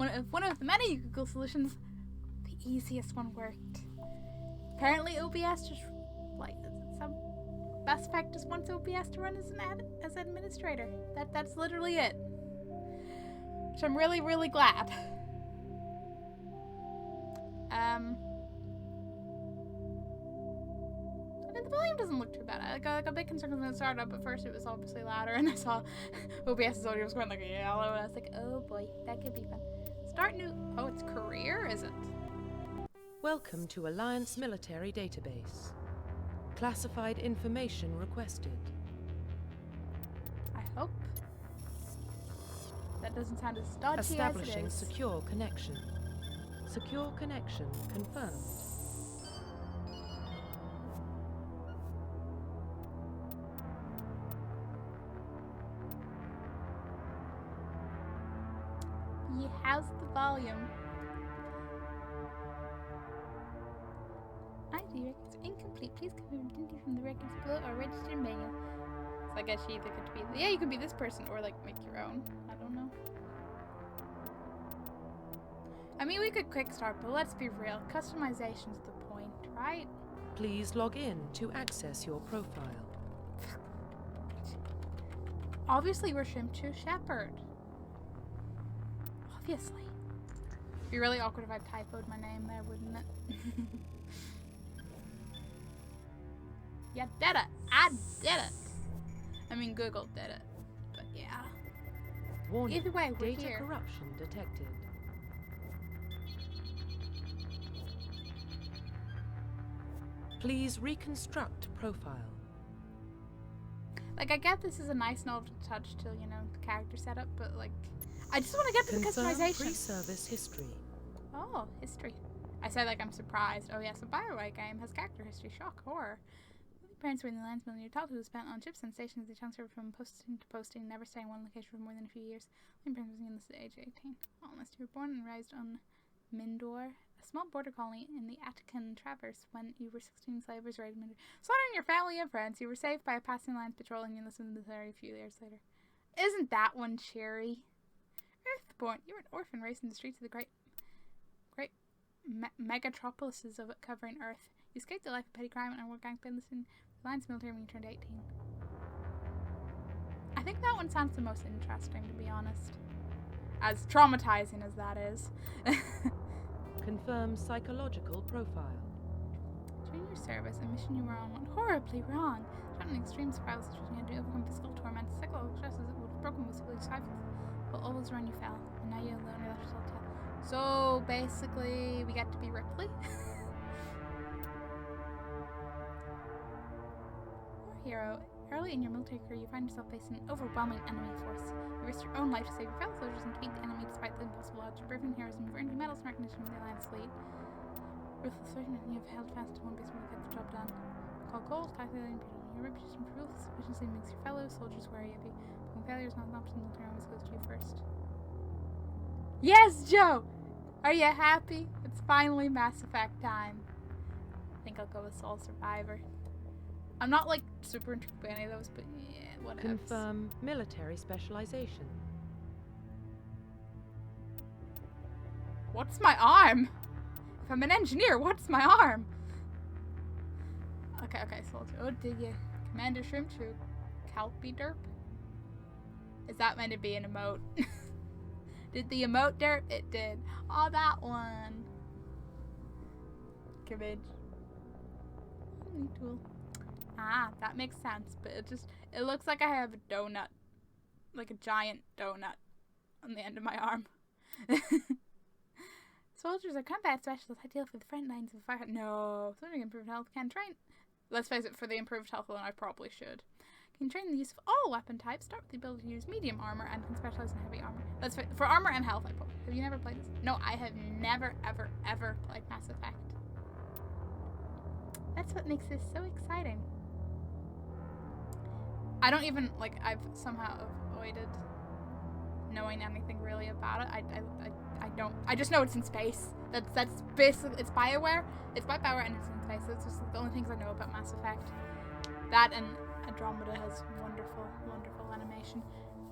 one of the many Google solutions, the easiest one worked. Apparently OBS just, like, some Mass Effect just wants OBS to run as an administrator. That's literally it. Which I'm really, really glad. I mean, the volume doesn't look too bad. I got a bit concerned when it started up. At first, it was obviously louder, and I saw OBS's audio was going like yellow, and I was like, oh boy, that could be fun. Start new. Oh, it's career, is it? Welcome to Alliance Military Database. Classified information requested. I hope. That doesn't sound as dodgy Establishing as it is. secure connection. Secure connection confirmed. Yeah, how's the volume? ID records are incomplete. Please confirm identity from the records below or register manual. So I guess you either get to be you can be this person or like make your own. I don't know. I mean, we could quick start, but let's be real. Customization's the point, right? Please log in to access your profile. Obviously, we're Shrimp2 Shepherd. Obviously. It'd be really awkward if I typoed my name there, wouldn't it? You did it! I did it! I mean, Google did it. But yeah. Warning, Either way, we're data here. corruption detected. Please reconstruct profile. Like, I get this is a nice novel to touch till, you know, the character setup, but like, I just want to get to the Confirm customization. pre-service history. Oh, history. I say like I'm surprised. Oh yes, a Bioware game has character history. Shock, horror. Parents were in the lands milling your childhood was spent on ships and stations. They transferred from posting to posting, never staying in one location for more than a few years. My parents was enlisted at age 18. Oh, unless you were born and raised on Mindor, a small border colony in the Attican Traverse. When you were 16, slavers raided Mindor, slaughtering your family and friends. You were saved by a passing lands patrol and you enlisted in the military a few years later. Isn't that one cheery? Earthborn, you were an orphan raised in the streets of the great megatropolises of it covering Earth. You escaped the life of petty crime and were gangster enlisted in the Alliance military when you turned 18. I think that one sounds the most interesting, to be honest. As traumatizing as that is. Confirm psychological profile. During your service, a mission you were on went horribly wrong. Shot an extreme spiral situation, you had to overcome physical torment, psychological stresses that would have broken most of your life. But all was around you fell, and now you're alone, you're left to tell. So basically, we get to be Ripley. Hero, early in your military career, you find yourself facing an overwhelming enemy force. You risk your own life to save your fellow soldiers and defeat the enemy despite the impossible odds. Your bravery and heroism have earned you medals and recognition from the Alliance fleet. Ruthless surgeon, and you have held fast to one base when you get the job done. Call goals, calculating brutal. Your reputation for ruthless efficiency makes your fellow soldiers wary of you. But when failure is not an option, the military always goes to you first. Yes, Joe! Are you happy? It's finally Mass Effect time. I think I'll go with Soul Survivor. I'm not like super intrigued by any of those, but yeah, whatever. Confirm military specialization. What's my arm? If I'm an engineer, what's my arm? Okay, soldier. Oh, did you? Commander Shrimp2. Calpy Derp? Is that meant to be an emote? Did the emote derp? It did. Oh, that one. Cabbage. Tool. Ah, that makes sense, but it looks like I have a donut. Like a giant donut on the end of my arm. Soldiers are combat specialists, ideal for the front lines of fire. No, something improved health can train. Let's face it, for the improved health alone, I probably should. Can train the use of all weapon types. Start with the ability to use medium armor and can specialize in heavy armor. Let's face for armor and health. Have you never played this? No, I have never, ever played Mass Effect. That's what makes this so exciting. I don't even, like, I've somehow avoided knowing anything really about it. I just know it's in space. That's basically, it's Bioware. It's by Bioware and it's in space. That's just the only things I know about Mass Effect. That and Andromeda has wonderful, wonderful animation.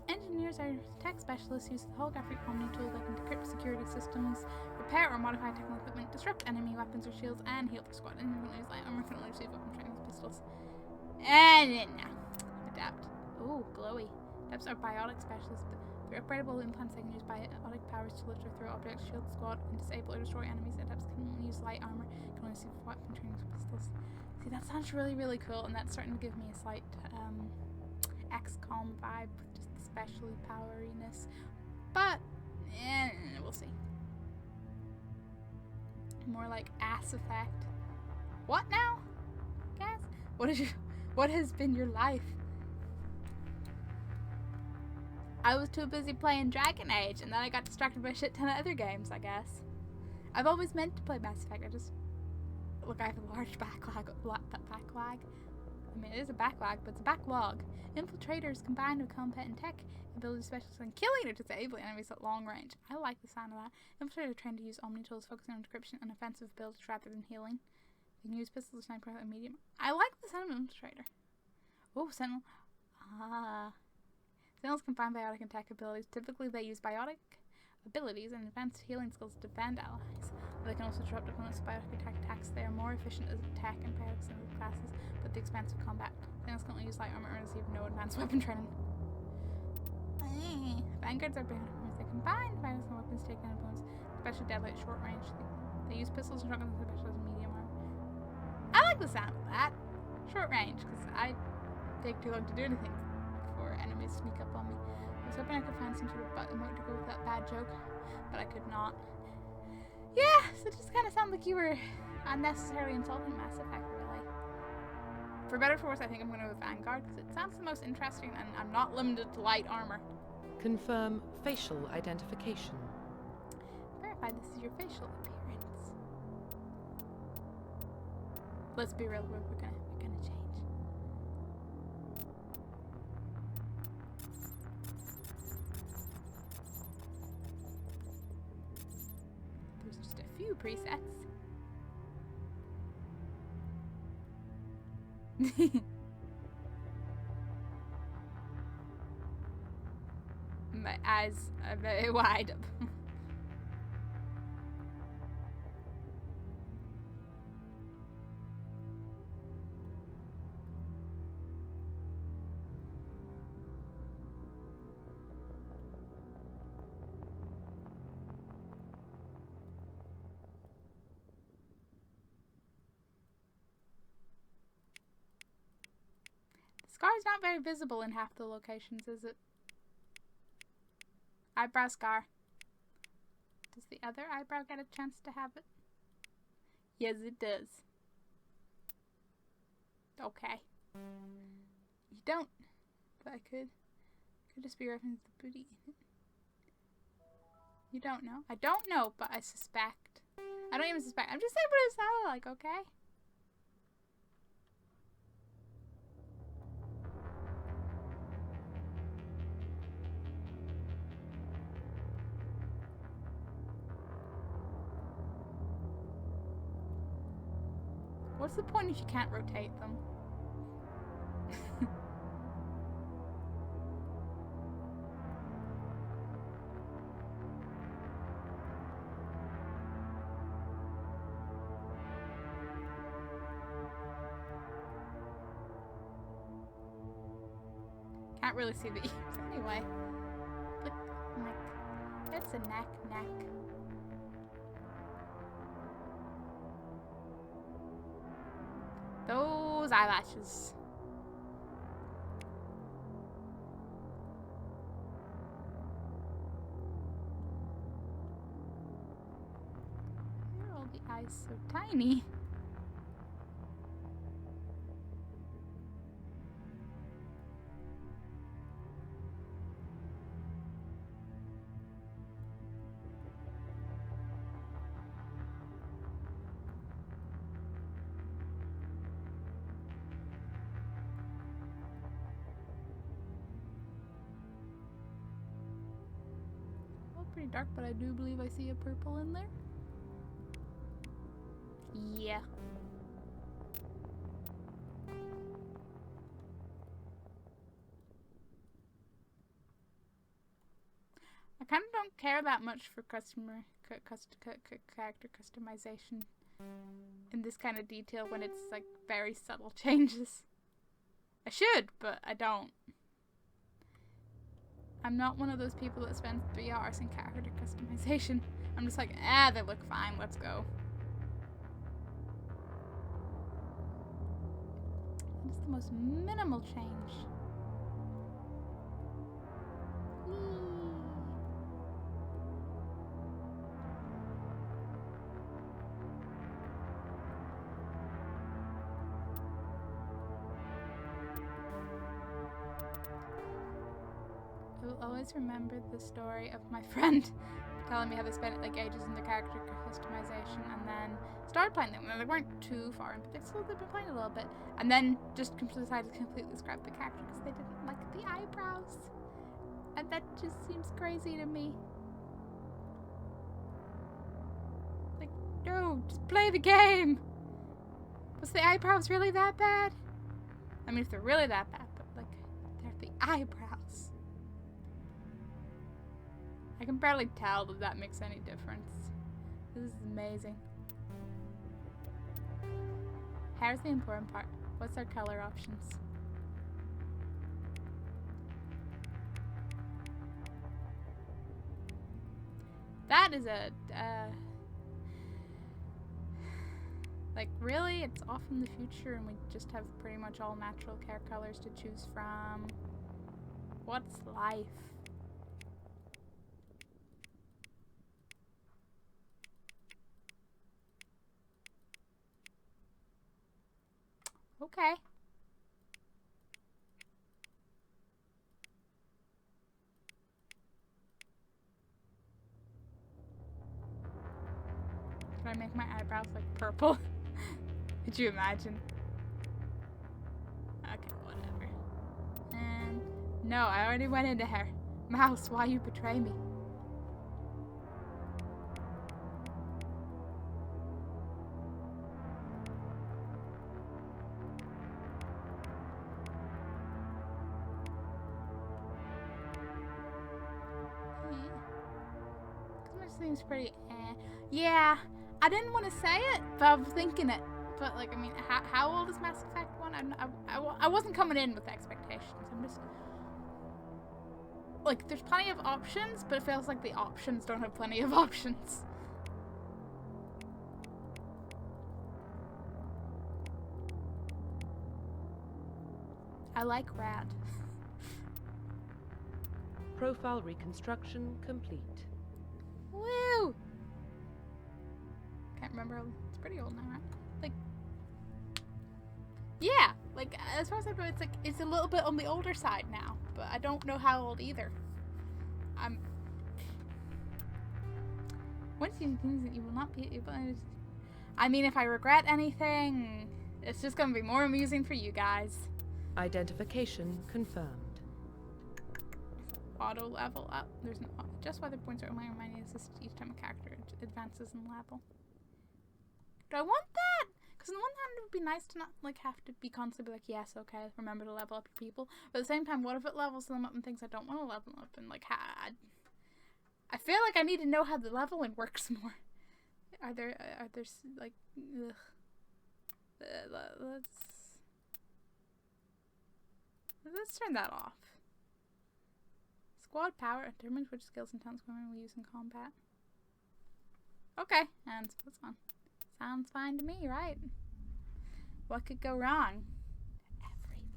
Engine engineers are tech specialists who use the holographic Omni tool that can decrypt security systems, repair or modify technical equipment, disrupt enemy weapons or shields, and heal their squad. And can only use light armor, can only receive weapon training with pistols. And then now. Adapt. Ooh, glowy. Adapts are biotic specialists. They're upgradable implants that can use biotic powers to lift or throw objects, shield the squad, and disable or destroy enemies. Adapts can only use light armor, can only receive weapon training with pistols. See, that sounds really, really cool, and that's starting to give me a slight XCOM vibe with just the specially poweriness. But, we'll see. More like Ass Effect. What now? Guys? What has been your life? I was too busy playing Dragon Age, and then I got distracted by a shit ton of other games, I guess. I've always meant to play Mass Effect, Look, I have a large backlog. I mean, it is a backlog, but it's a backlog. Infiltrators combined with combat and tech ability specialists on killing or disabling enemies at long range. I like the sound of that. Infiltrators are trained to use Omni tools, focusing on decryption and offensive builds rather than healing. They can use pistols, sniper, and medium. I like the sound of Infiltrator. Oh, Sentinel. Sentinels combine biotic and tech abilities. Typically, they use biotic abilities and advanced healing skills to defend allies. They can also disrupt opponents' biotic attacks. They are more efficient as attack and biotic single classes, but the expense of combat. Sentinels can only use light armor and receive no advanced weapon training. Vanguards are behind. They combine biotic and weapons to take down opponents, especially deadly at short range. They use pistols and shotguns and specialize in medium armor. I like the sound of that. Short range, because I take too long to do anything before enemies sneak up on me. I was hoping I could find some sort of butt emote to go with that bad joke, but I could not. Yeah, so it just kind of sounded like you were unnecessarily insulting Mass Effect, really. For better or for worse, I think I'm going to go with Vanguard, because it sounds the most interesting, and I'm not limited to light armor. Confirm facial identification. Verify this is your facial appearance. Let's be real, we're gonna change. There's just a few presets. My eyes are very wide up. The scar is not very visible in half the locations, is it? Eyebrow scar. Does the other eyebrow get a chance to have it? Yes, it does. Okay. You don't. But I could just be referencing the booty. You don't know? I don't know, but I suspect. I don't even suspect. I'm just saying what it sounded like, okay? What's the point if you can't rotate them? Can't really see the ears anyway. But neck. It's a neck. Those eyelashes. Why are all the eyes so tiny? Pretty dark, but I do believe I see a purple in there. Yeah. kind of don't care that much for character customization in this kind of detail when it's like very subtle changes. I should, but I don't. I'm not one of those people that spends 3 hours in character customization. I'm just like, they look fine, let's go. It's the most minimal change. I will always remember the story of my friend telling me how they spent like ages in the character customization and then started playing them. They weren't too far in, but they've been playing a little bit. And then just decided to completely scrap the character because they didn't like the eyebrows. And that just seems crazy to me. Like, no, just play the game! Was the eyebrows really that bad? I mean, if they're really that bad, but like, they're the eyebrows. I can barely tell that makes any difference. This is amazing. Hair's the important part. What's our color options? That is a, like, really? It's off in the future and we just have pretty much all natural hair colors to choose from. What's life? Okay. Can I make my eyebrows like purple? Could you imagine? Okay, whatever. And no, I already went into hair. Mouse, why you betray me? Seems pretty yeah, I didn't want to say it, but I was thinking it. But like, I mean, how old is Mass Effect 1? I wasn't coming in with expectations. I'm just like, there's plenty of options, but it feels like the options don't have plenty of options. I like rad. Profile reconstruction complete. Woo! Can't remember. It's pretty old now, right? Like, yeah. Like, as far as I know, it's like it's a little bit on the older side now, but I don't know how old either. One of these things that you will not be able. I mean, if I regret anything, it's just gonna be more amusing for you guys. Identification confirmed. Auto level up. There's no just weather points are only reminding us each time a character advances in level. Do I want that? Because on the one hand, it would be nice to not like have to be constantly like, yes, okay, remember to level up your people. But at the same time, what if it levels them up in things I don't want to level up and like I feel like I need to know how the leveling works more. Are there like let's turn that off. Squad power determines which skills and talents women will use in combat. Okay, and that's fine. Sounds fine to me, right? What could go wrong? Everything.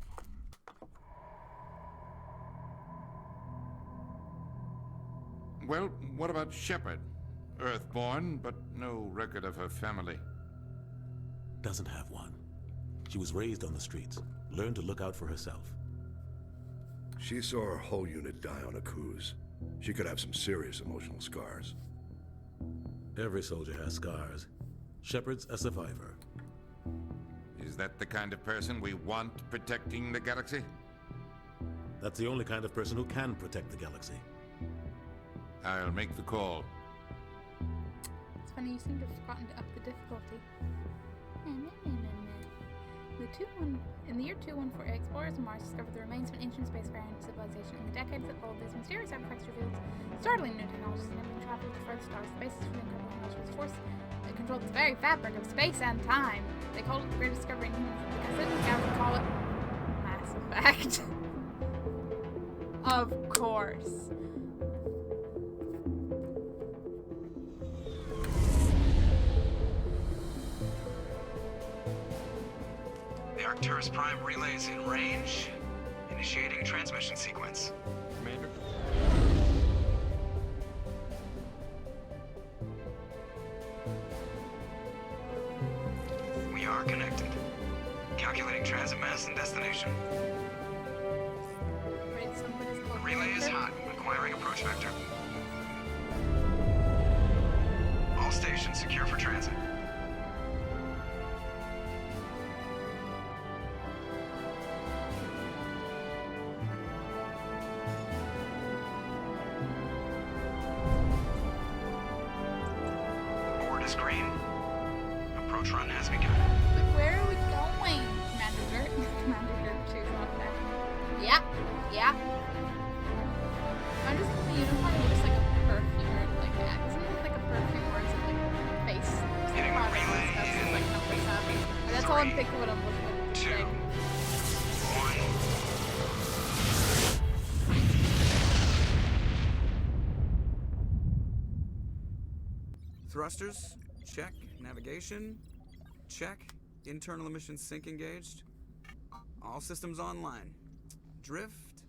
Well, what about Shepard? Earthborn, but no record of her family. Doesn't have one. She was raised on the streets, learned to look out for herself. She saw her whole unit die on a cruise. She could have some serious emotional scars. Every soldier has scars. Shepard's a survivor. Is that the kind of person we want protecting the galaxy? That's the only kind of person who can protect the galaxy. I'll make the call. It's funny, you seem to have forgotten to up the difficulty. In the year 214, explorers on Mars discovered the remains of an ancient spacefaring civilization. In the decades that followed, these mysterious artifacts revealed startling new technologies enabling travel to further stars. The basis for the incredible knowledge was force that controlled the very fabric of space and time. They called it the great discovery in humans because they didn't call it Mass Effect. Of course. The Arcturus Prime relay is in range. Initiating transmission sequence. Commander? We are connected. Calculating transit mass and destination. The relay is hot, requiring approach vector. All stations secure for transit. Board is green. Approach run has begun. But where are we going? Commander Dirt? Commander Dirt 2 is not there. Yeah. Yeah. I'm just the uniform looks like a perfume or like that. Isn't it like a perfume or is it like face? Hitting the relay in Like no face up. That's all I'm thinking what I'm looking at. 2, 1. Thrusters, check. Navigation, check. Internal emissions sync engaged. All systems online. Drift,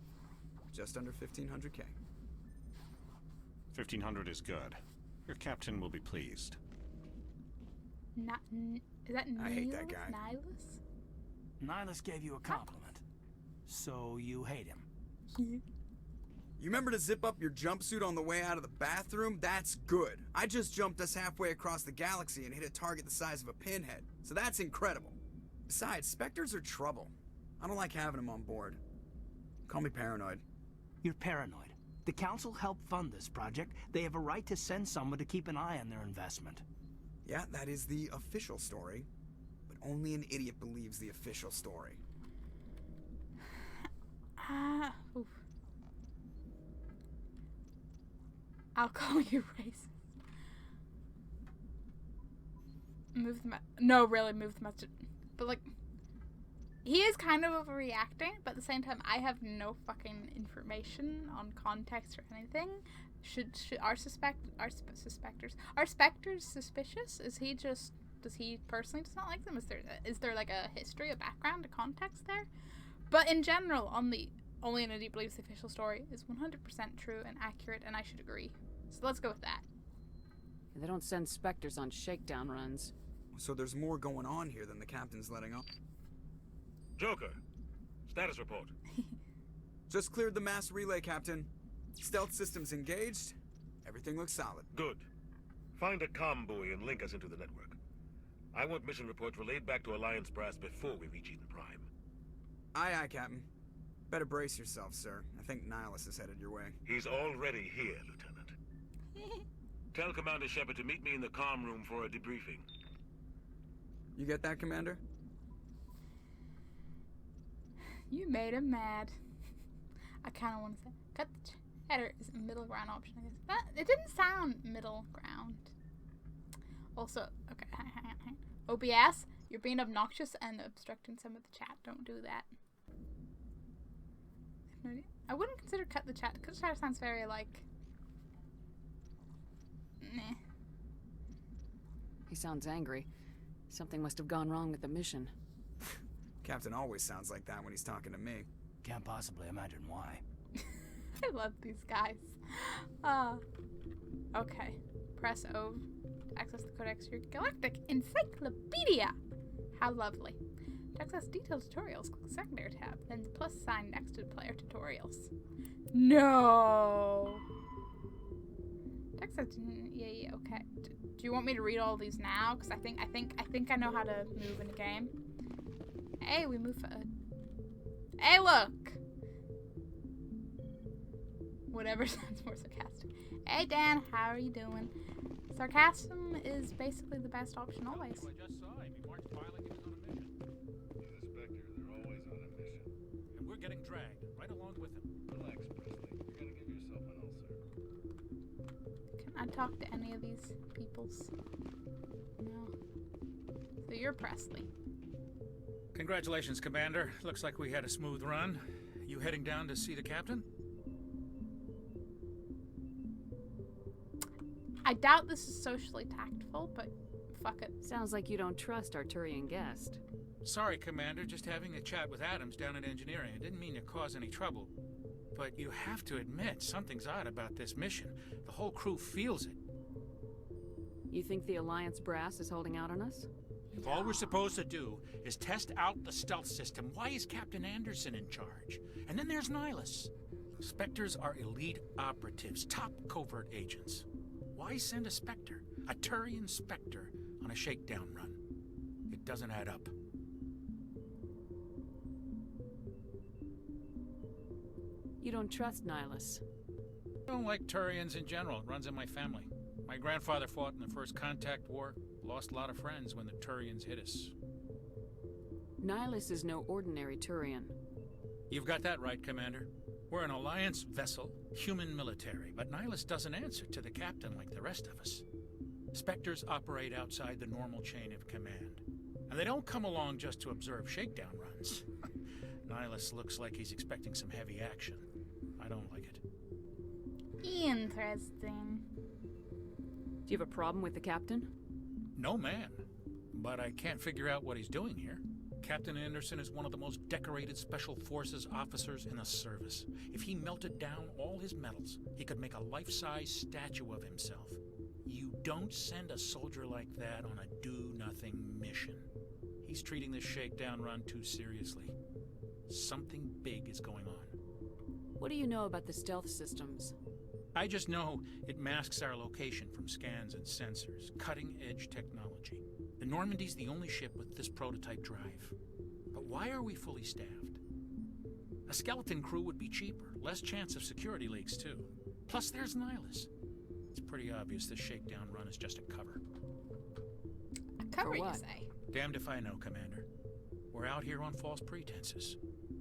just under 1500K. 1500 is good. Your captain will be pleased. Is that Nihilus? I hate that guy. Nihilus? Nihilus gave you a compliment. So you hate him. You remember to zip up your jumpsuit on the way out of the bathroom? That's good. I just jumped us halfway across the galaxy and hit a target the size of a pinhead. So that's incredible. Besides, Spectres are trouble. I don't like having them on board. Call me paranoid. You're paranoid. The Council helped fund this project. They have a right to send someone to keep an eye on their investment. Yeah, that is the official story. But only an idiot believes the official story. Oof. I'll call you racist. Move the no, really, move the message. But like, he is kind of overreacting, but at the same time, I have no fucking information on context or anything. Should our specters suspicious? Is he just, does he personally just not like them? Is there like a history, a background, a context there? But in general, only an idiot believes the official story is 100% true and accurate, and I should agree. So let's go with that. They don't send Spectres on shakedown runs. So there's more going on here than the captain's letting up. Joker, status report. Just cleared the mass relay, Captain. Stealth systems engaged. Everything looks solid. Good. Find a comm buoy and link us into the network. I want mission reports relayed back to Alliance Brass before we reach Eden Prime. Aye, aye, Captain. Better brace yourself, sir. I think Nihilus is headed your way. He's already here, Lieutenant. Tell Commander Shepard to meet me in the comm room for a debriefing. You get that, Commander? You made him mad. I kind of want to say, cut the header is a middle ground option, I guess. It didn't sound middle ground. Also, okay, hang on. OBS, you're being obnoxious and obstructing some of the chat. Don't do that. I wouldn't consider cut the chat. Cut the chat sounds very like, meh. He sounds angry. Something must have gone wrong with the mission. Captain always sounds like that when he's talking to me. Can't possibly imagine why. I love these guys. Okay. Press O to access the Codex Your Galactic Encyclopedia. How lovely. To access detailed tutorials, click the secondary tab, then the plus sign next to player tutorials. No. Text yeah, okay. Do you want me to read all these now? Because I think I know how to move in a game. Hey, we move. Hey, look. Whatever sounds more sarcastic. Hey, Dan, how are you doing? Sarcasm is basically the best option always. I just saw him. He marched filing he was on a mission. I talk to any of these peoples? No. So you're Presley. Congratulations, Commander. Looks like we had a smooth run. You heading down to see the captain? I doubt this is socially tactful, but fuck it. Sounds like you don't trust our Turian guest. Sorry, Commander. Just having a chat with Adams down at engineering. I didn't mean to cause any trouble. But you have to admit, something's odd about this mission. The whole crew feels it. You think the Alliance brass is holding out on us? If all we're supposed to do is test out the stealth system, why is Captain Anderson in charge? And then there's Nihilus. Spectres are elite operatives, top covert agents. Why send a Spectre, a Turian Spectre, on a shakedown run? It doesn't add up. You don't trust Nihilus? I don't like Turians in general. It runs in my family. My grandfather fought in the First Contact War, lost a lot of friends when the Turians hit us. Nihilus is no ordinary Turian. You've got that right, Commander. We're an Alliance vessel, human military, but Nihilus doesn't answer to the captain like the rest of us. Spectres operate outside the normal chain of command, and they don't come along just to observe shakedown runs. Nihilus looks like he's expecting some heavy action. I don't like it. Interesting. Do you have a problem with the captain? No, man. But I can't figure out what he's doing here. Captain Anderson is one of the most decorated Special Forces officers in the service. If he melted down all his medals, he could make a life-size statue of himself. You don't send a soldier like that on a do-nothing mission. He's treating this shakedown run too seriously. Something big is going on. What do you know about the stealth systems? I just know it masks our location from scans and sensors. Cutting-edge technology. The Normandy's the only ship with this prototype drive. But why are we fully staffed? A skeleton crew would be cheaper, less chance of security leaks too. Plus there's Nihilus. It's pretty obvious this shakedown run is just a cover. A cover, you what? say? Damned if I know, Commander. We're out here on false pretenses.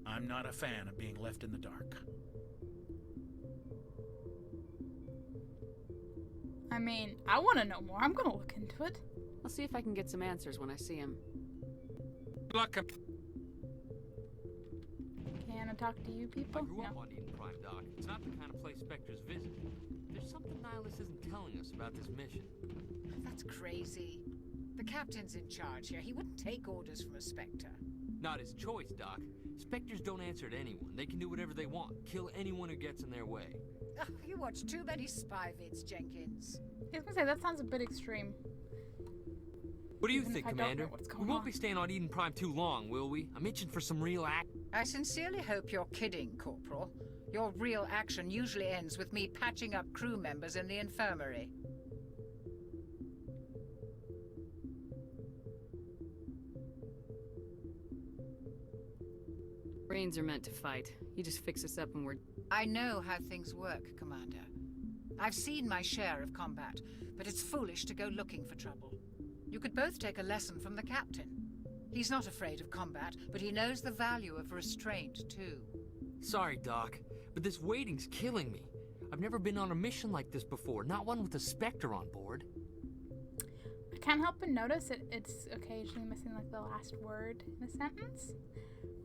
I'm not a fan of being left in the dark. I mean, I want to know more. I'm gonna look into it. I'll see if I can get some answers when I see him. Good luck, Can I talk to you people? I grew up No. on Eden Prime, Doc. It's not the kind of place Spectres visit. There's something Nihilus isn't telling us about this mission. That's crazy. The captain's in charge here. He wouldn't take orders from a Spectre. Not his choice, Doc. Spectres don't answer to anyone. They can do whatever they want. Kill anyone who gets in their way. Oh, you watch too many spy vids, Jenkins. I was gonna say, that sounds a bit extreme. What do you Even if think, I don't Commander? know what's We going won't on. be staying on Eden Prime too long, will we? I'm itching for some real act. I sincerely hope you're kidding, Corporal. Your real action usually ends with me patching up crew members in the infirmary. Brains are meant to fight. You just fix us up and we're... I know how things work, Commander. I've seen my share of combat, but it's foolish to go looking for trouble. You could both take a lesson from the captain. He's not afraid of combat, but he knows the value of restraint, too. Sorry, Doc, but this waiting's killing me. I've never been on a mission like this before, not one with a Spectre on board. I can't help but notice it's occasionally missing like the last word in a sentence,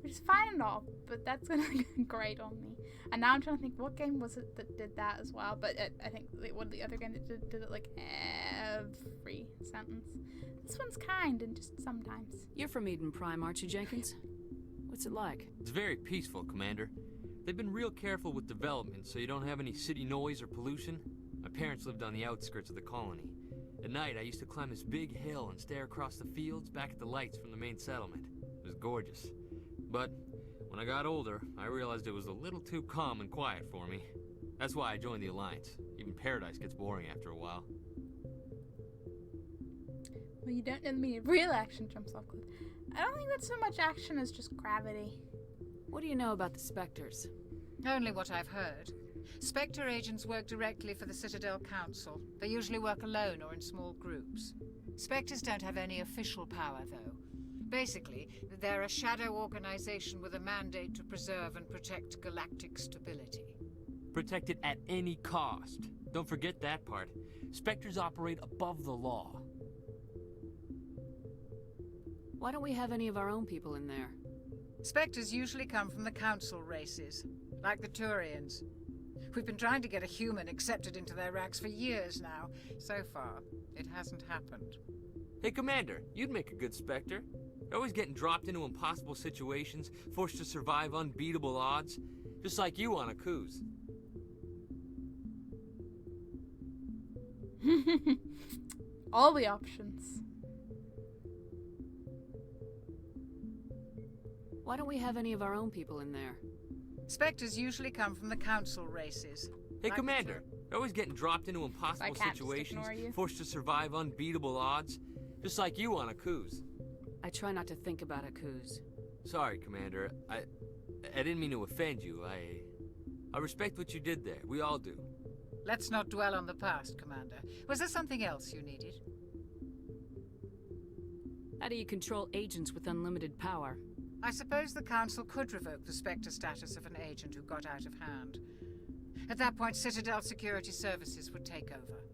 which is fine and all, but that's gonna grate on me. And now I'm trying to think, what game was it that did that as well? But I think one of the other games that did it like every sentence. This one's kind and just sometimes. You're from Eden Prime, aren't you, Jenkins? What's it like? It's very peaceful, Commander. They've been real careful with development, so you don't have any city noise or pollution. My parents lived on the outskirts of the colony. At night, I used to climb this big hill and stare across the fields back at the lights from the main settlement. It was gorgeous. But when I got older, I realized it was a little too calm and quiet for me. That's why I joined the Alliance. Even Paradise gets boring after a while. Well, you don't know the meaning of real action, jumps off cliff. I don't think that's so much action as just gravity. What do you know about the Spectres? Only what I've heard. Spectre agents work directly for the Citadel Council. They usually work alone or in small groups. Spectres don't have any official power, though. Basically, they're a shadow organization with a mandate to preserve and protect galactic stability. Protected at any cost. Don't forget that part. Spectres operate above the law. Why don't we have any of our own people in there? Spectres usually come from the council races, like the Turians. We've been trying to get a human accepted into their ranks for years now. So far, it hasn't happened. Hey, Commander, you'd make a good Spectre. You're always getting dropped into impossible situations, forced to survive unbeatable odds. Just like you on Akuz. All the options. Why don't we have any of our own people in there? Spectres usually come from the council races. Hey, like Commander, you're always getting dropped into impossible situations, forced to survive unbeatable odds. Just like you on Akuz. I try not to think about Akuz. Sorry, Commander. I didn't mean to offend you. I respect what you did there. We all do. Let's not dwell on the past, Commander. Was there something else you needed? How do you control agents with unlimited power? I suppose the Council could revoke the Spectre status of an agent who got out of hand. At that point, Citadel Security Services would take over.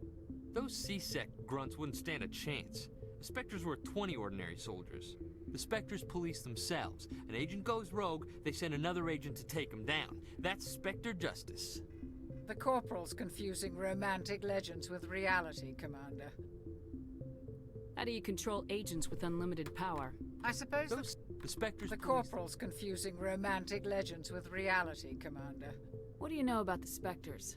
Those C-Sec grunts wouldn't stand a chance. The Spectres were 20 ordinary soldiers. The Spectres police themselves. An agent goes rogue, they send another agent to take him down. That's Spectre justice. The Corporal's confusing romantic legends with reality, Commander. How do you control agents with unlimited power? I suppose the Spectres... The Corporal's confusing romantic legends with reality, Commander. What do you know about the Spectres?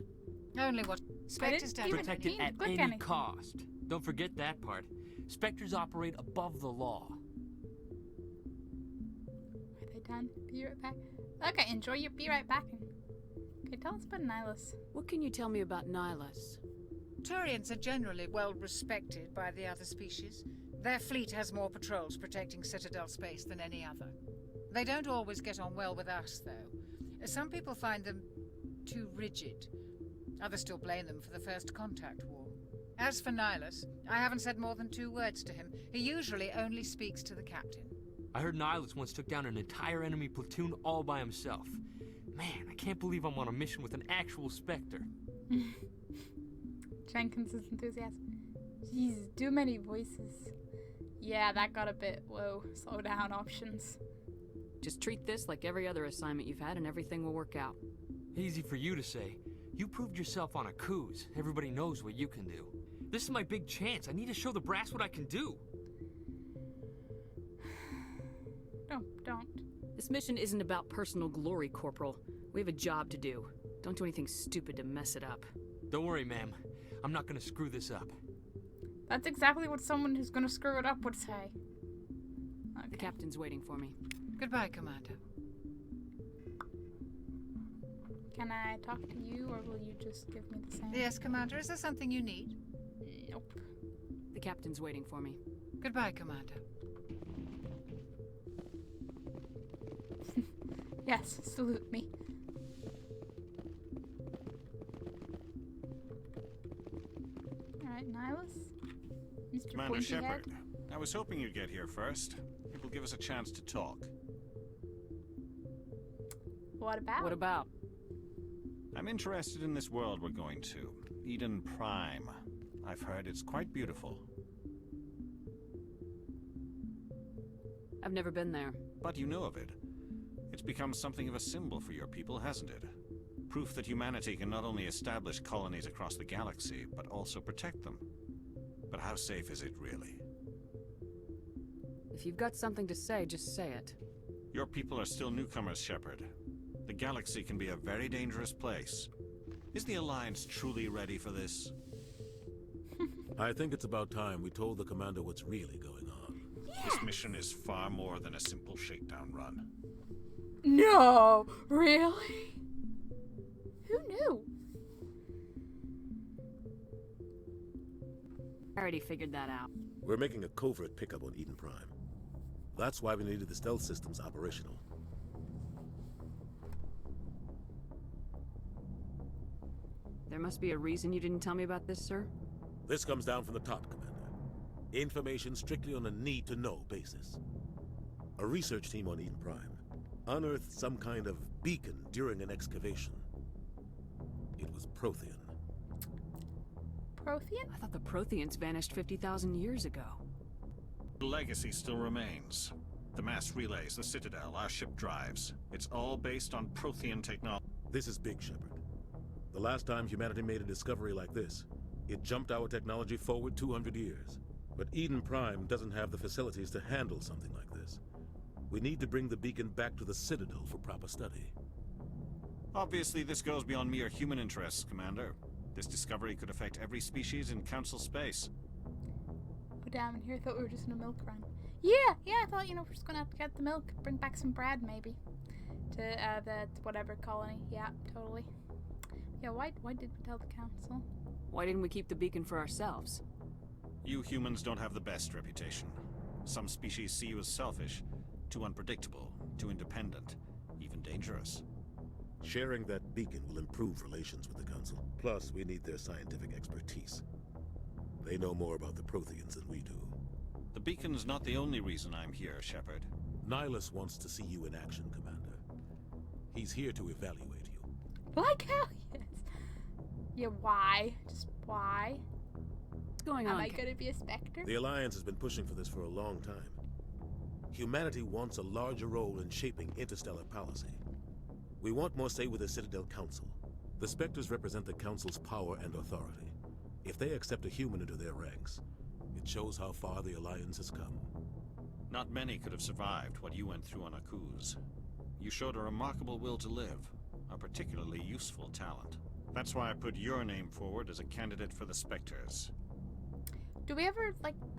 Only what Spectres don't Protected at any cost. Don't forget that part. Spectres operate above the law. Are they done? Be right back. Okay, enjoy your be right back. Okay, tell us about Nihilus. What can you tell me about Nihilus? Turians are generally well respected by the other species. Their fleet has more patrols protecting Citadel space than any other. They don't always get on well with us, though. Some people find them too rigid. Others still blame them for the First Contact War. As for Nihilus, I haven't said more than 2 words to him. He usually only speaks to the captain. I heard Nihilus once took down an entire enemy platoon all by himself. Man, I can't believe I'm on a mission with an actual Spectre. Jenkins' enthusiasm. Jeez, too many voices. Yeah, that got a bit, whoa, slow down options. Just treat this like every other assignment you've had and everything will work out. Easy for you to say. You proved yourself on Akuz. Everybody knows what you can do. This is my big chance. I need to show the brass what I can do. Don't. This mission isn't about personal glory, Corporal. We have a job to do. Don't do anything stupid to mess it up. Don't worry, ma'am. I'm not gonna screw this up. That's exactly what someone who's gonna screw it up would say. Okay. The captain's waiting for me. Goodbye, Commander. Can I talk to you, or will you just give me the same? Yes, Commander. Is there something you need? Nope. The captain's waiting for me. Goodbye, Commander. Yes, salute me. Alright, Nihilus? Mr. Commander Pointy Shepard, Head? I was hoping you'd get here first. It will give us a chance to talk. What about? What about? I'm interested in this world we're going to. Eden Prime. I've heard it's quite beautiful. I've never been there. But you know of it. It's become something of a symbol for your people, hasn't it? Proof that humanity can not only establish colonies across the galaxy, but also protect them. But how safe is it really? If you've got something to say, just say it. Your people are still newcomers, Shepard. The galaxy can be a very dangerous place. Is the Alliance truly ready for this? I think it's about time we told the commander what's really going on. Yes! This mission is far more than a simple shakedown run. No! Really? Who knew? I already figured that out. We're making a covert pickup on Eden Prime. That's why we needed the stealth systems operational. There must be a reason you didn't tell me about this, sir? This comes down from the top, Commander. Information strictly on a need-to-know basis. A research team on Eden Prime unearthed some kind of beacon during an excavation. It was Prothean. Prothean? I thought the Protheans vanished 50,000 years ago. The legacy still remains. The mass relays, the Citadel, our ship drives. It's all based on Prothean technology. This is Big Shepard. The last time humanity made a discovery like this, it jumped our technology forward 200 years. But Eden Prime doesn't have the facilities to handle something like this. We need to bring the beacon back to the Citadel for proper study. Obviously, this goes beyond mere human interests, Commander. This discovery could affect every species in Council space. Oh, damn, and here I thought we were just in a milk run. Yeah, I thought, we're just gonna have to get the milk, bring back some bread, maybe. To, the whatever colony. Yeah, totally. Yeah, why did we tell the Council? Why didn't we keep the beacon for ourselves? You humans don't have the best reputation. Some species see you as selfish, too unpredictable, too independent, even dangerous. Sharing that beacon will improve relations with the Council. Plus, we need their scientific expertise. They know more about the Protheans than we do. The beacon's not the only reason I'm here, Shepard. Nihilus wants to see you in action, Commander. He's here to evaluate you. Like hell yes. Yeah, why? Just why? What's going on? Am I gonna be a Spectre? The Alliance has been pushing for this for a long time. Humanity wants a larger role in shaping interstellar policy. We want more say with the Citadel Council. The Spectres represent the Council's power and authority. If they accept a human into their ranks, it shows how far the Alliance has come. Not many could have survived what you went through on Akuz. You showed a remarkable will to live, a particularly useful talent. That's why I put your name forward as a candidate for the Spectres. Do we ever,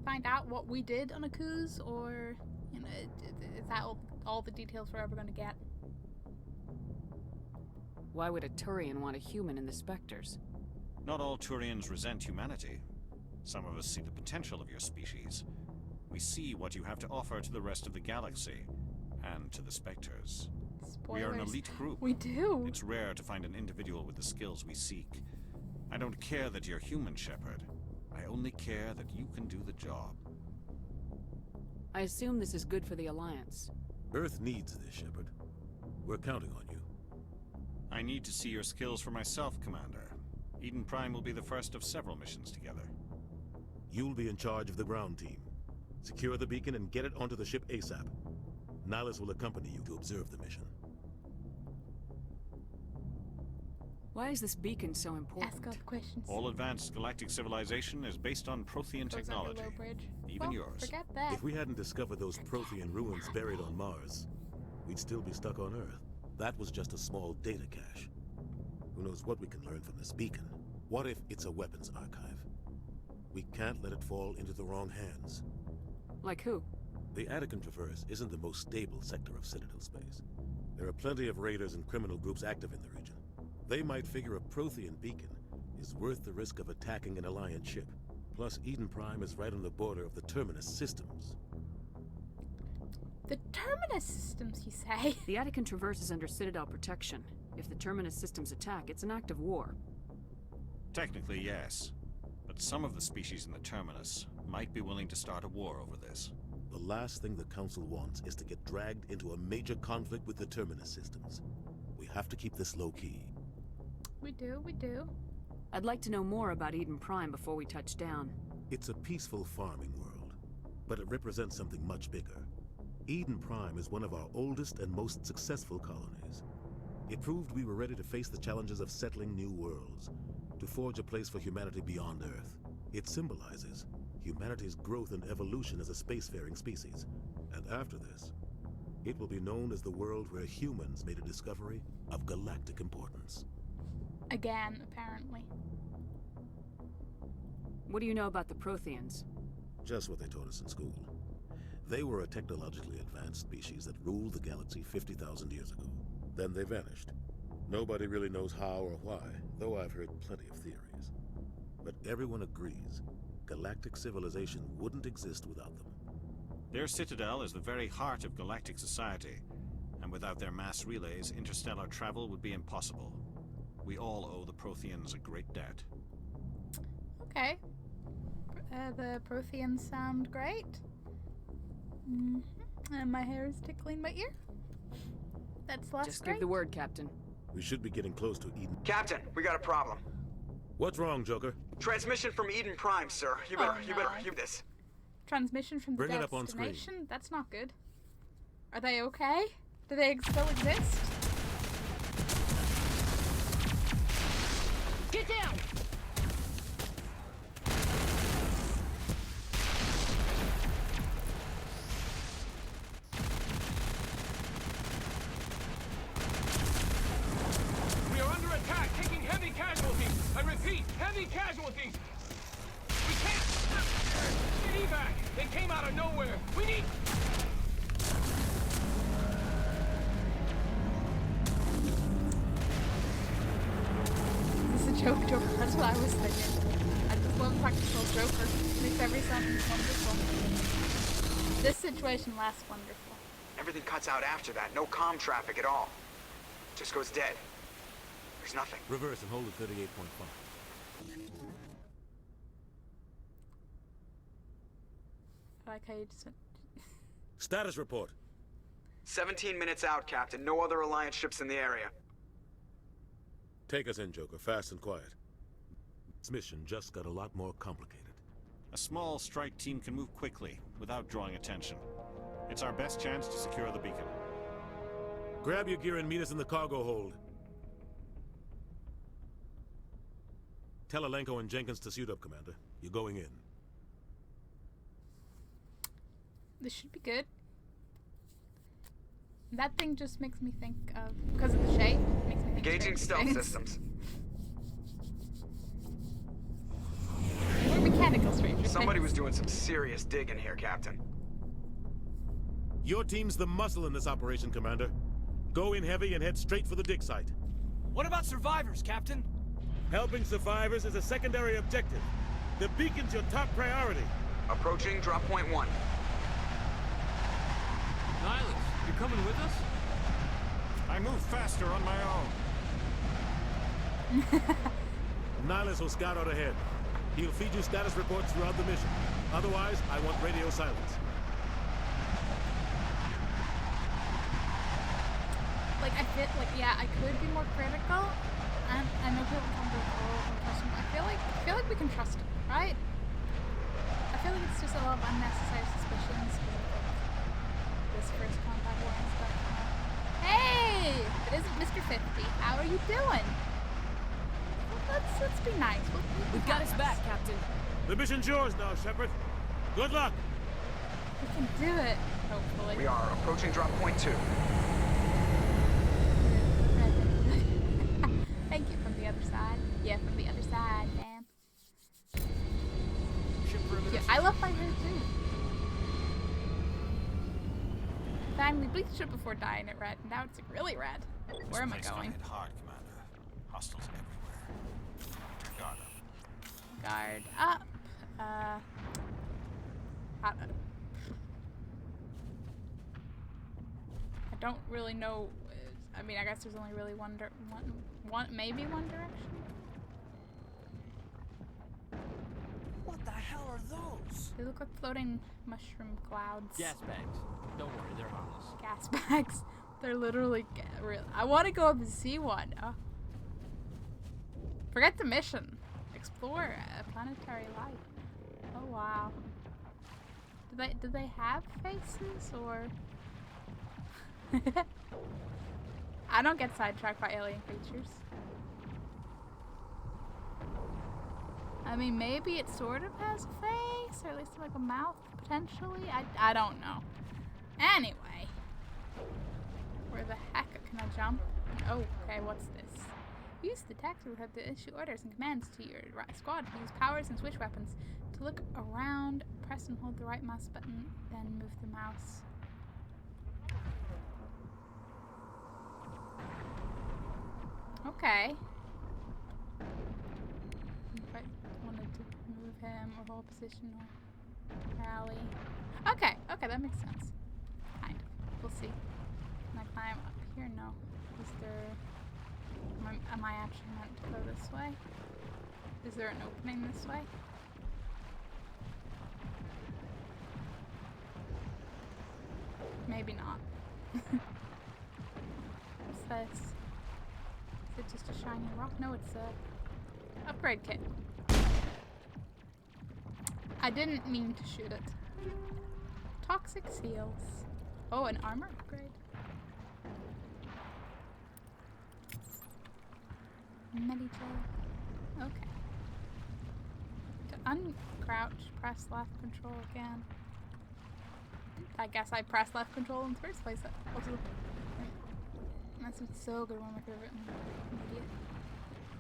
find out what we did on Akuz, or, is that all the details we're ever gonna get? Why would a Turian want a human in the Spectres? Not all Turians resent humanity. Some of us see the potential of your species. We see what you have to offer to the rest of the galaxy, and to the Spectres. Spoilers. We are an elite group. We do. It's rare to find an individual with the skills we seek. I don't care that you're human, Shepard. I only care that you can do the job. I assume this is good for the Alliance. Earth needs this, Shepard. We're counting on you. I need to see your skills for myself, Commander. Eden Prime will be the first of several missions together. You'll be in charge of the ground team. Secure the beacon and get it onto the ship ASAP. Nihilus will accompany you to observe the mission. Why is this beacon so important? Ask all the questions. All advanced galactic civilization is based on Prothean Goes under technology. low bridge. Even well, yours. Forget that. If we hadn't discovered those Prothean ruins buried on Mars, we'd still be stuck on Earth. That was just a small data cache. Who knows what we can learn from this beacon? What if it's a weapons archive? We can't let it fall into the wrong hands. Like who? The Attican Traverse isn't the most stable sector of Citadel space. There are plenty of raiders and criminal groups active in the region. They might figure a Prothean beacon is worth the risk of attacking an Alliance ship. Plus, Eden Prime is right on the border of the Terminus systems. The Terminus systems, you say? The Attican Traverse is under Citadel protection. If the Terminus systems attack, it's an act of war. Technically, yes. But some of the species in the Terminus might be willing to start a war over this. The last thing the Council wants is to get dragged into a major conflict with the Terminus systems. We have to keep this low-key. We do. I'd like to know more about Eden Prime before we touch down. It's a peaceful farming world, but it represents something much bigger. Eden Prime is one of our oldest and most successful colonies. It proved we were ready to face the challenges of settling new worlds, to forge a place for humanity beyond Earth. It symbolizes humanity's growth and evolution as a spacefaring species. And after this, it will be known as the world where humans made a discovery of galactic importance. Again, apparently. What do you know about the Protheans? Just what they taught us in school. They were a technologically advanced species that ruled the galaxy 50,000 years ago. Then they vanished. Nobody really knows how or why, though I've heard plenty of theories. But everyone agrees, galactic civilization wouldn't exist without them. Their citadel is the very heart of galactic society, and without their mass relays, interstellar travel would be impossible. We all owe the Protheans a great debt. Okay. The Protheans sound great. And my hair is tickling my ear. That's less Just great. give the word, Captain. We should be getting close to Eden. Captain, we got a problem. What's wrong, Joker? Transmission from Eden Prime, sir. You better hear this. Transmission from the Bring it up on screen. destination? That's not good. Are they okay? Do they still exist? Get down! We are under attack, taking heavy casualties. I repeat, heavy casualties. We can't. Evac. They came out of nowhere. We need. Is this a joke, Joker? That's what I was thinking. I just love practical Joker. Makes every sentence wonderful. This situation lasts wonderful. Everything cuts out after that. No comm traffic at all. Just goes dead. There's nothing. Reverse and hold at 38.5. I like how you just went... Status report. 17 minutes out, Captain. No other Alliance ships in the area. Take us in, Joker, fast and quiet. This mission just got a lot more complicated. A small strike team can move quickly, without drawing attention. It's our best chance to secure the beacon. Grab your gear and meet us in the cargo hold. Tell Alenko and Jenkins to suit up, Commander. You're going in. This should be good. That thing just makes me think of, because of the shape, it makes me think Engaging stealth systems. Or mechanical Stranger Somebody Things. was doing some serious digging here, Captain. Your team's the muscle in this operation, Commander. Go in heavy and head straight for the dig site. What about survivors, Captain? Helping survivors is a secondary objective. The beacon's your top priority. Approaching drop point 1. Nihilus, you're coming with us? I move faster on my own. Nihilus will scout out ahead. He'll feed you status reports throughout the mission. Otherwise, I want radio silence. Like, I feel like, yeah, I could be more critical. And I know people come to trust him. I feel like we can trust him, right? I feel like it's just a lot of unnecessary suspicions because of like, this first contact war and stuff. Hey! It isn't Mr. 50. How are you doing? Well, let's be nice. We've got his back, Captain. The mission's yours now, Shepard. Good luck. We can do it, hopefully. We are approaching drop point 2. Thank you from the other side. Yeah, from the other side, man. Yeah, I love my hair too. Finally bleached it before dyeing it red. Now it's really red. Where am I going? Hit hard, Commander. Hostiles everywhere. Guard up. Guard up. I don't really know. I mean, I guess there's only really maybe one direction. What the hell are those? They look like floating mushroom clouds. Gas bags. Don't worry, they're harmless. Gas bags. They're literally real. I want to go up and see one. Oh. Forget the mission. Explore a planetary life. Oh wow. Do they have faces or? I don't get sidetracked by alien creatures. I mean, maybe it sort of has a face, or at least like a mouth, potentially. I don't know. Anyway. Where the heck can I jump? Oh, okay, what's this? Use the taxi route to issue orders and commands to your squad to use powers and switch weapons. To look around, press and hold the right mouse button, then move the mouse. Okay. If I wanted to move him or hold position or rally. Okay, that makes sense. Kind of. We'll see. Can I climb up here? No. Is there... Am I actually meant to go this way? Is there an opening this way? Maybe not. What's this? it's just a shiny rock. No, it's a upgrade kit. I didn't mean to shoot it. Toxic seals. Oh, an armor upgrade. Medicel. Okay. To uncrouch, press left control again. I guess I pressed left control in the first place. That also, that's so good. One of my favorite.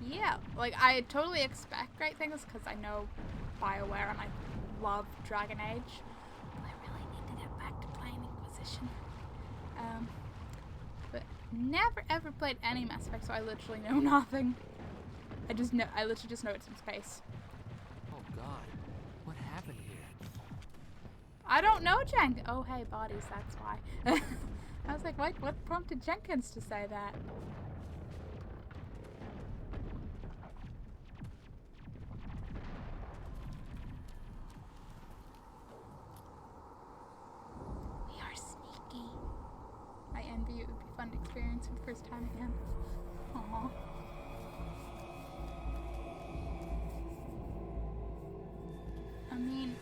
Yeah, like I totally expect great things because I know BioWare and I love Dragon Age. But I really need to get back to playing Inquisition. But never ever played any Mass Effect, so I literally know nothing. I literally just know it's in space. Oh God, what happened here? I don't know, Oh, hey, bodies, that's why. I was like, what prompted Jenkins to say that? We are sneaky. I envy you. It would be fun to experience for the first time again. Aww. I mean...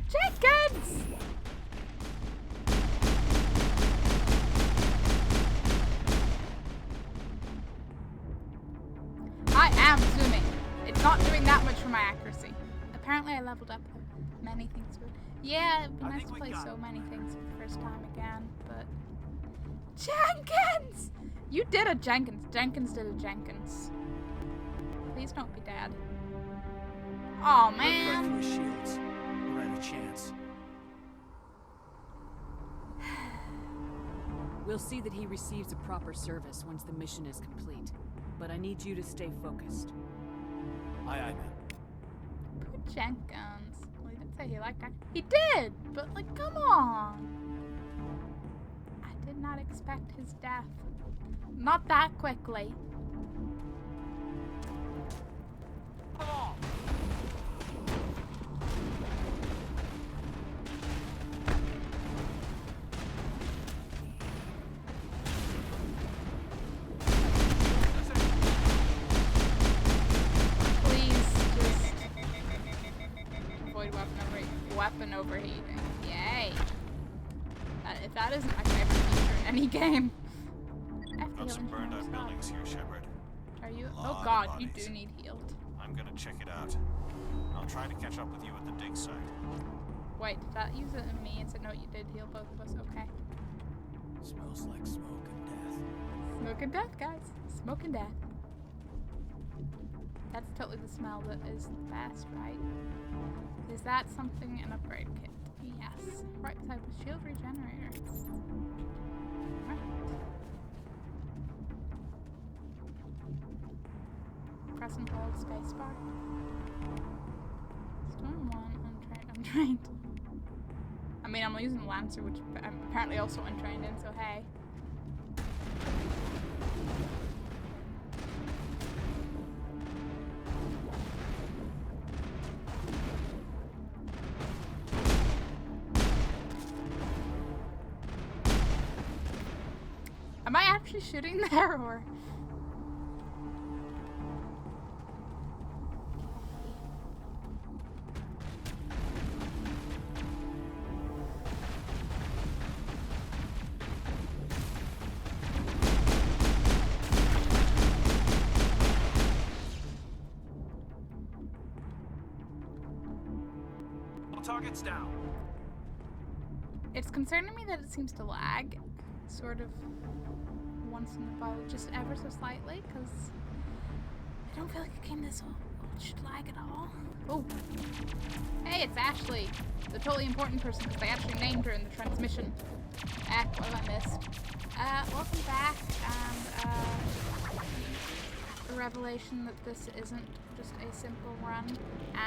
Jenkins! I am zooming. It's not doing that much for my accuracy. Apparently I leveled up many things. Yeah, it'd be nice to play so many things for the first time again, but... Jenkins! You did a Jenkins. Jenkins did a Jenkins. Please don't be dead. Oh man. Right through his shields. We're at a chance. We'll see that he receives a proper service once the mission is complete. But I need you to stay focused. Aye, aye, ma'am. Poor Jenkins. Well, he didn't say he liked that. He did! But, like, come on! I did not expect his death. Not that quickly. Oh. Weapon overheating. Yay. If that isn't my favorite feature in any game. Got some burned out buildings here, Shepard. Are you? Oh god, you do need healed. I'm gonna check it out. I'll try to catch up with you at the dig site. Wait, did that use it in me and said no, you did heal both of us? Okay. Smells like smoke and death. Smoke and death, guys. Smoke and death. That's totally the smell that is the best, right? Is that something an upgrade kit? Yes. Right beside the shield regenerator. Right. Press and hold spacebar. Storm 1, untrained. I mean, I'm using Lancer, which I'm apparently also untrained in, so hey. Am I actually shooting there, or? All targets down. It's concerning me that it seems to lag, sort of. Once in a while, just ever so slightly, because I don't feel like a game this old should lag at all. Oh, hey, it's Ashley, the totally important person, because they actually named her in the transmission. What have I missed? Welcome back, and the revelation that this isn't just a simple run,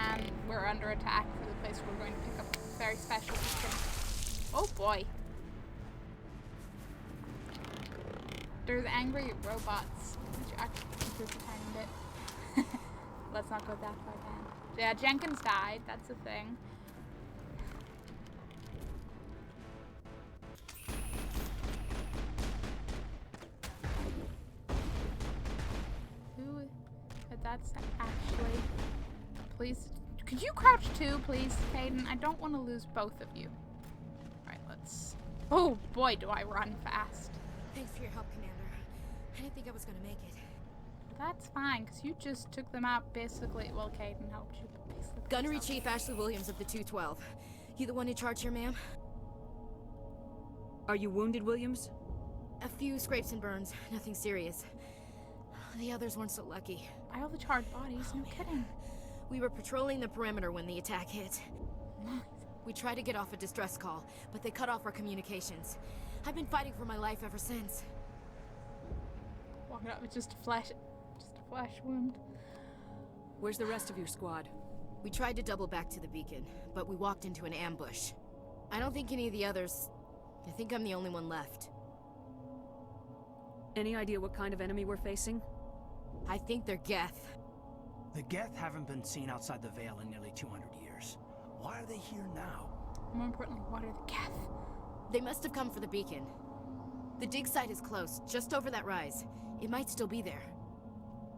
and we're under attack for the place where we're going to pick up a very special beacon. Oh boy. There's angry robots, which actually improves a tiny bit. Let's not go that far then. Yeah, Jenkins died, that's the thing. that's actually... Please, could you crouch too, please, Kaidan? I don't want to lose both of you. Alright, let's... Oh boy, do I run fast. Thanks for your help, Commander. I didn't think I was gonna make it. That's fine, because you just took them out basically. Well, Kaidan helped you, but basically... Gunnery Chief Ashley Williams of the 212. You the one in charge here, ma'am? Are you wounded, Williams? A few scrapes and burns. Nothing serious. The others weren't so lucky. By all the charred bodies, no kidding. We were patrolling the perimeter when the attack hit. We tried to get off a distress call, but they cut off our communications. I've been fighting for my life ever since. Walking up with just a flesh wound. Where's the rest of your squad? We tried to double back to the beacon, but we walked into an ambush. I don't think any of the others... I think I'm the only one left. Any idea what kind of enemy we're facing? I think they're Geth. The Geth haven't been seen outside the Veil in nearly 200 years. Why are they here now? More importantly, what are the Geth? They must have come for the beacon. The dig site is close, just over that rise. It might still be there.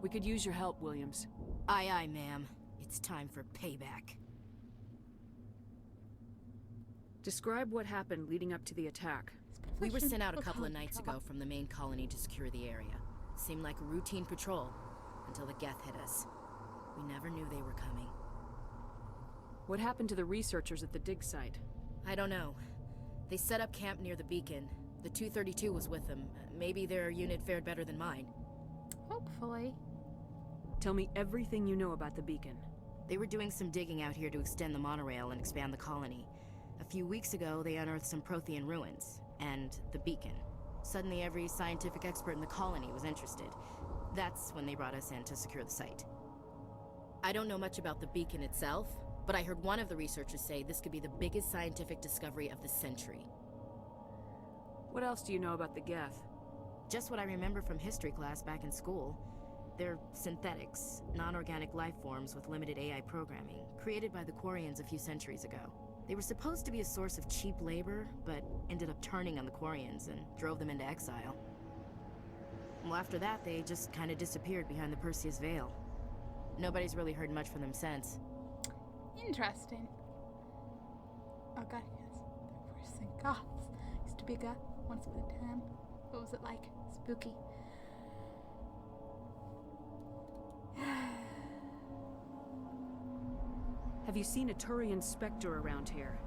We could use your help, Williams. Aye, aye, ma'am. It's time for payback. Describe what happened leading up to the attack. We were sent out a couple of nights ago from the main colony to secure the area. Seemed like a routine patrol, until the Geth hit us. We never knew they were coming. What happened to the researchers at the dig site? I don't know. They set up camp near the beacon. The 232 was with them. Maybe their unit fared better than mine. Hopefully. Tell me everything you know about the beacon. They were doing some digging out here to extend the monorail and expand the colony. A few weeks ago, they unearthed some Prothean ruins, and the beacon. Suddenly, every scientific expert in the colony was interested. That's when they brought us in to secure the site. I don't know much about the beacon itself, but I heard one of the researchers say this could be the biggest scientific discovery of the century. What else do you know about the Geth? Just what I remember from history class back in school. They're synthetics, non-organic life forms with limited AI programming, created by the Quarians a few centuries ago. They were supposed to be a source of cheap labor, but ended up turning on the Quarians and drove them into exile. Well, after that, they just kind of disappeared behind the Perseus Veil. Nobody's really heard much from them since. Interesting. Oh god, yes. They're worse than goths. Used to be a goth once upon a time. What was it like? Spooky. Have you seen a Turian Spectre around here?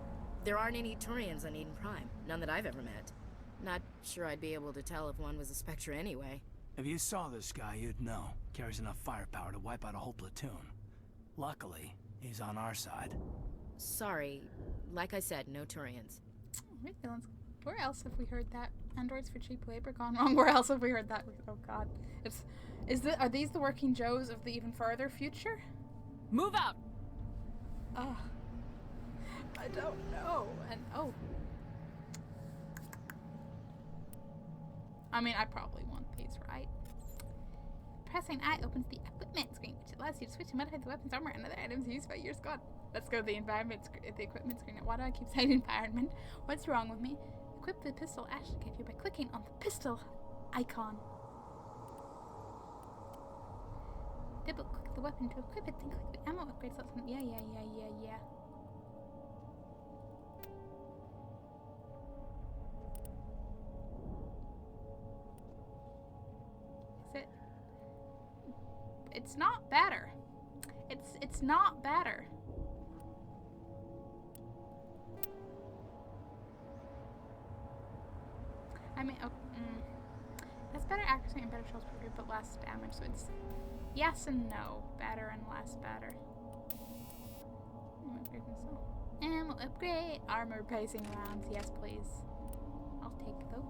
There aren't any Turians on Eden Prime. None that I've ever met. Not sure I'd be able to tell if one was a Spectre anyway. If you saw this guy, you'd know. Carries enough firepower to wipe out a whole platoon. Luckily, he's on our side. Sorry. Like I said, no Turians. Where else have we heard that? Androids for cheap labor gone wrong. Where else have we heard that? Oh god. Are these the working Joes of the even further future? Move out! Oh. I don't know. And oh. I mean, I probably want these, right? Pressing I opens the equipment screen, which allows you to switch and modify the weapons, armor, and other items used by your squad. Let's go to the equipment screen. Why do I keep saying environment? What's wrong with me? Equip the pistol Ashley gave you by clicking on the pistol icon. Double click the weapon to equip it, then click the ammo upgrade slot. Yeah. Is it? It's not better. It's not better. I mean, that's better accuracy and better controls per group, but less damage. So it's yes and no, better and less better. Ammo upgrade, armor pacing rounds. Yes, please. I'll take those.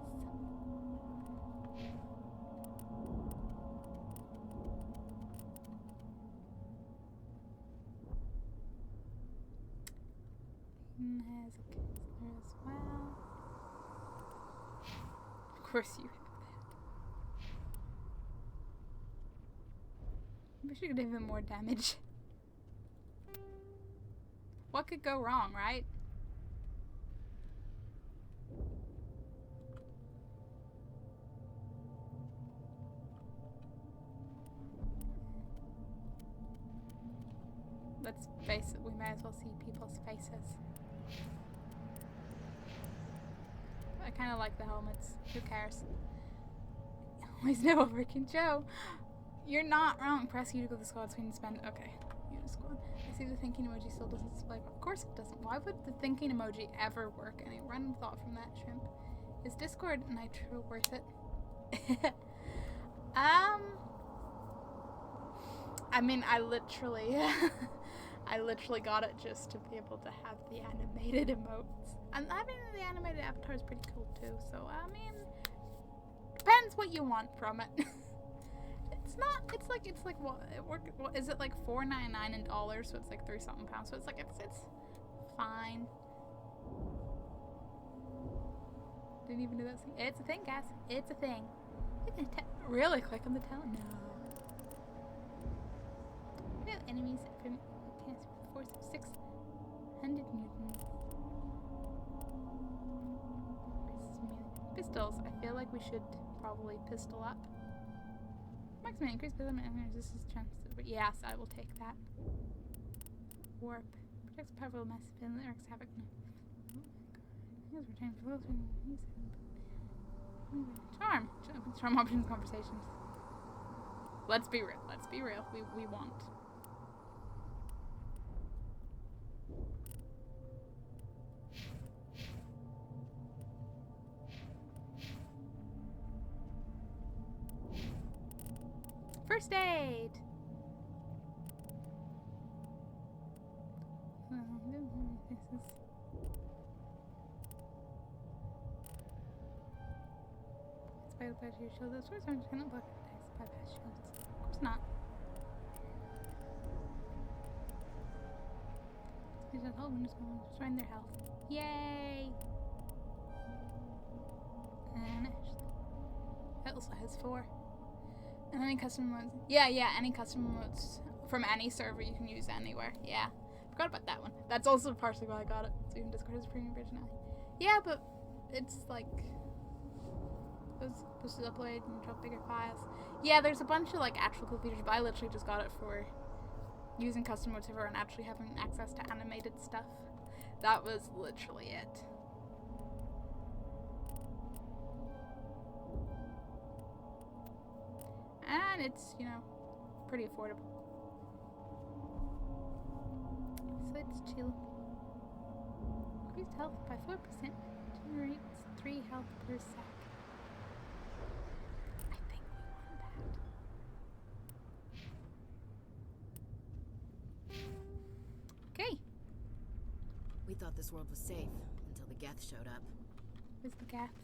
Has a Kessler as well. Of course you have that. We should give him more damage. What could go wrong, right? let's face it, we may as well see people's faces. I kind of like the helmets. Who cares? Always know freaking Joe. You're not wrong. Press U to go to the squad so we can spend. Okay. U to squad. I see the thinking emoji still doesn't display. Of course it doesn't. Why would the thinking emoji ever work? Any random thought from that shrimp. Is Discord Nitro worth it? I mean, I literally got it just to be able to have the animated emotes. And I mean, the animated avatar is pretty cool too. So I mean, depends what you want from it. It's like what is it like $4.99 in dollars? So it's like £3-something pounds. So it's like it's fine. Didn't even do that thing. It's a thing, guys. It's a thing. Really click on the tell? No. No enemies from force of 600 newtons. Pistols. I feel like we should probably pistol up. Maximum increase pistol resistance chances. Yes, I will take that. Warp. Protects powerful massive and wreaks havoc. No. Charm. Charm options conversations. Let's be real. Let's be real. We want. First aid. By the patch your shield, the swords aren't gonna block attacks by past shields. Of course not. These are all windows destroying their health. Yay! And Ashley. It also has 4. And any custom modes. Yeah, any custom modes from any server you can use anywhere. Yeah. Forgot about that one. That's also partially why I got it. So even Discord has a premium version now. Yeah, but it's like it was supposed to upload and drop bigger files. Yeah, there's a bunch of like actual cool features, but I literally just got it for using custom mode server and actually having access to animated stuff. That was literally it. And it's, you know, pretty affordable. So it's chill. Increased health by 4%. Generates 3 health per sec. I think we want that. Okay. We thought this world was safe until the Geth showed up. Who's the Geth?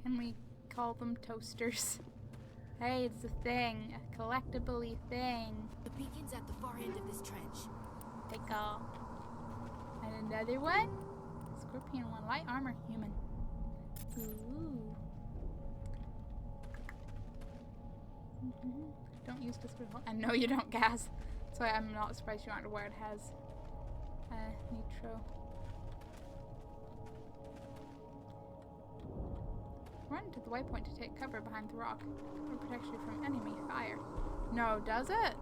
Can we call them toasters? Hey, it's a thing. A collectible-y thing. The beacon's at the far end of this trench. Take all. And another one? Scorpion one. Light armor human. Ooh. Don't use Discord. I know you don't, Gaz. So I'm not surprised you aren't aware it has Nitro. Run to the waypoint to take cover behind the rock. It protects you from enemy fire. No, does it?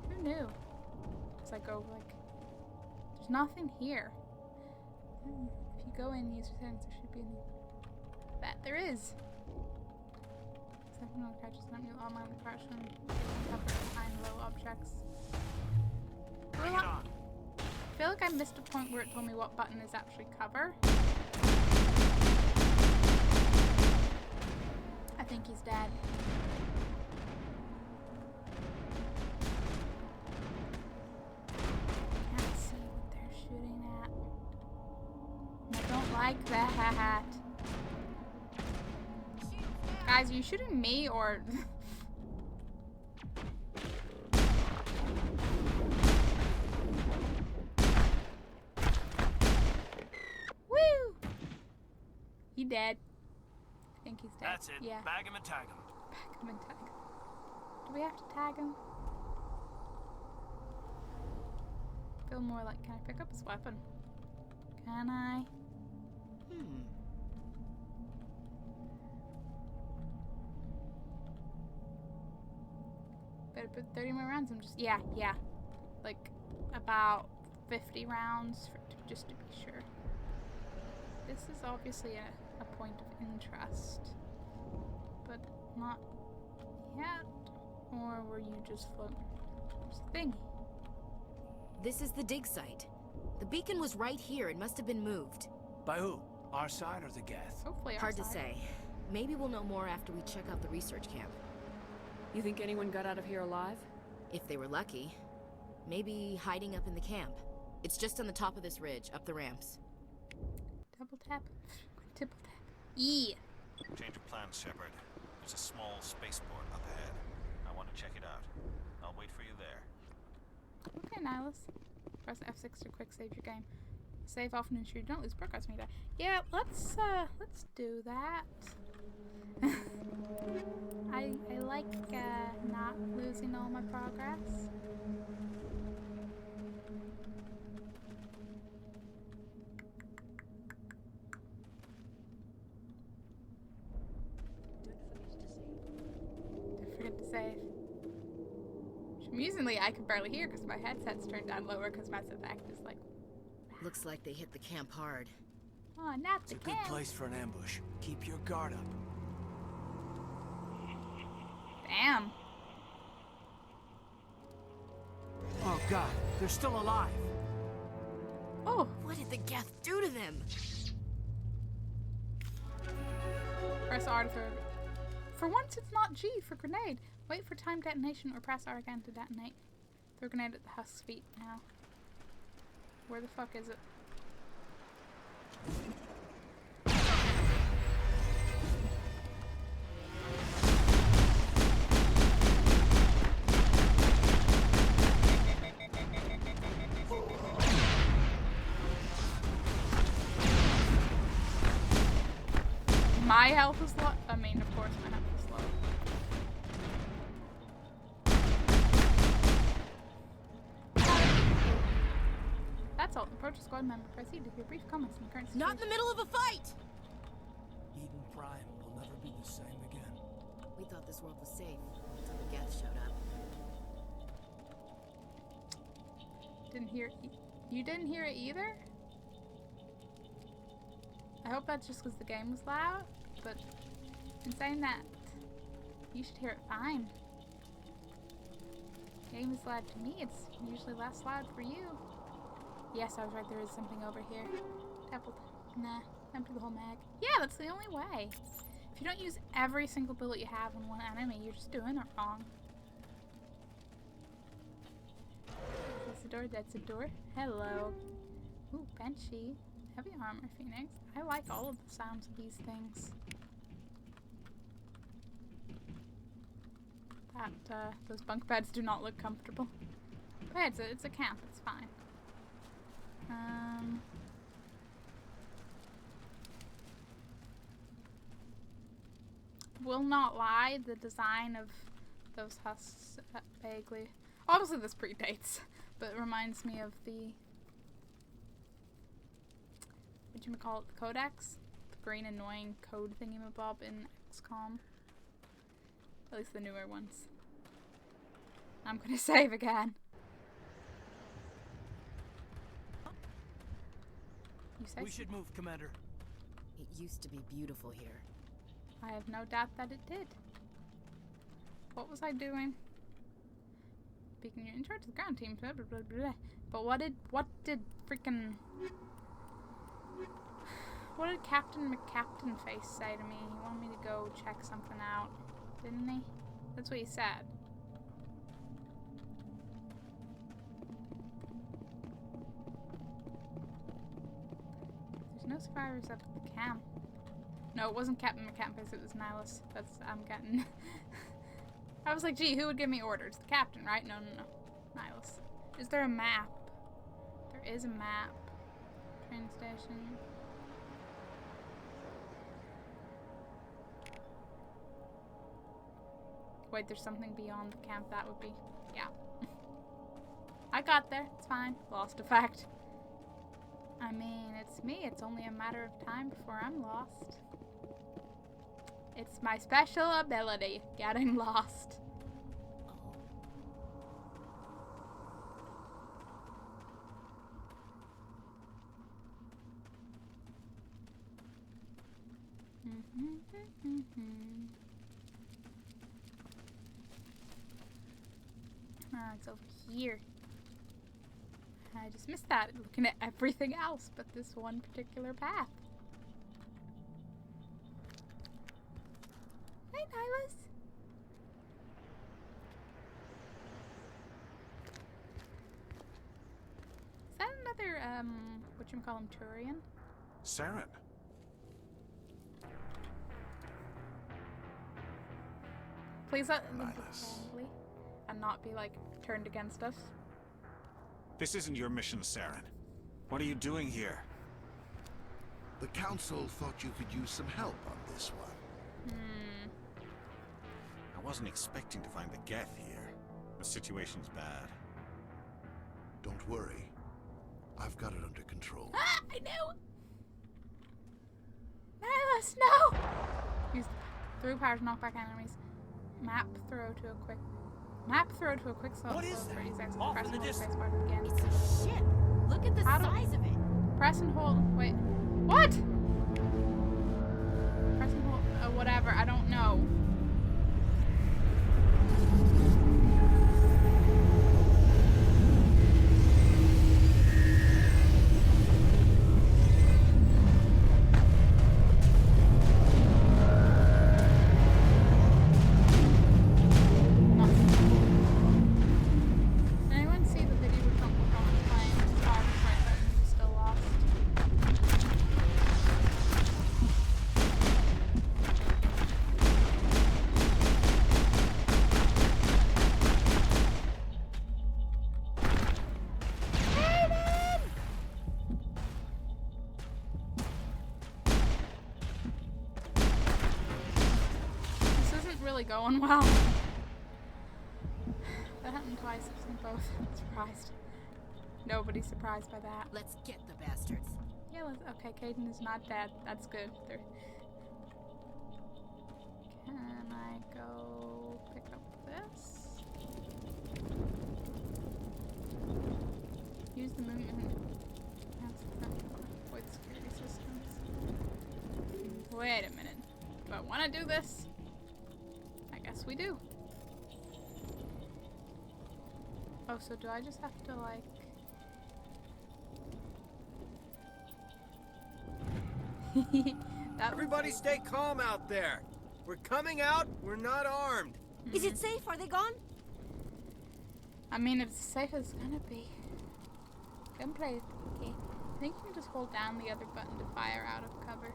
Who knew? As I go, like, there's nothing here. If you go in user settings, there should be a that there is. Second on crouches, not new online crouch and cover behind low objects. I feel like I missed a point where it told me what button is actually cover. I think he's dead. Can't see what they're shooting at. I don't like that. Guys, are you shooting me or... Woo! He dead. I think he's dead. That's it. Yeah. Bag him and tag him. Bag him and tag him. Do we have to tag him? Feel more like, can I pick up his weapon? Can I? Gotta put 30 more rounds. I'm just, yeah. Like, about 50 rounds just to be sure. This is obviously a point of interest. But not yet. Or were you just floating? There's a thingy. This is the dig site. The beacon was right here. It must have been moved. By who? Our side or the Geth? Hopefully our Hard to side. say. Maybe we'll know more after we check out the research camp. You think anyone got out of here alive? If they were lucky. Maybe hiding up in the camp. It's just on the top of this ridge, up the ramps. Double tap. Triple tap. Yeah. Change of plans, Shepard. There's a small spaceport up ahead. I want to check it out. I'll wait for you there. Okay, Nihilus. Press F6 to quick save your game. Save often ensure you don't lose progress when you die. Yeah, let's do that. I like not losing all my progress. Don't forget to save. Amusingly, I can barely hear because my headset's turned down lower because Mass Effect is like... Looks like they hit the camp hard. Oh, not It's the a good camp. place for an ambush. Keep your guard up. Damn. Oh god, they're still alive. Oh. What did the Geth do to them? Press R to throw. For once, it's not G for grenade. Wait for time detonation or press R again to detonate. Throw grenade at the husk's feet now. Where the fuck is it? My health is low. I mean, of course, my health is low. That's all. Approach a squad member. Proceed to hear brief comments on the current situation. Not in the middle of a fight! Eden Prime will never be the same again. We thought this world was safe until the Geth showed up. Didn't hear. You didn't hear it either? I hope that's just because the game was loud, but in saying that, you should hear it fine. Game is loud to me, it's usually less loud for you. Yes, I was right, there is something over here. Nah, empty the whole mag. Yeah, that's the only way. If you don't use every single bullet you have on one enemy, you're just doing it wrong. That's a door, that's a door. Hello. Ooh, Benchy. Heavy armor, Phoenix. I like all of the sounds of these things. Those bunk beds do not look comfortable. But it's a camp, it's fine. Will not lie, the design of those husks vaguely. Obviously this predates, but it reminds me of the whatchamacallit, the Codex? The green annoying code thingamabob in XCOM. At least the newer ones. I'm gonna save again. You say We should move, Commander. It used to be beautiful here. I have no doubt that it did. What was I doing? Beacon, you're in charge of the ground team, blah, blah, blah, blah. But what did freaking... What did Captain McCaptain Face say to me? He wanted me to go check something out, didn't he? That's what he said. There's no survivors up at the camp. No, it wasn't Captain McCaptain Face, it was Nihilus. I'm getting... I was like, gee, who would give me orders? The captain, right? No. Nihilus. Is there a map? There is a map. Train station. Wait, there's something beyond the camp. That would be... Yeah. I got there. It's fine. Lost effect. I mean, it's me. It's only a matter of time before I'm lost. It's my special ability, getting lost. Ah, it's over here. I just missed that, looking at everything else but this one particular path. Hey, Nihilus. Is that another, whatchamacallem, Turian? Saren. Please let them be friendly and not be, like, turned against us. This isn't your mission, Saren. What are you doing here? The Council thought you could use some help on this one. I wasn't expecting to find the Geth here. The situation's bad. Don't worry. I've got it under control. Ah, I knew! Nihilus, no! Use through power to knock back enemies. Map throw to a quick slot. What is that? 30 seconds. Off Press in the and hold distance. space bar to begin. It's a ship. Look at the size of it. Press and hold. Wait. What? Press and hold. Whatever. I don't know. Anyone see the video of Trump playing right button is still lost? This isn't really going well. That happened twice. I've seen both. I'm surprised. Nobody's surprised by that. Let's get the bastards. Yeah, okay, Caden is not dead. That's good. Can I go pick up this? Use the movement. Avoid security systems. Wait a minute. Do I want to do this? I guess we do. Oh, so do I just have to, like... Everybody stay calm out there. We're coming out. We're not armed. Is it safe? Are they gone? I mean, if it's safe as it's gonna be. Gunplay is okay. I think you can just hold down the other button to fire out of cover.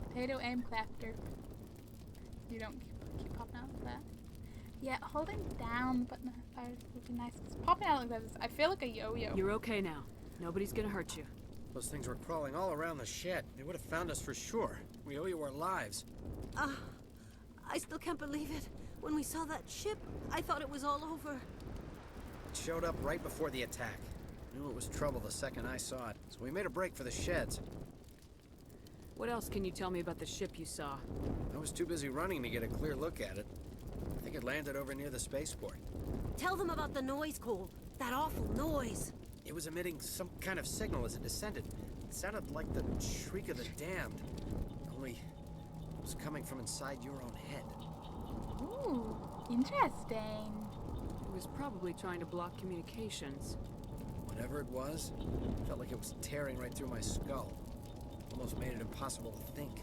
Potato aim clapter. You don't keep popping out like that. Yeah, holding down the button to fire would be nice. It's popping out like this. I feel like a yo-yo. You're okay now. Nobody's gonna hurt you. Those things were crawling all around the shed. They would have found us for sure. We owe you our lives. I still can't believe it. When we saw that ship, I thought it was all over. It showed up right before the attack. Knew it was trouble the second I saw it, so we made a break for the sheds. What else can you tell me about the ship you saw? I was too busy running to get a clear look at it. I think it landed over near the spaceport. Tell them about the noise, Cole. That awful noise. It was emitting some kind of signal as it descended. It sounded like the shriek of the damned. Only it was coming from inside your own head. Ooh, interesting. It was probably trying to block communications. Whatever it was, it felt like it was tearing right through my skull. Almost made it impossible to think.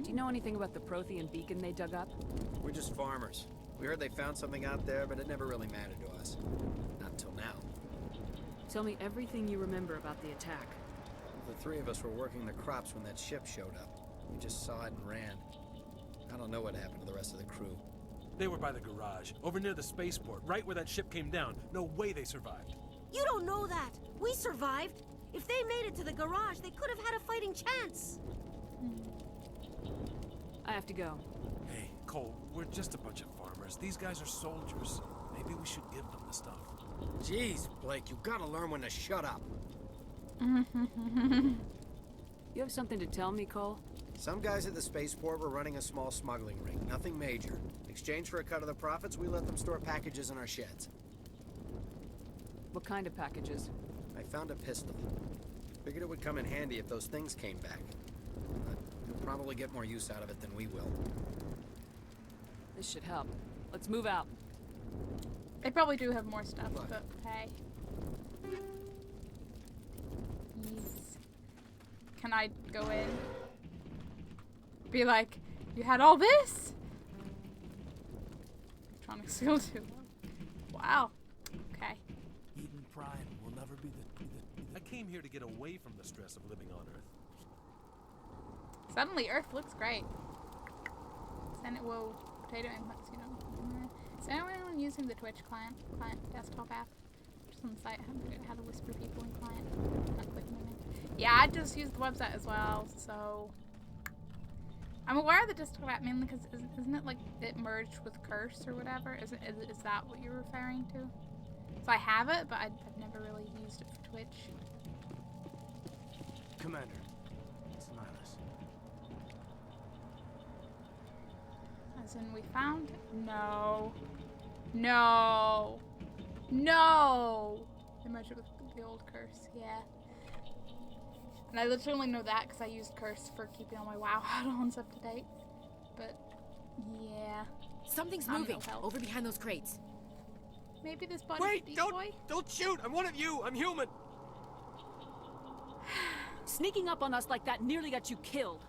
Do you know anything about the Prothean beacon they dug up? We're just farmers. We heard they found something out there, but it never really mattered to us. Not until now. Tell me everything you remember about the attack. The three of us were working the crops when that ship showed up. We just saw it and ran. I don't know what happened to the rest of the crew. They were by the garage, over near the spaceport, right where that ship came down. No way they survived. You don't know that. We survived. If they made it to the garage, they could have had a fighting chance. I have to go. Hey, Cole, we're just a bunch of farmers. These guys are soldiers. Maybe we should give them the stuff. Jeez, Blake, you gotta learn when to shut up. You have something to tell me, Cole? Some guys at the spaceport were running a small smuggling ring. Nothing major. In exchange for a cut of the profits, we let them store packages in our sheds. What kind of packages? I found a pistol. Figured it would come in handy if those things came back. probably get more use out of it than we will. This should help. Let's move out. They probably do have more stuff, but hey. Yes. Can I go in? Be like, you had all this? Electronic skill 2. Wow. Okay. Eden Prime will never be the... I came here to get away from the stress of living on Earth. Suddenly, Earth looks great. Send it, whoa, potato inputs, you know. Is anyone using the Twitch client desktop app? Just on the site, I haven't figured out how to whisper people in client. Not clicking on it. Yeah, I just use the website as well, so... I'm aware of the desktop app mainly because isn't it like it merged with Curse or whatever? Is that what you're referring to? So I have it, but I've never really used it for Twitch. Commander, it's Nihilus. As in, we found? No. No. No! They merged it with the old Curse, yeah. And I literally know that because I used Curse for keeping all my WoW add-ons up to date. But, yeah. Something's moving over behind those crates. Maybe this body's Wait, a decoy? don't shoot! I'm one of you! I'm human! Sneaking up on us like that nearly got you killed.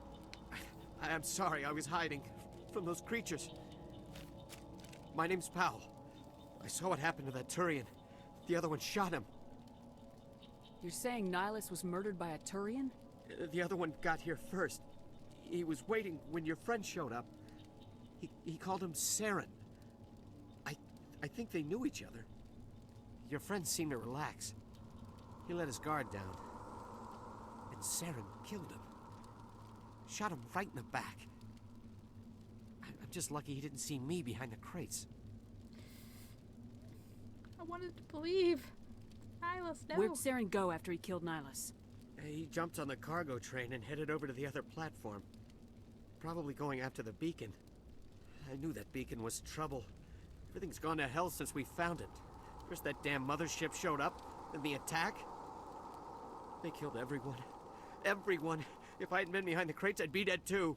I'm sorry, I was hiding from those creatures. My name's Powell. I saw what happened to that Turian. The other one shot him. You're saying Nihilus was murdered by a Turian? The other one got here first. He was waiting when your friend showed up. He called him Saren. I think they knew each other. Your friend seemed to relax. He let his guard down. And Saren killed him. Shot him right in the back. I'm just lucky he didn't see me behind the crates. I wanted to believe. Nihilus, no. Where'd Saren go after he killed Nihilus? He jumped on the cargo train and headed over to the other platform. Probably going after the beacon. I knew that beacon was trouble. Everything's gone to hell since we found it. First that damn mothership showed up, then the attack. They killed everyone. Everyone. If I hadn't been behind the crates, I'd be dead too.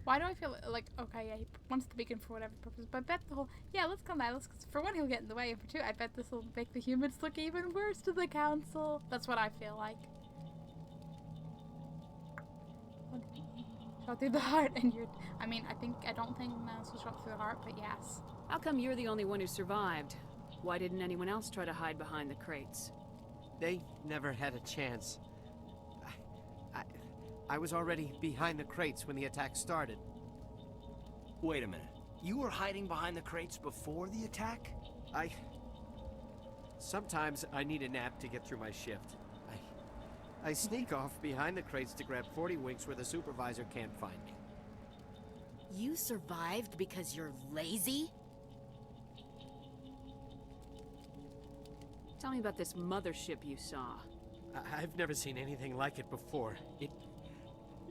Why do I feel like, okay, yeah, he wants the beacon for whatever purpose, but I bet the whole, yeah, let's kill Nihilus, because for one, he'll get in the way, and for two, I bet this will make the humans look even worse to the council. That's what I feel like. Shot through the heart, and you're, I mean, I don't think Nihilus was shot through the heart, but yes. How come you're the only one who survived? Why didn't anyone else try to hide behind the crates? They never had a chance. I was already behind the crates when the attack started. Wait a minute. You were hiding behind the crates before the attack? Sometimes I need a nap to get through my shift. I sneak off behind the crates to grab 40 winks where the supervisor can't find me. You survived because you're lazy? Tell me about this mothership you saw. I've never seen anything like it before.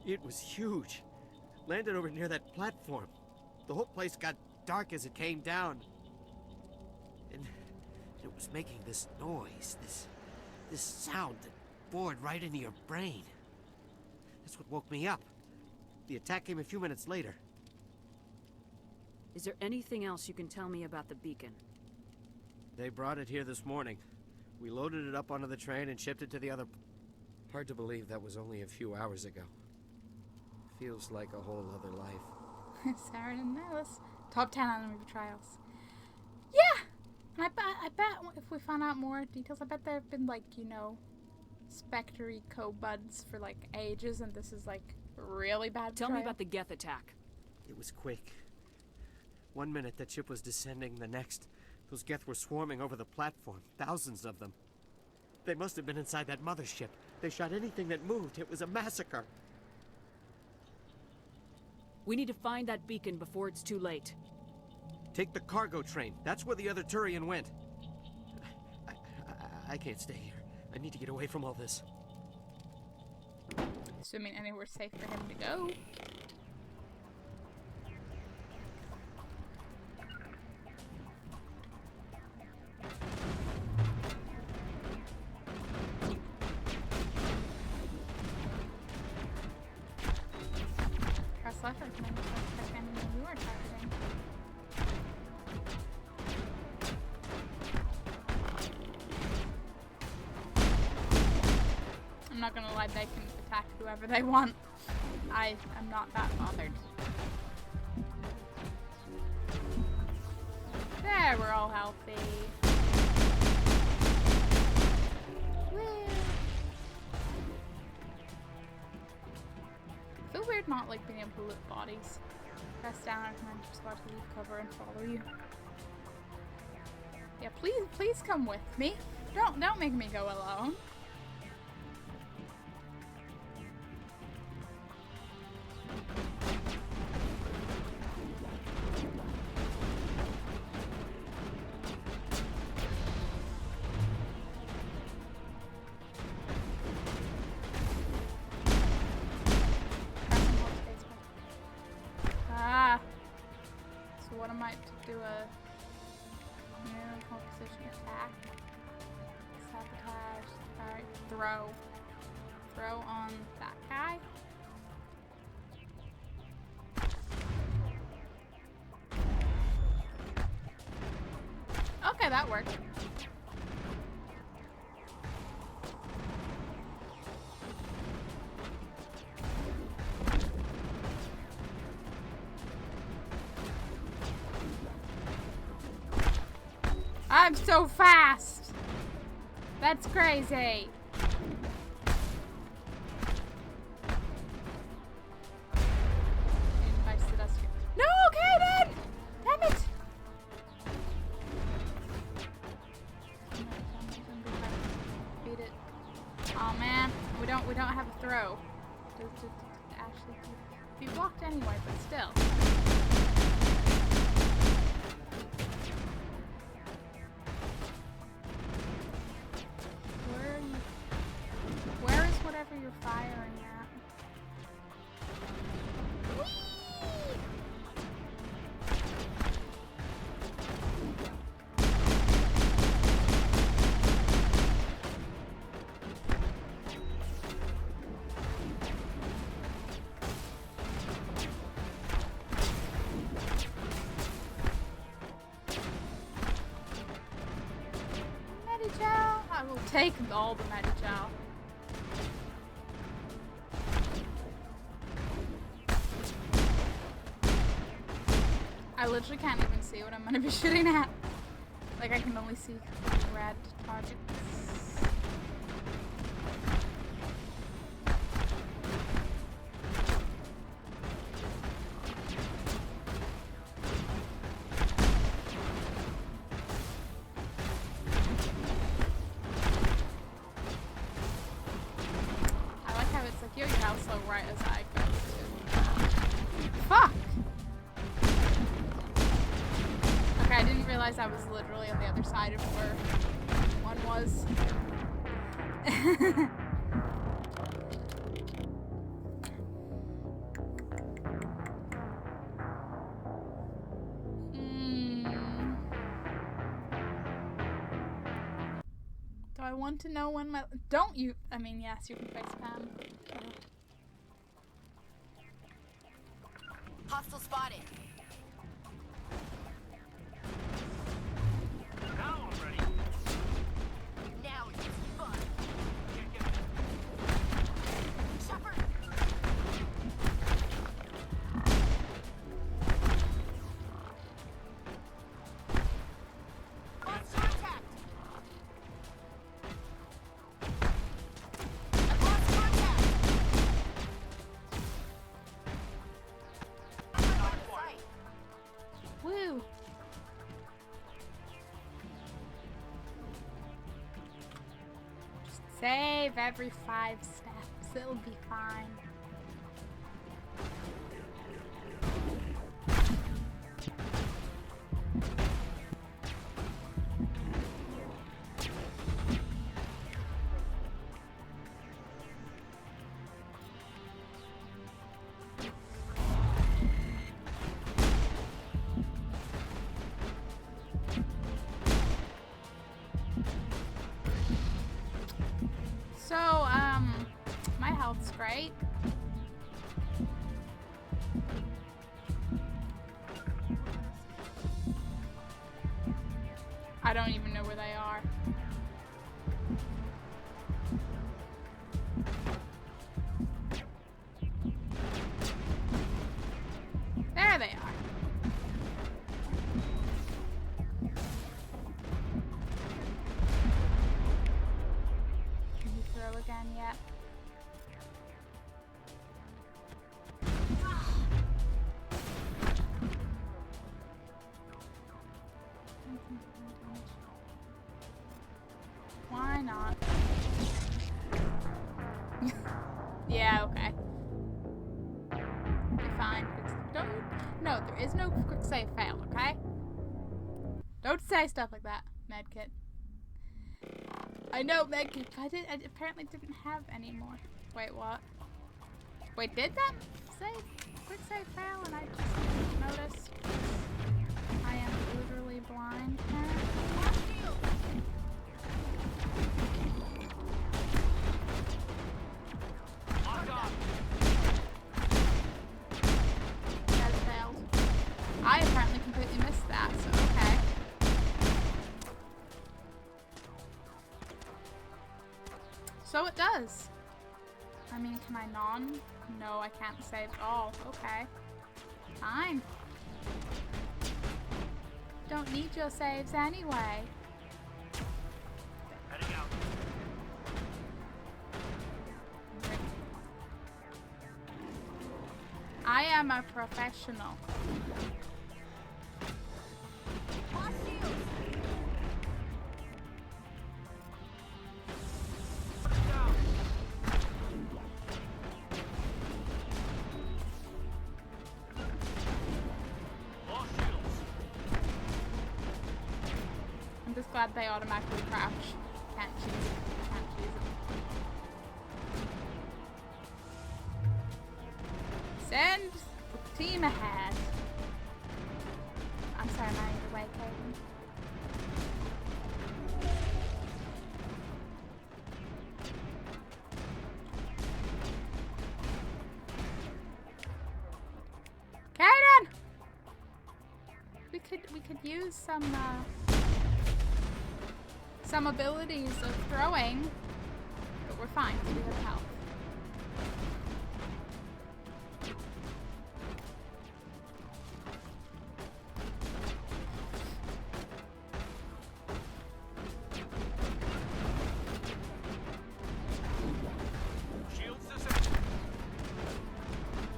It was huge. Landed over near that platform. The whole place got dark as it came down. And it was making this noise, this sound that bored right into your brain. That's what woke me up. The attack came a few minutes later. Is there anything else you can tell me about the beacon? They brought it here this morning. We loaded it up onto the train and shipped it to the other... Hard to believe that was only a few hours ago. Feels like a whole other life. Saren and Nihilus. Top 10 enemy betrayals. Yeah! And I bet if we find out more details, I bet there have been, like, you know, Spectre co-buds for, like, ages, and this is, like, really bad betrayal. Tell me about the Geth attack. It was quick. 1 minute that ship was descending, the next, those Geth were swarming over the platform. Thousands of them. They must have been inside that mothership. They shot anything that moved. It was a massacre. We need to find that beacon before it's too late. Take the cargo train. That's where the other Turian went. I can't stay here. I need to get away from all this. Assuming anywhere safe for him to go. I thought Commander was the enemy we were targeting. I'm not gonna lie, they can attack whoever they want. I am not that bothered. There, we're all healthy. Woo! I feel weird not like being able to loot bodies. Press down on command squad to leave cover and follow you. Yeah, please come with me. Don't make me go alone. So what am I to do a mirror composition attack? Sabotage. Alright, throw. Throw on that guy. Okay, that worked. I'm so fast! That's crazy! No, Kaden! Damn it! Beat it. Oh man, we don't have a throw. Actually, be blocked anyway, but still. Where is whatever you're firing at? Medigel? I will take all the Medigel. I literally can't even see what I'm gonna be shooting at. Like, I can only see red targets. I like how it's like, yo, your health's low right as I go to. Fuck! I didn't realize I was literally on the other side of where one was. Do I want to know when my... Don't you... I mean, yes, you can face spam. Hostile spotted. Woo! Just save every 5 steps. It'll be fine. So, my health's great. I don't even know where they are. There they are. Can you throw again yet? Why not? Yeah, okay. You're fine. Don't. No, there is no quick save fail, okay? Don't say stuff like that, medkit. I know medkit, but I apparently didn't have any more. Wait, what? Wait, did that save? Quick save fail and I just didn't notice? I am literally blind now. That failed. I apparently completely missed that, so okay. So it does. I mean, can I non? No, I can't save all. Okay. Fine. Don't need your saves anyway. Heading out. I am a professional. I'm just glad they automatically crouch. Can't choose it. Can't choose it. Send the team ahead. I'm sorry, am I in your way, Caden? Caden! We could use some abilities of throwing, but we're fine because we have health.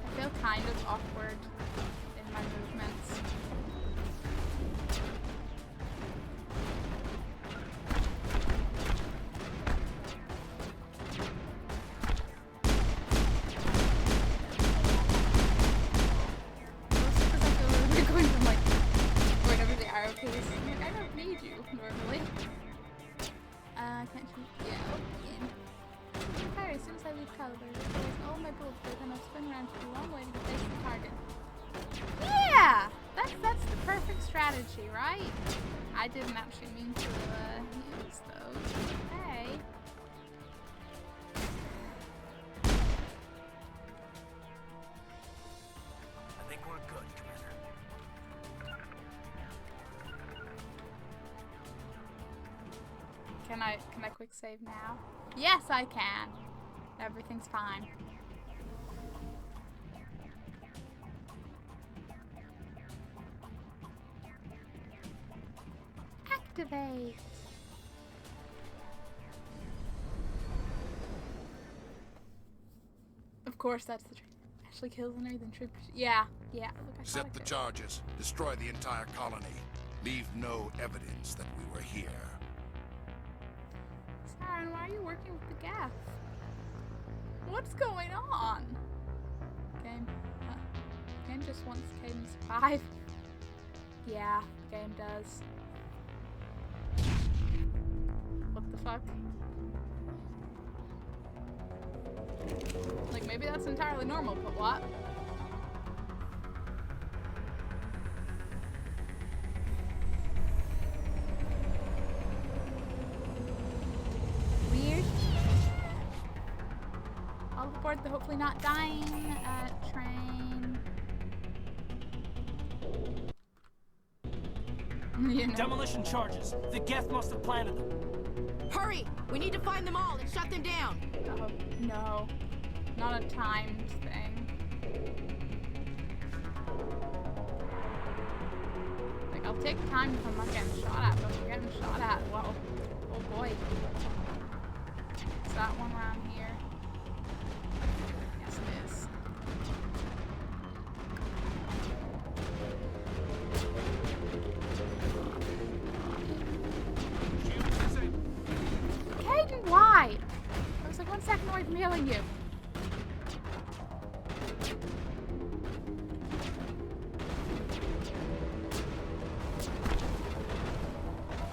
I feel kind of awkward in my movements. I don't need you normally. Can't you? Yeah, in. Harry, as soon as I leave Caliber, there's all my bullets, and I'll spin around to a long way to get face the target. Yeah! That's the perfect strategy, right? I didn't actually mean to use those. Okay. I think we're good, Commander. Can I quick save now? Yes, I can. Everything's fine. Activate. Of course, that's the trick. Actually kills another than troopers. Yeah. Look, Set the charges. Destroy the entire colony. Leave no evidence that we were here. Saren, why are you working with the gas? What's going on? Game just wants Caden to survive. Yeah, the game does. What the fuck? Like, maybe that's entirely normal, but what? Weird. All aboard the hopefully not dying train. You know. Demolition charges. The Geth must have planted them. Hurry! We need to find them all and shut them down. Oh, no. Not a timed thing. Like, I'll take time if I'm not getting shot at, but if I'm getting shot at, well, oh boy. Is that one around here? Yes, it is. Caden, why? I was like 1 second away from healing you.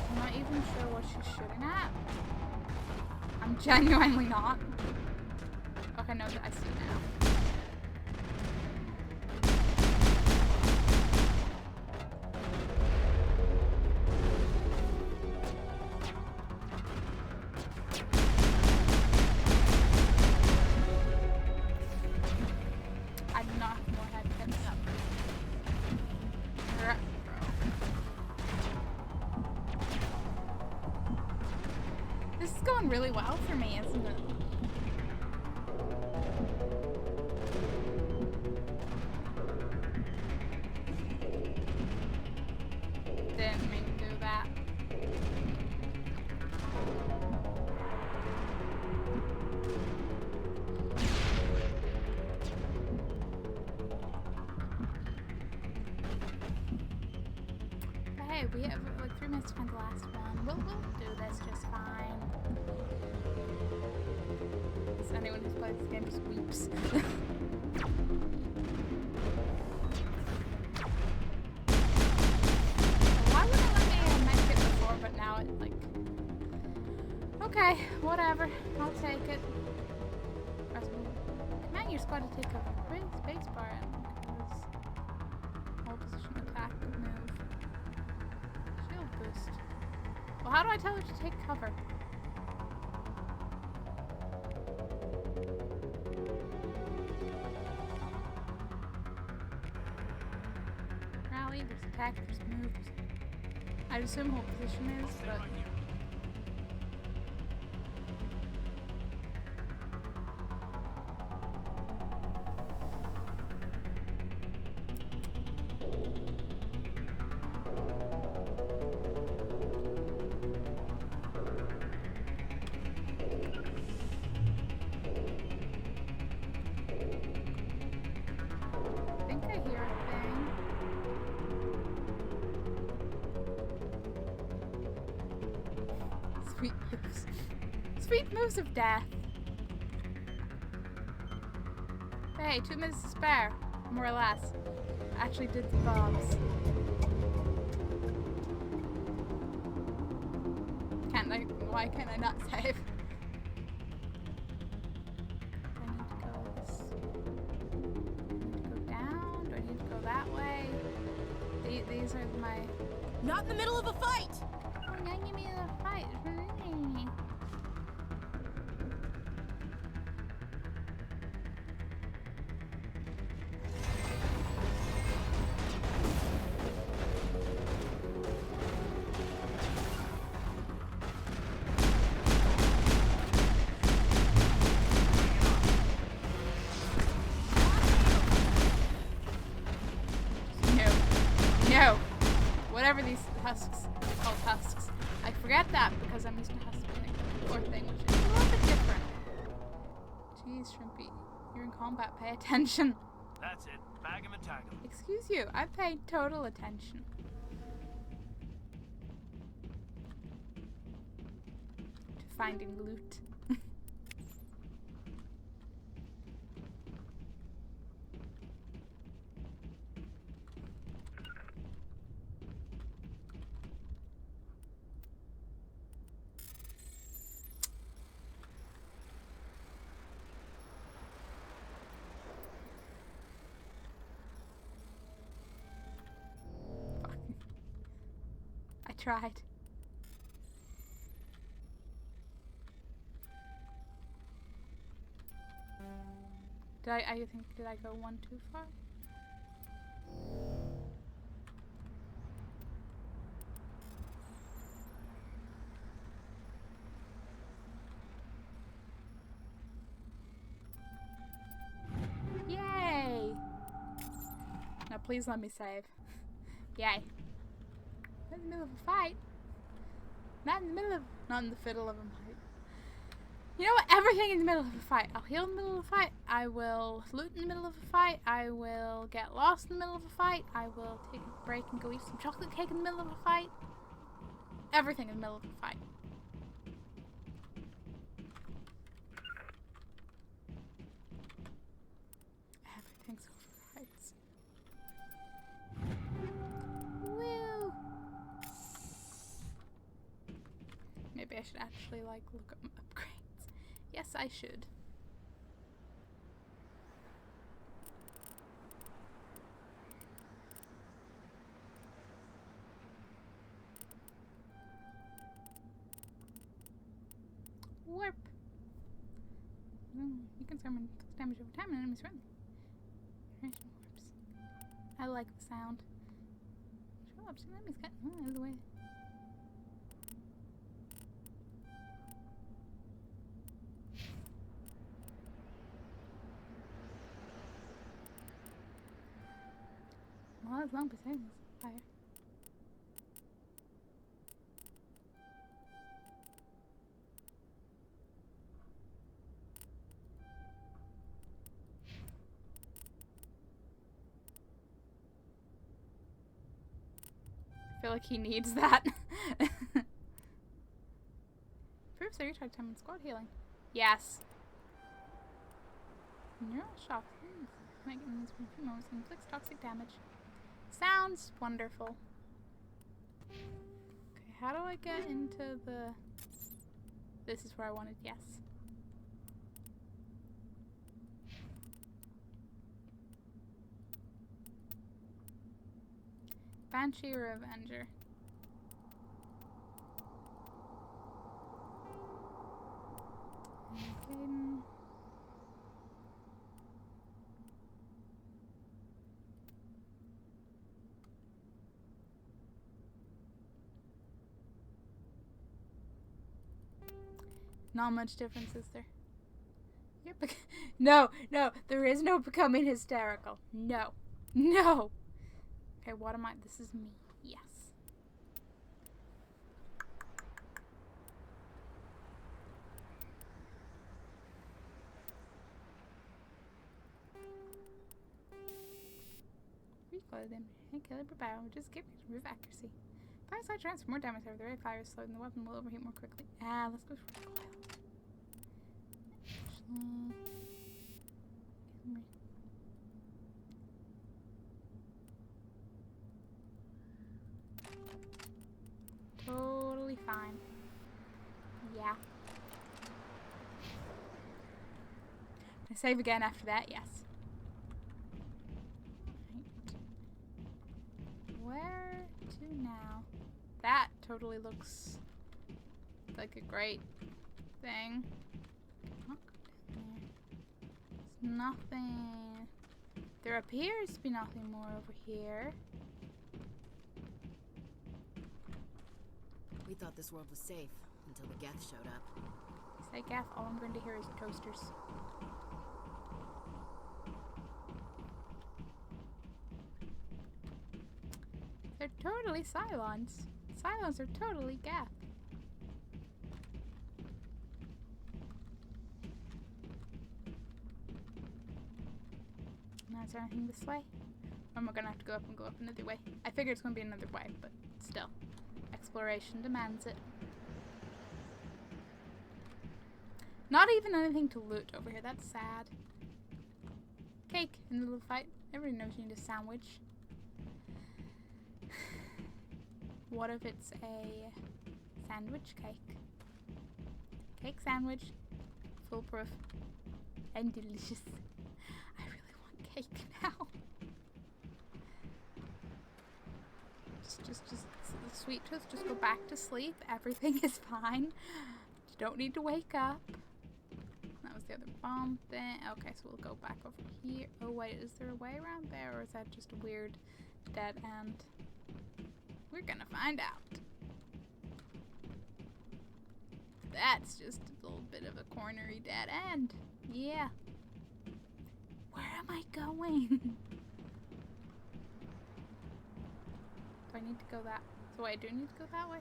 I'm not even sure what she's shooting at. I'm genuinely not. Okay, no, I see now. I do not have more head pins up. This is going really well for me, isn't it? Didn't mean to do that. But hey, we have like 3 minutes to find the last one. We'll do this just fine. As anyone who's played this game just weeps. Why wouldn't it let me make it before, but now it's like... Okay, whatever. I'll take it. Command your squad to take a space bar and hold position, attack, move. Shield boost. Well, how do I tell her to take cover? Rally, there's attack, there's move. I'd assume hold position is, but... I think I hear a thing. Sweet moves. Sweet moves of death. Hey, 2 minutes to spare. More or less. Actually did the bombs. Why can't I not save? Do I need to go this? Do I need to go down? Do I need to go that way? These are my... Not in the middle of a fight! Oh, not in the middle of a fight. No. Whatever these husks are called husks. I forget that because I'm used to husking or thing, which is a little bit different. Jeez, Shrimpy. You're in combat. Pay attention. That's it. Bag him and tag him. Excuse you. I paid total attention. To finding loot. I tried. Did I go one too far? Now please let me save. Yay. Not in the middle of a fight. Not in the middle of... Not in the fiddle of a fight. You know what? Everything in the middle of a fight. I'll heal in the middle of a fight. I will loot in the middle of a fight. I will get lost in the middle of a fight. I will take a break and go eat some chocolate cake in the middle of a fight. Everything in the middle of a fight. Everything's over fights. Woo! Maybe I should actually, like, look up my upgrades. Yes, I should. Warp. You can summon damage over time and enemies run. Warps. I like the sound. Show up, some enemies got out of the way. Well, as long as I fire. I feel like he needs that. Proves that recharge time and squad healing. Yes. Neural shock. Might get in these for a few moments and inflicts toxic damage. Sounds wonderful. Okay, how do I get into the... This is where I wanted, yes. Banshee Revenger. Okay. Not much difference, is there? No, there is no becoming hysterical. No. No! Okay, what am I? This is me. Yes. Recoil them. Hey, caliber barrel, just give me move accuracy. Fireside transfer more damage over the rate of fire is slowed and the weapon will overheat more quickly. Let's go for recoil. Totally fine. Yeah. Can I save again after that? Yes. Right. Where to now? That totally looks like a great thing. There's nothing. There appears to be nothing more over here. We thought this world was safe until the Geth showed up. Say Geth, all I'm going to hear is toasters. They're totally Cylons. Cylons are totally Geth. Now is there anything this way? Or am I gonna have to go up and go up another way? I figure it's gonna be another way, but still. Exploration demands it. Not even anything to loot over here. That's sad. Cake in the middle of the fight. Everybody knows you need a sandwich. What if it's a sandwich cake? Cake sandwich. Foolproof. And delicious. I really want cake now. Just sweet tooth, just go back to sleep. Everything is fine. You don't need to wake up. That was the other bomb thing. Okay, so we'll go back over here. Oh wait, is there a way around there, or is that just a weird dead end? We're gonna find out. That's just a little bit of a cornery dead end. Yeah. Where am I going? I need to go that... So wait, I do need to go that way?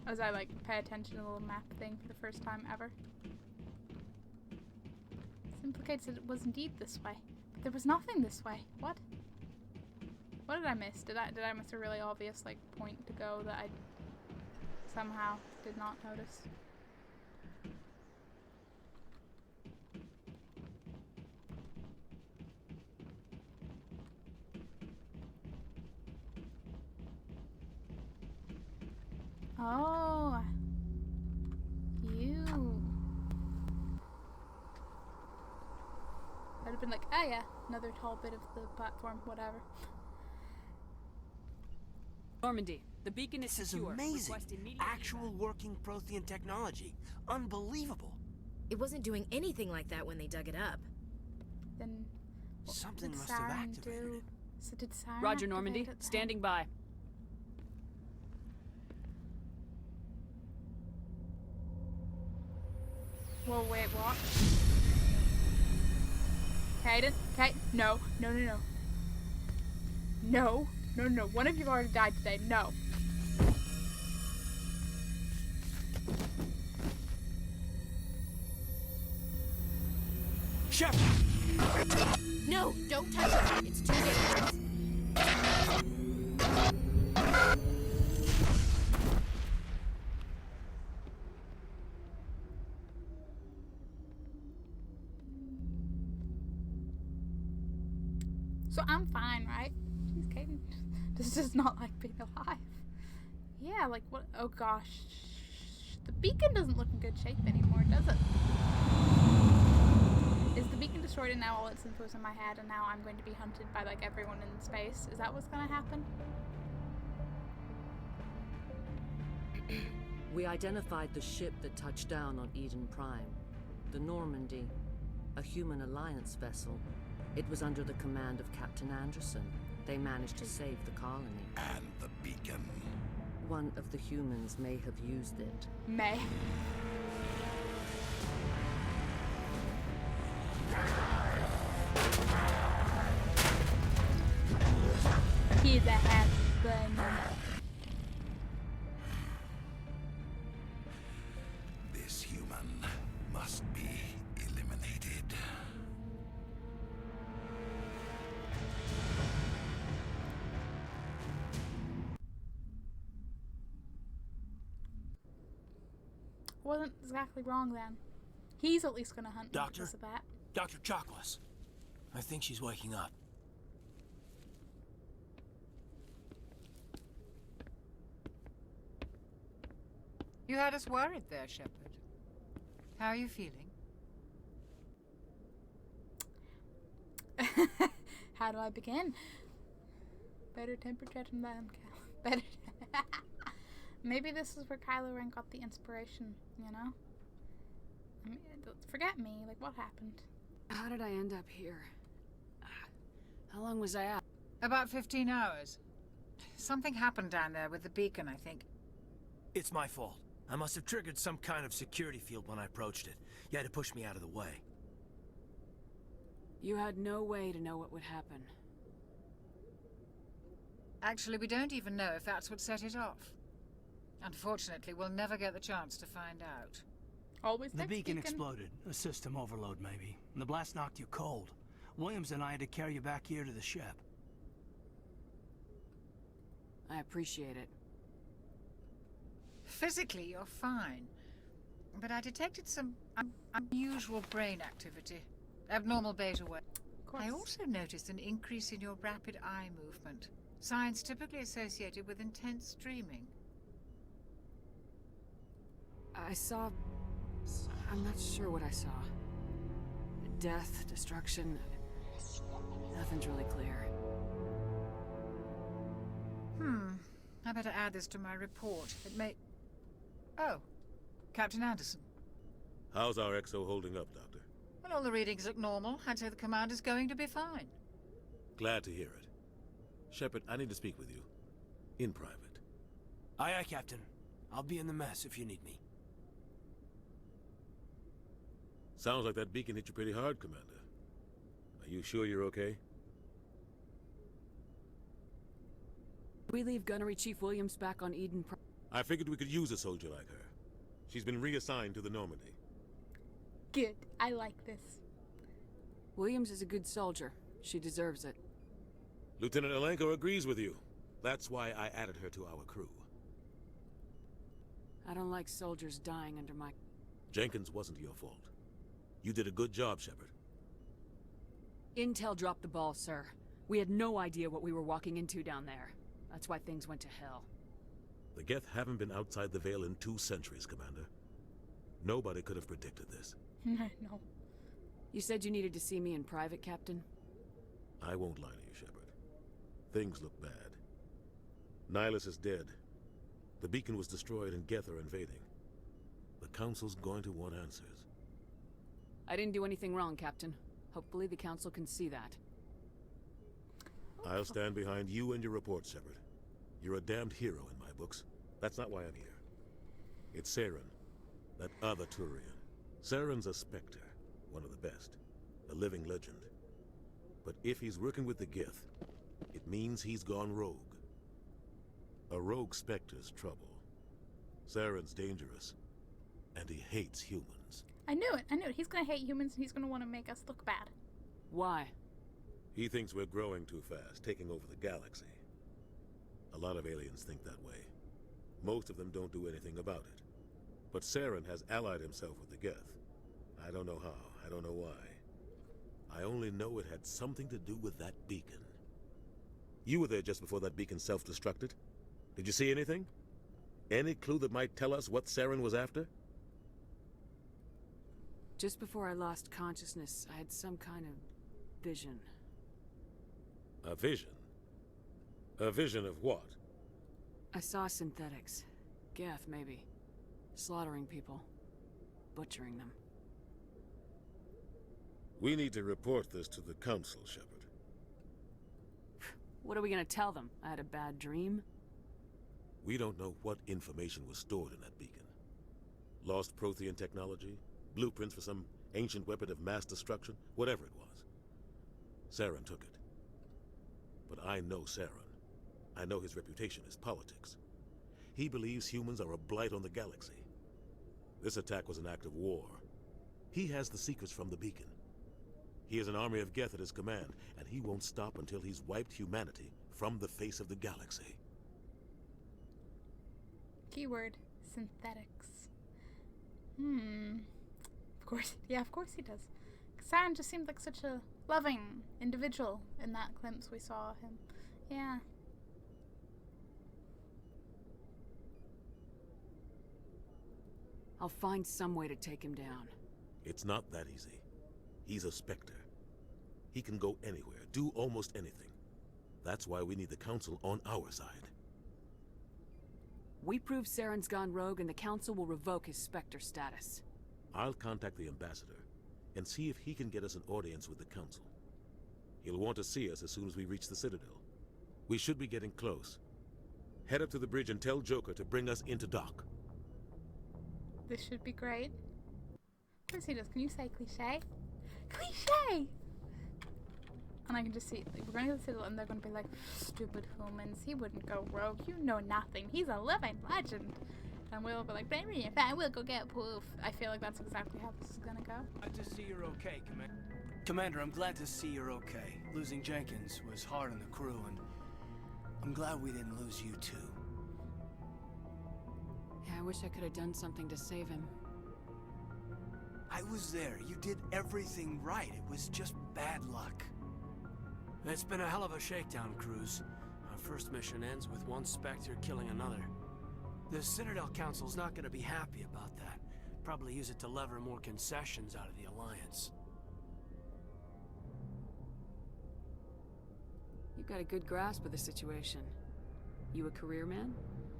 As I, like, pay attention to the little map thing for the first time ever. This implicates that it was indeed this way. But there was nothing this way. What? What did I miss? Did I miss a really obvious, like, point to go that I somehow did not notice? Oh, you. I'd have been like, oh yeah, another tall bit of the platform, whatever. Normandy, the beacon is This secure. is amazing. Request immediate Actual working Prothean technology. Unbelievable. It wasn't doing anything like that when they dug it up. Then Something did must have Siren activated do? it. So did Siren Roger, Normandy. activate it then? Standing by. Whoa, wait, what? Kaden? Kate? No. No, no, no. No. No, no. One of you've already died today. No. Shep! No, don't touch it. It's too dangerous. So I'm fine, right? Jeez, Kaden does not like being alive. Yeah, like what? Oh gosh. The beacon doesn't look in good shape anymore, does it? Is the beacon destroyed and now all its info is in my head and now I'm going to be hunted by like everyone in space? Is that what's gonna happen? We identified the ship that touched down on Eden Prime. The Normandy, a human alliance vessel. It was under the command of Captain Anderson. They managed to save the colony. And the beacon. One of the humans may have used it. May. He's a husband. This human must be eliminated. Wasn't exactly wrong then. He's at least gonna hunt me Doctor? because of that. Dr. Chakwas. I think she's waking up. You had us worried there, Shepard. How are you feeling? How do I begin? Better temperature than them, Cal. Better. Maybe this is where Kylo Ren got the inspiration, you know? I mean, forget me. Like, what happened? How did I end up here? How long was I out? About 15 hours. Something happened down there with the beacon, I think. It's my fault. I must have triggered some kind of security field when I approached it. You had to push me out of the way. You had no way to know what would happen. Actually, we don't even know if that's what set it off. Unfortunately, we'll never get the chance to find out. Always The beacon exploded. A system overload, maybe. And the blast knocked you cold. Williams and I had to carry you back here to the ship. I appreciate it. Physically, you're fine. But I detected some unusual brain activity. Abnormal beta wave. I also noticed an increase in your rapid eye movement. Signs typically associated with intense dreaming. I saw... I'm not sure what I saw. Death, destruction... Nothing's really clear. I better add this to my report. It may... Oh, Captain Anderson. How's our XO holding up, Doctor? Well, all the readings look normal. I'd say the commander's going to be fine. Glad to hear it. Shepard, I need to speak with you. In private. Aye, aye, Captain. I'll be in the mess if you need me. Sounds like that beacon hit you pretty hard, Commander. Are you sure you're okay? We leave Gunnery Chief Williams back on Eden Prime. I figured we could use a soldier like her. She's been reassigned to the Normandy. Good. I like this. Williams is a good soldier. She deserves it. Lieutenant Alenko agrees with you. That's why I added her to our crew. I don't like soldiers dying under my... Jenkins wasn't your fault. You did a good job, Shepard. Intel dropped the ball, sir. We had no idea what we were walking into down there. That's why things went to hell. The Geth haven't been outside the Veil in 2 centuries, Commander. Nobody could have predicted this. No. You said you needed to see me in private, Captain? I won't lie to you, Shepard. Things look bad. Nihilus is dead. The beacon was destroyed and Geth are invading. The Council's going to want answers. I didn't do anything wrong, Captain. Hopefully the Council can see that. I'll stand behind you and your report, Shepard. You're a damned hero in my books. That's not why I'm here. It's Saren, that other Turian. Saren's a Spectre, one of the best, a living legend. But if he's working with the Geth, it means he's gone rogue. A rogue Spectre's trouble. Saren's dangerous, and he hates humans. I knew it. He's gonna hate humans and he's gonna want to make us look bad. Why? He thinks we're growing too fast, taking over the galaxy. A lot of aliens think that way. Most of them don't do anything about it. But Saren has allied himself with the Geth. I don't know how, I don't know why. I only know it had something to do with that beacon. You were there just before that beacon self-destructed. Did you see anything? Any clue that might tell us what Saren was after? Just before I lost consciousness, I had some kind of vision. A vision? A vision of what? I saw synthetics. Geth, maybe. Slaughtering people. Butchering them. We need to report this to the Council, Shepard. What are we gonna tell them? I had a bad dream? We don't know what information was stored in that beacon. Lost Prothean technology? Blueprints for some ancient weapon of mass destruction? Whatever it was. Saren took it. But I know Saren. I know his reputation is politics. He believes humans are a blight on the galaxy. This attack was an act of war. He has the secrets from the beacon. He has an army of Geth at his command, and he won't stop until he's wiped humanity from the face of the galaxy. Keyword, synthetics. Of course, yeah, of course he does. Saren just seemed like such a loving individual in that glimpse we saw of him. Yeah. I'll find some way to take him down. It's not that easy. He's a Spectre. He can go anywhere, do almost anything. That's why we need the Council on our side. We prove Saren's gone rogue and the Council will revoke his Spectre status. I'll contact the Ambassador and see if he can get us an audience with the Council. He'll want to see us as soon as we reach the Citadel. We should be getting close. Head up to the bridge and tell Joker to bring us into dock. This should be great. Of course he does. Can you say cliche? Cliche! And I can just see, like, we're going to the Citadel and they're going to be like, stupid humans, he wouldn't go rogue, you know nothing, he's a living legend. And we'll be like, baby, if I will go get proof. I feel like that's exactly how this is going to go. Glad to see you're okay, Commander, I'm glad to see you're okay. Losing Jenkins was hard on the crew, and I'm glad we didn't lose you too. Yeah, I wish I could have done something to save him. I was there. You did everything right. It was just bad luck. It's been a hell of a shakedown, Cruz. Our first mission ends with one Spectre killing another. The Citadel Council's not gonna be happy about that. Probably use it to lever more concessions out of the Alliance. You've got a good grasp of the situation. You a career man?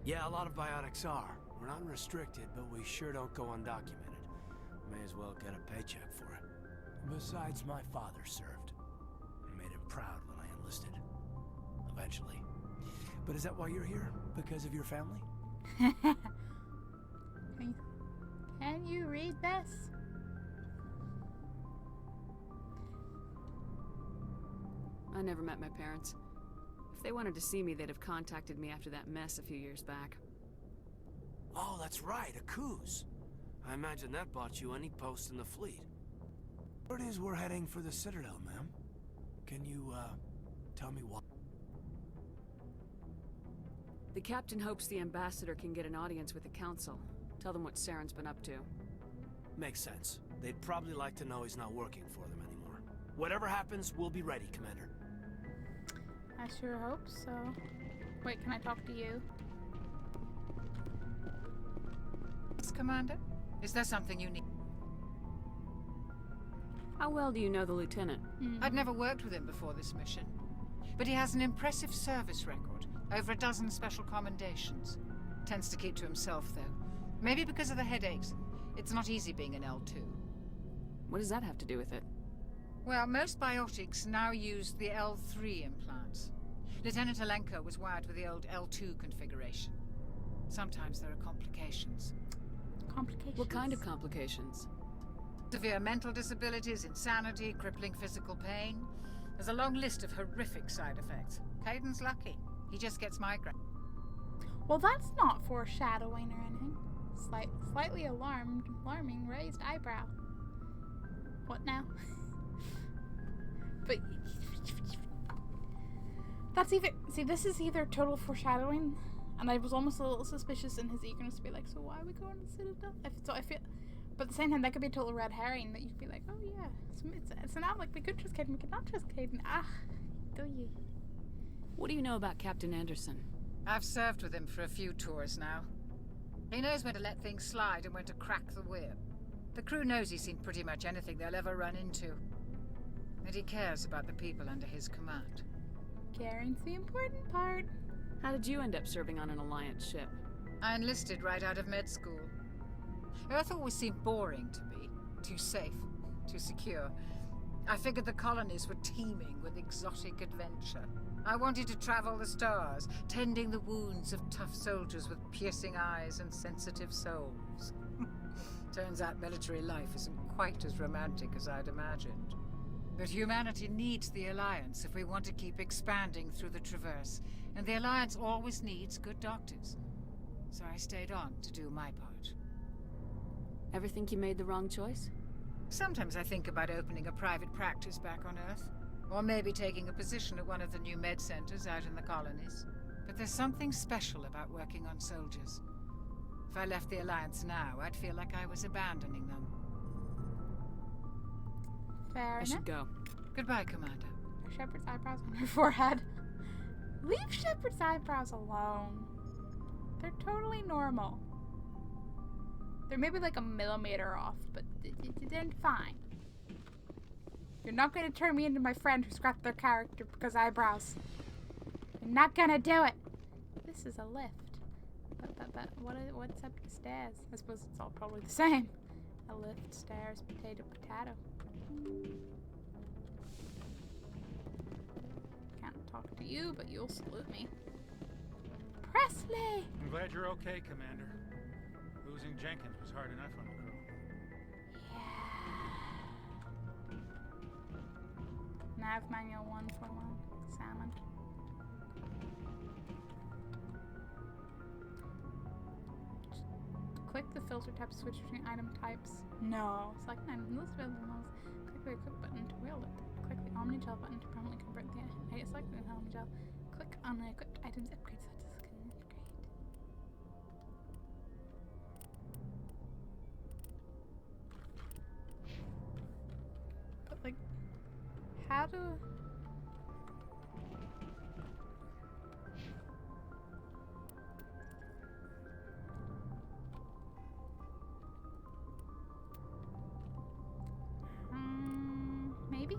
Yeah, a lot of biotics are. We're not restricted, but we sure don't go undocumented. May as well get a paycheck for it. Besides, my father served. I made him proud when I enlisted. Eventually. But is that why you're here? Because of your family? Can you read this? I never met my parents. If they wanted to see me, they'd have contacted me after that mess a few years back. Oh, that's right, a Kuz. I imagine that bought you any post in the fleet. Word is we're heading for the Citadel, ma'am. Can you, tell me why? The captain hopes the ambassador can get an audience with the council. Tell them what Saren's been up to. Makes sense. They'd probably like to know he's not working for them anymore. Whatever happens, we'll be ready, Commander. I sure hope so. Wait, can I talk to you? Yes, Commander? Is there something you need? How well do you know the lieutenant? I'd never worked with him before this mission. But he has an impressive service record. Over a dozen special commendations. Tends to keep to himself, though. Maybe because of the headaches. It's not easy being an L2. What does that have to do with it? Well, most biotics now use the L3 implants. Lieutenant Alenko was wired with the old L2 configuration. Sometimes there are complications. Complications? What kind of complications? Severe mental disabilities, insanity, crippling physical pain. There's a long list of horrific side effects. Kaiden's lucky. He just gets migraine. Well, that's not foreshadowing or anything. Slightly alarming raised eyebrow. What now? But that's either, see, this is either total foreshadowing, and I was almost a little suspicious in his eagerness to be like, so why are we going to the Citadel? So I feel, but at the same time, that could be a total red herring that you could be like, oh yeah, it's not like we could trust Kaidan, we could not trust Kaidan. Do you? What do you know about Captain Anderson? I've served with him for a few tours now. He knows when to let things slide and when to crack the whip. The crew knows he's seen pretty much anything they'll ever run into. And he cares about the people under his command. Caring's the important part. How did you end up serving on an Alliance ship? I enlisted right out of med school. Earth always seemed boring to me. Too safe, too secure. I figured the colonies were teeming with exotic adventure. I wanted to travel the stars, tending the wounds of tough soldiers with piercing eyes and sensitive souls. Turns out military life isn't quite as romantic as I'd imagined. But humanity needs the Alliance if we want to keep expanding through the Traverse, and the Alliance always needs good doctors. So I stayed on to do my part. Ever think you made the wrong choice? Sometimes I think about opening a private practice back on Earth. Or maybe taking a position at one of the new med centers out in the colonies. But there's something special about working on soldiers. If I left the Alliance now, I'd feel like I was abandoning them. Fair enough. I should go. Goodbye, Commander. Are Shepard's eyebrows on her forehead? Leave Shepard's eyebrows alone. They're totally normal. They're maybe like a millimeter off, but they're fine. You're not going to turn me into my friend who scrapped their character because eyebrows. You're not going to do it. This is a lift. But what's up the stairs? I suppose it's all probably the same. A lift, stairs, potato. Can't talk to you, but you'll salute me. Presley! I'm glad you're okay, Commander. Losing Jenkins was hard enough on the crew. Nav manual 141. Examined. Click the filter tab to switch between item types. No. Select an item. List available models. Click the equip button to wield it. Click the Omnigel button to permanently convert the item. Select an Omnigel. Click on the equipped items upgrade so it can upgrade. But like, how do... maybe?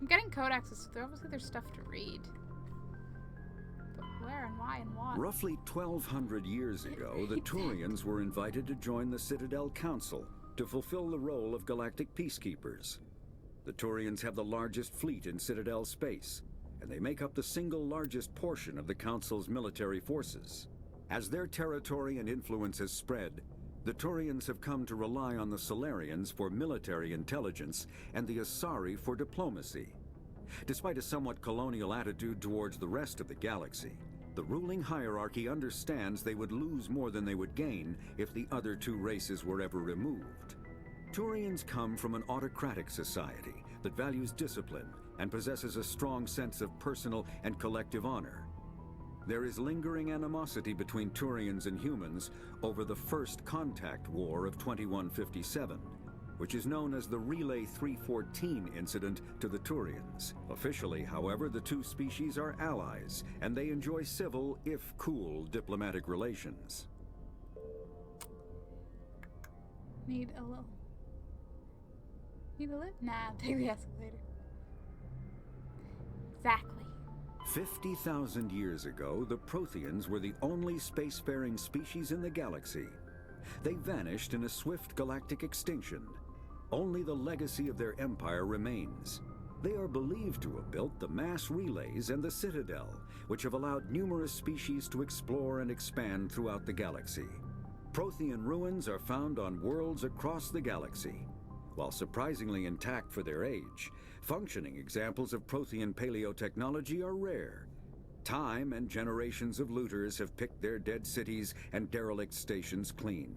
I'm getting code access, so obviously there's stuff to read. But where and why and what? Roughly 1,200 years ago, the Turians were invited to join the Citadel Council to fulfill the role of galactic peacekeepers. The Turians have the largest fleet in Citadel space, and they make up the single largest portion of the Council's military forces. As their territory and influence has spread, the Turians have come to rely on the Salarians for military intelligence and the Asari for diplomacy. Despite a somewhat colonial attitude towards the rest of the galaxy, the ruling hierarchy understands they would lose more than they would gain if the other two races were ever removed. Turians come from an autocratic society that values discipline and possesses a strong sense of personal and collective honor. There is lingering animosity between Turians and humans over the First Contact War of 2157, which is known as the Relay 314 incident to the Turians. Officially, however, the two species are allies, and they enjoy civil, if cool, diplomatic relations. Need a lift? Nah, take the escalator. Exactly. 50,000 years ago, the Protheans were the only spacefaring species in the galaxy. They vanished in a swift galactic extinction. Only the legacy of their empire remains. They are believed to have built the mass relays and the Citadel, which have allowed numerous species to explore and expand throughout the galaxy. Prothean ruins are found on worlds across the galaxy. While surprisingly intact for their age, functioning examples of Prothean paleotechnology are rare. Time and generations of looters have picked their dead cities and derelict stations clean.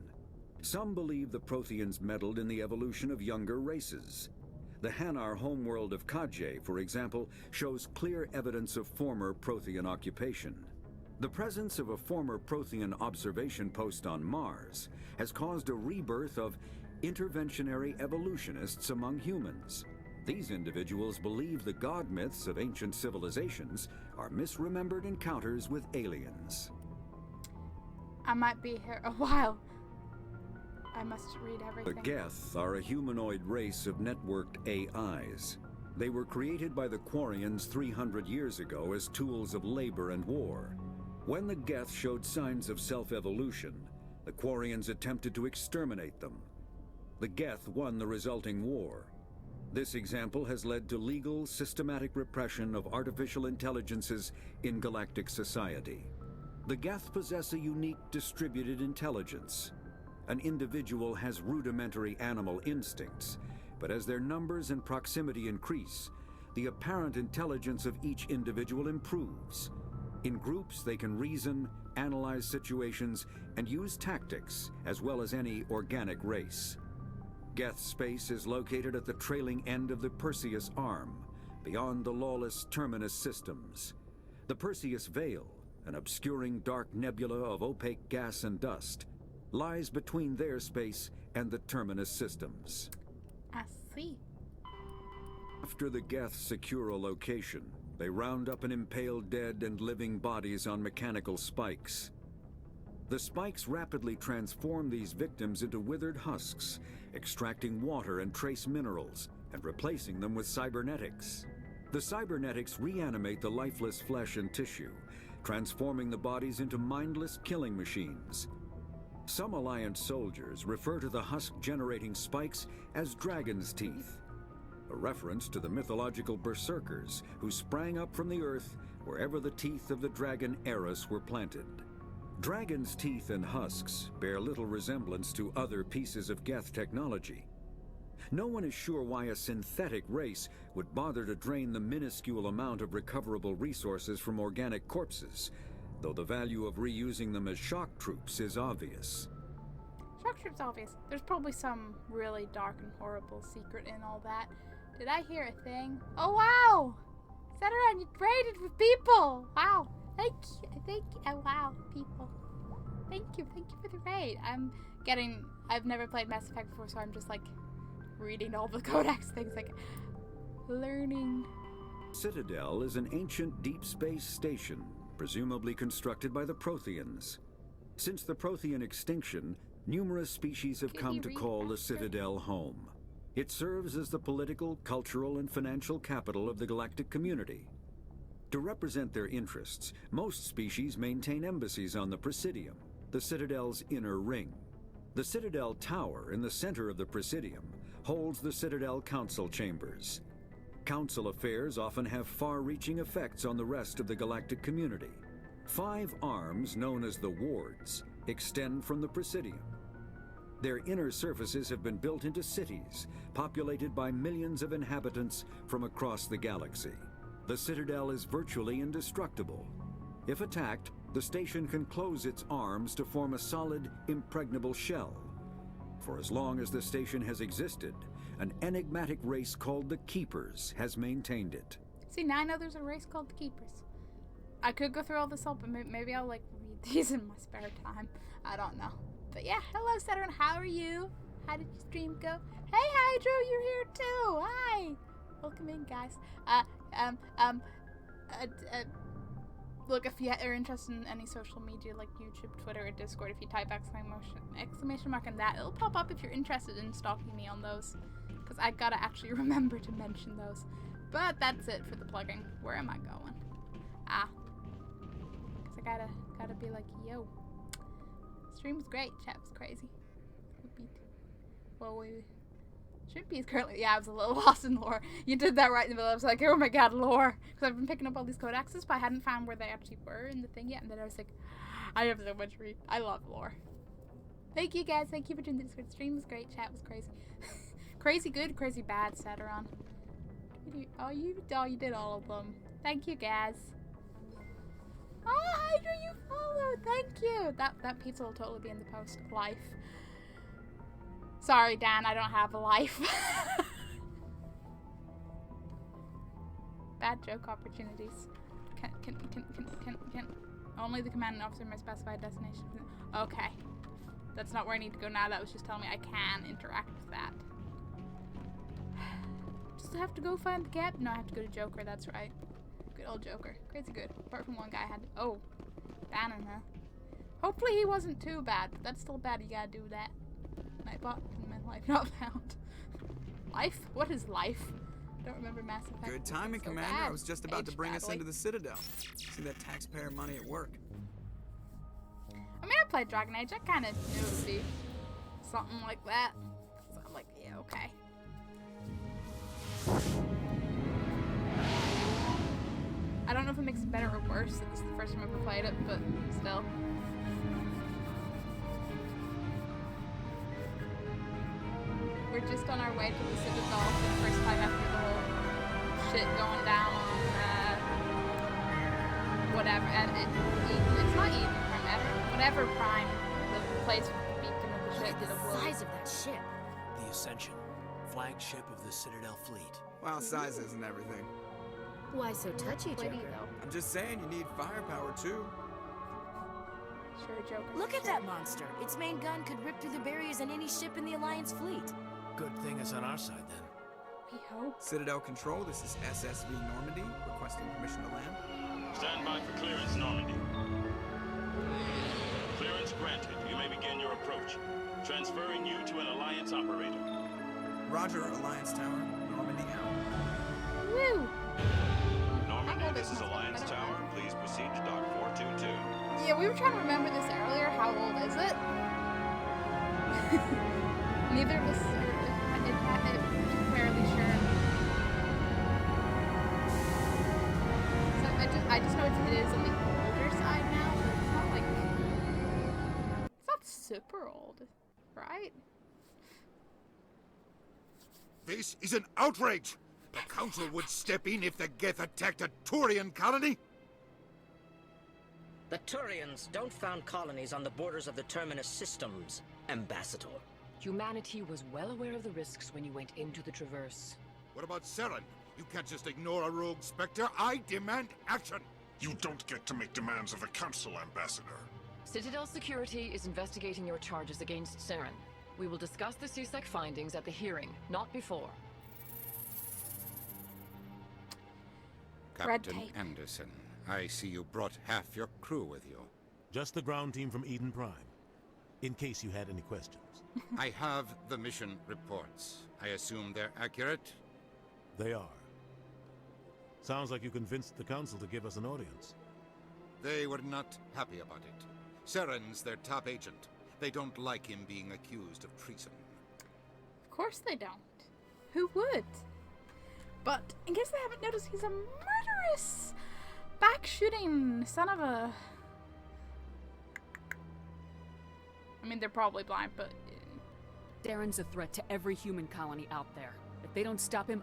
Some believe the Protheans meddled in the evolution of younger races. The Hanar homeworld of Kadje, for example, shows clear evidence of former Prothean occupation. The presence of a former Prothean observation post on Mars has caused a rebirth of interventionary evolutionists among humans. These individuals believe the god myths of ancient civilizations are misremembered encounters with aliens. I might be here a while. I must read everything. The Geth are a humanoid race of networked AIs. They were created by the Quarians 300 years ago as tools of labor and war. When the Geth showed signs of self-evolution, the Quarians attempted to exterminate them. The Geth won the resulting war. This example has led to legal, systematic repression of artificial intelligences in galactic society. The Geth possess a unique distributed intelligence. An individual has rudimentary animal instincts, but as their numbers and proximity increase, the apparent intelligence of each individual improves. In groups, they can reason, analyze situations, and use tactics, as well as any organic race. Geth space is located at the trailing end of the Perseus Arm, beyond the lawless Terminus systems. The Perseus Veil, an obscuring dark nebula of opaque gas and dust, lies between their space and the Terminus systems. I see. After the Geth secure a location, they round up and impale dead and living bodies on mechanical spikes. The spikes rapidly transform these victims into withered husks, extracting water and trace minerals, and replacing them with cybernetics. The cybernetics reanimate the lifeless flesh and tissue, transforming the bodies into mindless killing machines. Some Alliance soldiers refer to the husk-generating spikes as dragon's teeth, a reference to the mythological berserkers who sprang up from the earth wherever the teeth of the dragon Eris were planted. Dragon's teeth and husks bear little resemblance to other pieces of Geth technology. No one is sure why a synthetic race would bother to drain the minuscule amount of recoverable resources from organic corpses, though the value of reusing them as shock troops is obvious. Shock troops obvious. There's probably some really dark and horrible secret in all that. Did I hear a thing? Oh wow! Seteran, you raided with people! Wow! Thank you, oh wow, people. Thank you for the raid. I've never played Mass Effect before, so I'm just like reading all the codex things, like learning. Citadel is an ancient deep space station, presumably constructed by the Protheans. Since the Prothean extinction, numerous species have come to call the Citadel home. It serves as the political, cultural, and financial capital of the galactic community. To represent their interests, most species maintain embassies on the Presidium, the Citadel's inner ring. The Citadel Tower in the center of the Presidium holds the Citadel Council Chambers. Council affairs often have far-reaching effects on the rest of the galactic community. 5 arms, known as the Wards, extend from the Presidium. Their inner surfaces have been built into cities, populated by millions of inhabitants from across the galaxy. The Citadel is virtually indestructible. If attacked, the station can close its arms to form a solid, impregnable shell. For as long as the station has existed, an enigmatic race called the Keepers has maintained it. See, now I know there's a race called the Keepers. I could go through all this up, but maybe I'll like read these in my spare time. I don't know. But yeah, hello Saturn, how are you? How did your stream go? Hey Hydro, you're here too. Hi. Welcome in, guys. Look, if you are interested in any social media like YouTube, Twitter, or Discord, if you type exclamation mark on that, it'll pop up if you're interested in stalking me on those. Because I gotta actually remember to mention those. But that's it for the plugging. Where am I going? Because I gotta be like, yo. Stream was great, chat was crazy. Well, Shrimpy is currently, yeah, I was a little lost in lore. You did that right in the middle. I was like, oh my god, lore. Because I've been picking up all these codexes, but I hadn't found where they actually were in the thing yet. And then I was like, I have so much to read. I love lore. Thank you guys. Thank you for doing the Discord. Stream was great. Chat was crazy. Crazy good, crazy bad, Sateron. Oh, you did all of them. Thank you, guys. Oh, Hydra, you followed. Thank you. That pizza will totally be in the post. Life. Sorry, Dan, I don't have a life. Bad joke opportunities. Can only the commanding officer may specify a destination. Okay. That's not where I need to go now. That was just telling me I can interact with that. Just have to go find the captain. No, I have to go to Joker, that's right. Good old Joker. Crazy good. Apart from one guy I had to... Oh. Bannon, huh? Hopefully he wasn't too bad, but that's still bad. You gotta do that. Nightbot and life not found. Life? What is life? Don't remember Mass Effect. Good timing, so Commander. bad. I was just about to bring us into the Citadel. See that taxpayer money at work. I mean, I played Dragon Age. I kind of knew it would be something like that. So I'm like, yeah, okay. I don't know if it makes it better or worse that this is the first time I've ever played it, but still. We're just on our way to the Citadel for the first time after the whole shit going down on, whatever, and it's not Eden Prime, whatever Prime, the place with the beacon of the ship. Look at the size of that ship. The Ascension, flagship of the Citadel fleet. Well, size isn't everything. Why so touchy, Joker? I'm just saying you need firepower too. Sure, Joker. Look at that monster. Its main gun could rip through the barriers in any ship in the Alliance fleet. Good thing it's on our side then. We hope. Citadel Control, this is SSV Normandy, requesting permission to land. Stand by for clearance, Normandy. Clearance granted. You may begin your approach. Transferring you to an Alliance operator. Roger, Alliance Tower. Normandy out. Woo! Normandy, this is Alliance Tower. Please proceed to Dock 422. Yeah, we were trying to remember this earlier. How old is it? Neither of us are fairly sure. So I just know it is on the older side now, but it's not like... It's not super old, right? This is an outrage! The Council would step in if the Geth attacked a Turian colony? The Turians don't found colonies on the borders of the Terminus systems, Ambassador. Humanity was well aware of the risks when you went into the Traverse. What about Saren? You can't just ignore a rogue Spectre. I demand action! You don't get to make demands of the Council, Ambassador. Citadel Security is investigating your charges against Saren. We will discuss the CSEC findings at the hearing, not before. Captain Anderson, I see you brought half your crew with you. Just the ground team from Eden Prime, in case you had any questions. I have the mission reports. I assume they're accurate? They are. Sounds like you convinced the Council to give us an audience. They were not happy about it. Saren's their top agent. They don't like him being accused of treason. Of course they don't. Who would? But in case they haven't noticed, he's a murderous, back-shooting son of a... I mean, they're probably blind, but Saren's a threat to every human colony out there. If they don't stop him,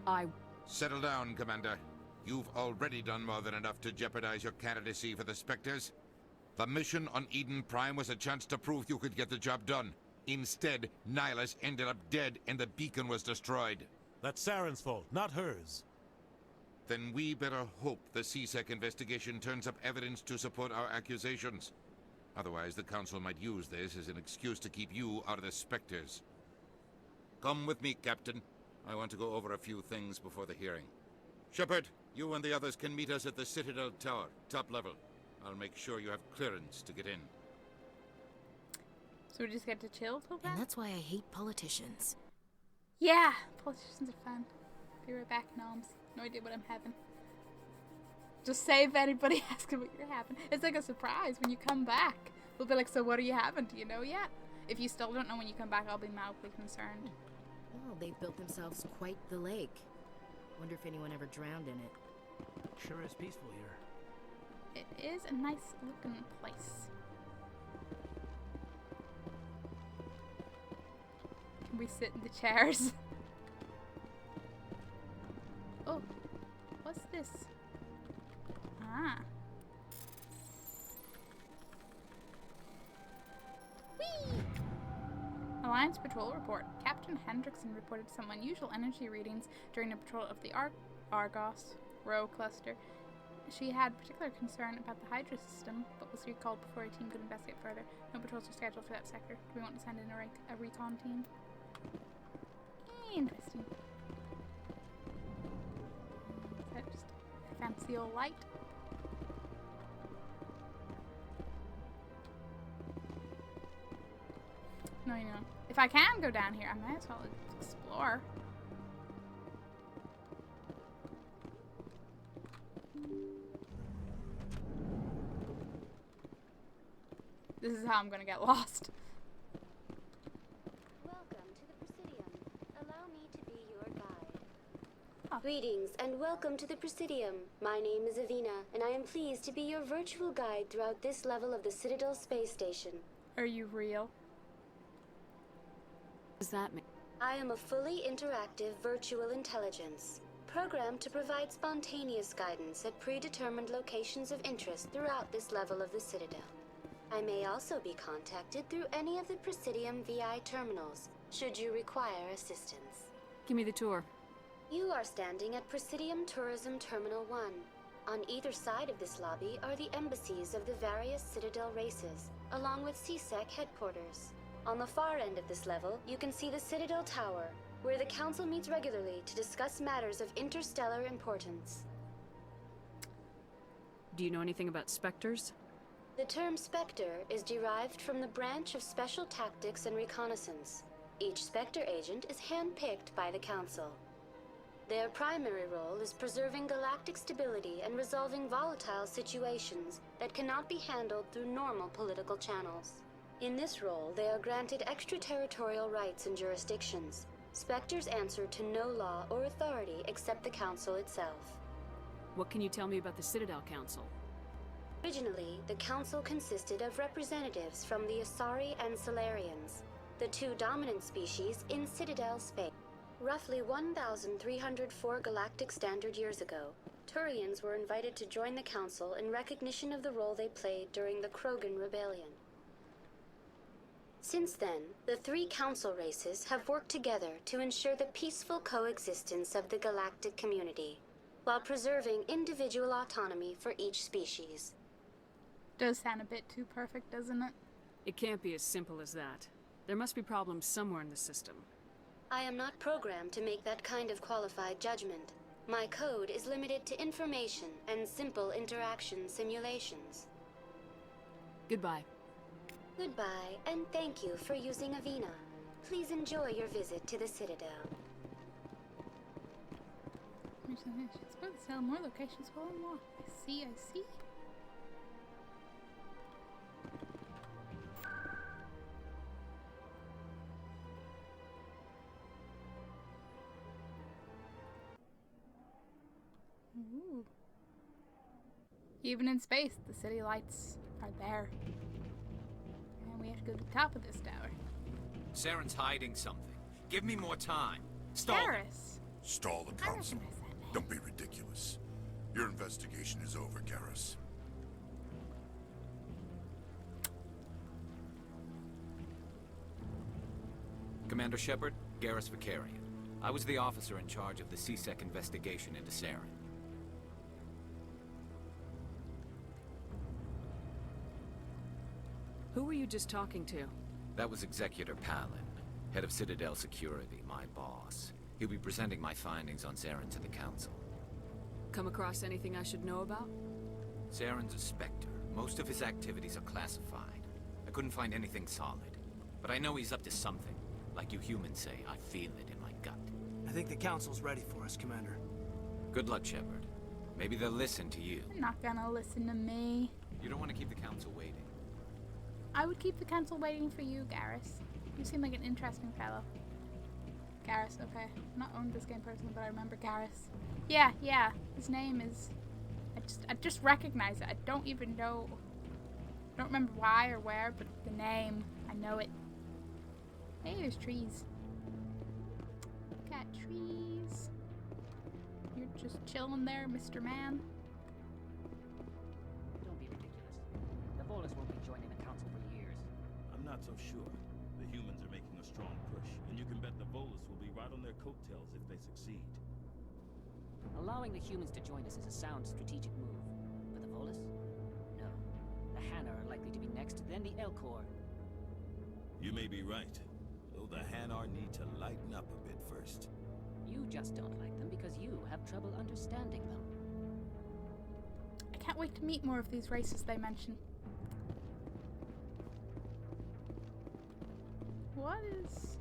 Settle down, Commander. You've already done more than enough to jeopardize your candidacy for the Spectres. The mission on Eden Prime was a chance to prove you could get the job done. Instead, Nihilus ended up dead and the beacon was destroyed. That's Saren's fault, not hers. Then we better hope the CSEC investigation turns up evidence to support our accusations. Otherwise, the Council might use this as an excuse to keep you out of the Spectres. Come with me, Captain. I want to go over a few things before the hearing. Shepard, you and the others can meet us at the Citadel Tower, top level. I'll make sure you have clearance to get in. So we just get to chill till then? And that's why I hate politicians. Yeah, politicians are fun. Be right back, Noms. No idea what I'm having. Just say if anybody asks what you're having. It's like a surprise when you come back. We'll be like, so what are you having? Do you know yet? If you still don't know when you come back, I'll be mildly concerned. Well, they've built themselves quite the lake. Wonder if anyone ever drowned in it. Sure is peaceful here. It is a nice looking place. Can we sit in the chairs? Oh, what's this? Ah. Whee! Alliance Patrol Report. Captain Hendrickson reported some unusual energy readings during a patrol of the Argos Rho cluster. She had particular concern about the Hydra system, but was recalled before a team could investigate further. No patrols are scheduled for that sector. Do we want to send in a recon team? Interesting. Is that just a fancy old light? No, you know. If I can go down here, I might as well explore. This is how I'm gonna get lost. Welcome to the Presidium. Allow me to be your guide. Greetings and welcome to the Presidium. My name is Avina, and I am pleased to be your virtual guide throughout this level of the Citadel space station. Are you real? What does that mean? I am a fully interactive virtual intelligence, programmed to provide spontaneous guidance at predetermined locations of interest throughout this level of the Citadel. I may also be contacted through any of the Presidium VI terminals, should you require assistance. Give me the tour. You are standing at Presidium Tourism Terminal 1. On either side of this lobby are the embassies of the various Citadel races, along with CSEC headquarters. On the far end of this level, you can see the Citadel Tower, where the Council meets regularly to discuss matters of interstellar importance. Do you know anything about Spectres? The term Spectre is derived from the branch of Special Tactics and Reconnaissance. Each Spectre agent is handpicked by the Council. Their primary role is preserving galactic stability and resolving volatile situations that cannot be handled through normal political channels. In this role, they are granted extraterritorial rights and jurisdictions. Spectres answer to no law or authority except the Council itself. What can you tell me about the Citadel Council? Originally, the Council consisted of representatives from the Asari and Salarians, the two dominant species in Citadel space. Roughly 1,304 galactic standard years ago, Turians were invited to join the Council in recognition of the role they played during the Krogan Rebellion. Since then, the three Council races have worked together to ensure the peaceful coexistence of the galactic community, while preserving individual autonomy for each species. Does sound a bit too perfect, doesn't it? It can't be as simple as that. There must be problems somewhere in the system. I am not programmed to make that kind of qualified judgment. My code is limited to information and simple interaction simulations. Goodbye. Goodbye, and thank you for using Avina. Please enjoy your visit to the Citadel. She's supposed to sell more locations, well, more. I see. Ooh. Even in space, the city lights are there. And we have to go to the top of this tower. Saren's hiding something. Give me more time. Stall. Garrus. Stall the council. Don't be ridiculous. Your investigation is over, Garrus. Commander Shepard, Garrus Vakarian. I was the officer in charge of the C-Sec investigation into Saren. Who were you just talking to? That was Executor Palin, head of Citadel Security, my boss. He'll be presenting my findings on Saren to the Council. Come across anything I should know about? Saren's a Spectre. Most of his activities are classified. I couldn't find anything solid. But I know he's up to something. Like you humans say, I feel it in my gut. I think the Council's ready for us, Commander. Good luck, Shepard. Maybe they'll listen to you. They're not gonna listen to me. You don't want to keep the Council waiting. I would keep the council waiting for you, Garrus. You seem like an interesting fellow. Garrus, okay. I've not owned this game personally, but I remember Garrus. Yeah. His name is... I just recognize it. I don't even know... I don't remember why or where, but the name, I know it. Hey, there's trees. Got trees. You're just chilling there, Mr. Man. Don't be ridiculous. The Volus won't be joining the council for years. I'm not so sure. The humans are making a strong push, and you can bet the Volus will be right on their coattails if they succeed. Allowing the humans to join us is a sound strategic move. But the Volus? No. The Hanna are likely to be next, then the Elcor. You may be right, though the Hanar need to lighten up a bit first. You just don't like them because you have trouble understanding them. I can't wait to meet more of these races they mention. What is...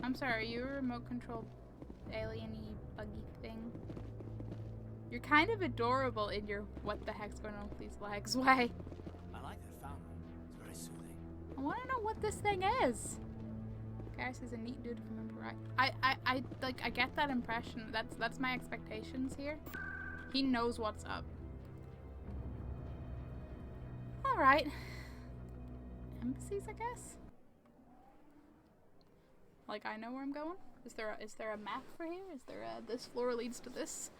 I'm sorry, are you a remote controlled alien-y buggy thing? You're kind of adorable in your what the heck's going on with these legs way. I like that fountain. It's very soothing. I want to know what this thing is. Garrus is a neat dude if I remember right. I get that impression. That's my expectations here. He knows what's up. Alright. Embassies, I guess? Like, I know where I'm going? Is there a map for here? Is there a, this floor leads to this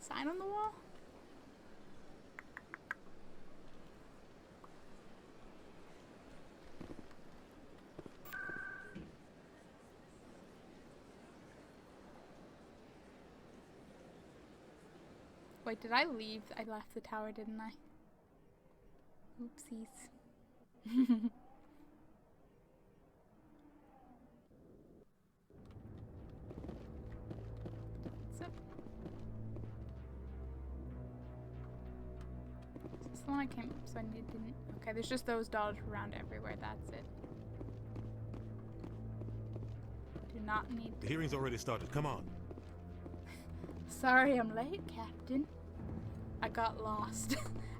sign on the wall? Wait, did I leave? I left the tower, didn't I? Oopsies. Is this the one I came up, so I didn't... Okay, there's just those dollars around everywhere, that's it. Do not need... The hearing's already started, come on. Sorry I'm late, Captain. I got lost.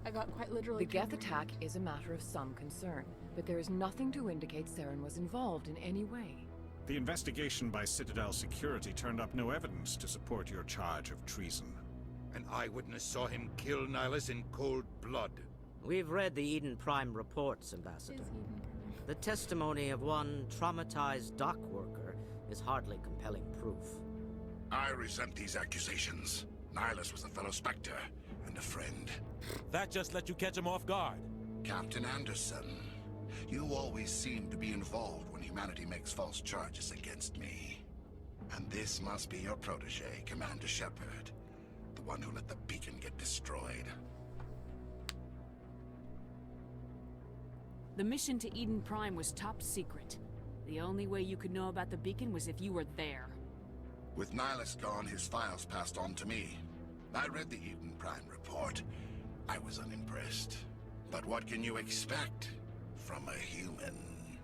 I got quite literally... The Geth attack is a matter of some concern, but there is nothing to indicate Saren was involved in any way. The investigation by Citadel Security turned up no evidence to support your charge of treason. An eyewitness saw him kill Nihilus in cold blood. We've read the Eden Prime reports, Ambassador. The testimony of one traumatized dock worker is hardly compelling proof. I resent these accusations. Nihilus was a fellow Spectre and a friend. That just let you catch him off guard. Captain Anderson, you always seem to be involved when humanity makes false charges against me. And this must be your protege, Commander Shepard. The one who let the beacon get destroyed. The mission to Eden Prime was top secret. The only way you could know about the beacon was if you were there. With Nihilus gone, his files passed on to me. I read the Eden Prime report. I was unimpressed. But what can you expect from a human?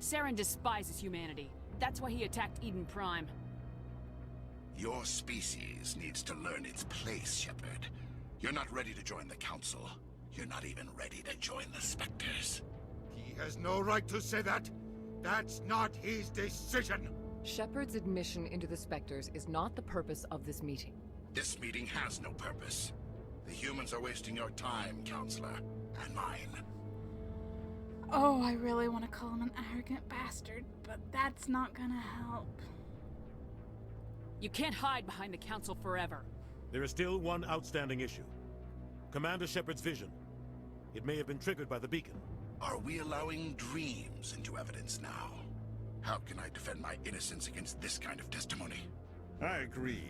Saren despises humanity. That's why he attacked Eden Prime. Your species needs to learn its place, Shepard. You're not ready to join the Council. You're not even ready to join the Spectres. He has no right to say that. That's not his decision. Shepard's admission into the Spectres is not the purpose of this meeting. This meeting has no purpose. The humans are wasting your time, Counselor, and mine. Oh, I really want to call him an arrogant bastard, but that's not gonna help. You can't hide behind the Council forever. There is still one outstanding issue. Commander Shepard's vision. It may have been triggered by the beacon. Are we allowing dreams into evidence now? How can I defend my innocence against this kind of testimony? I agree.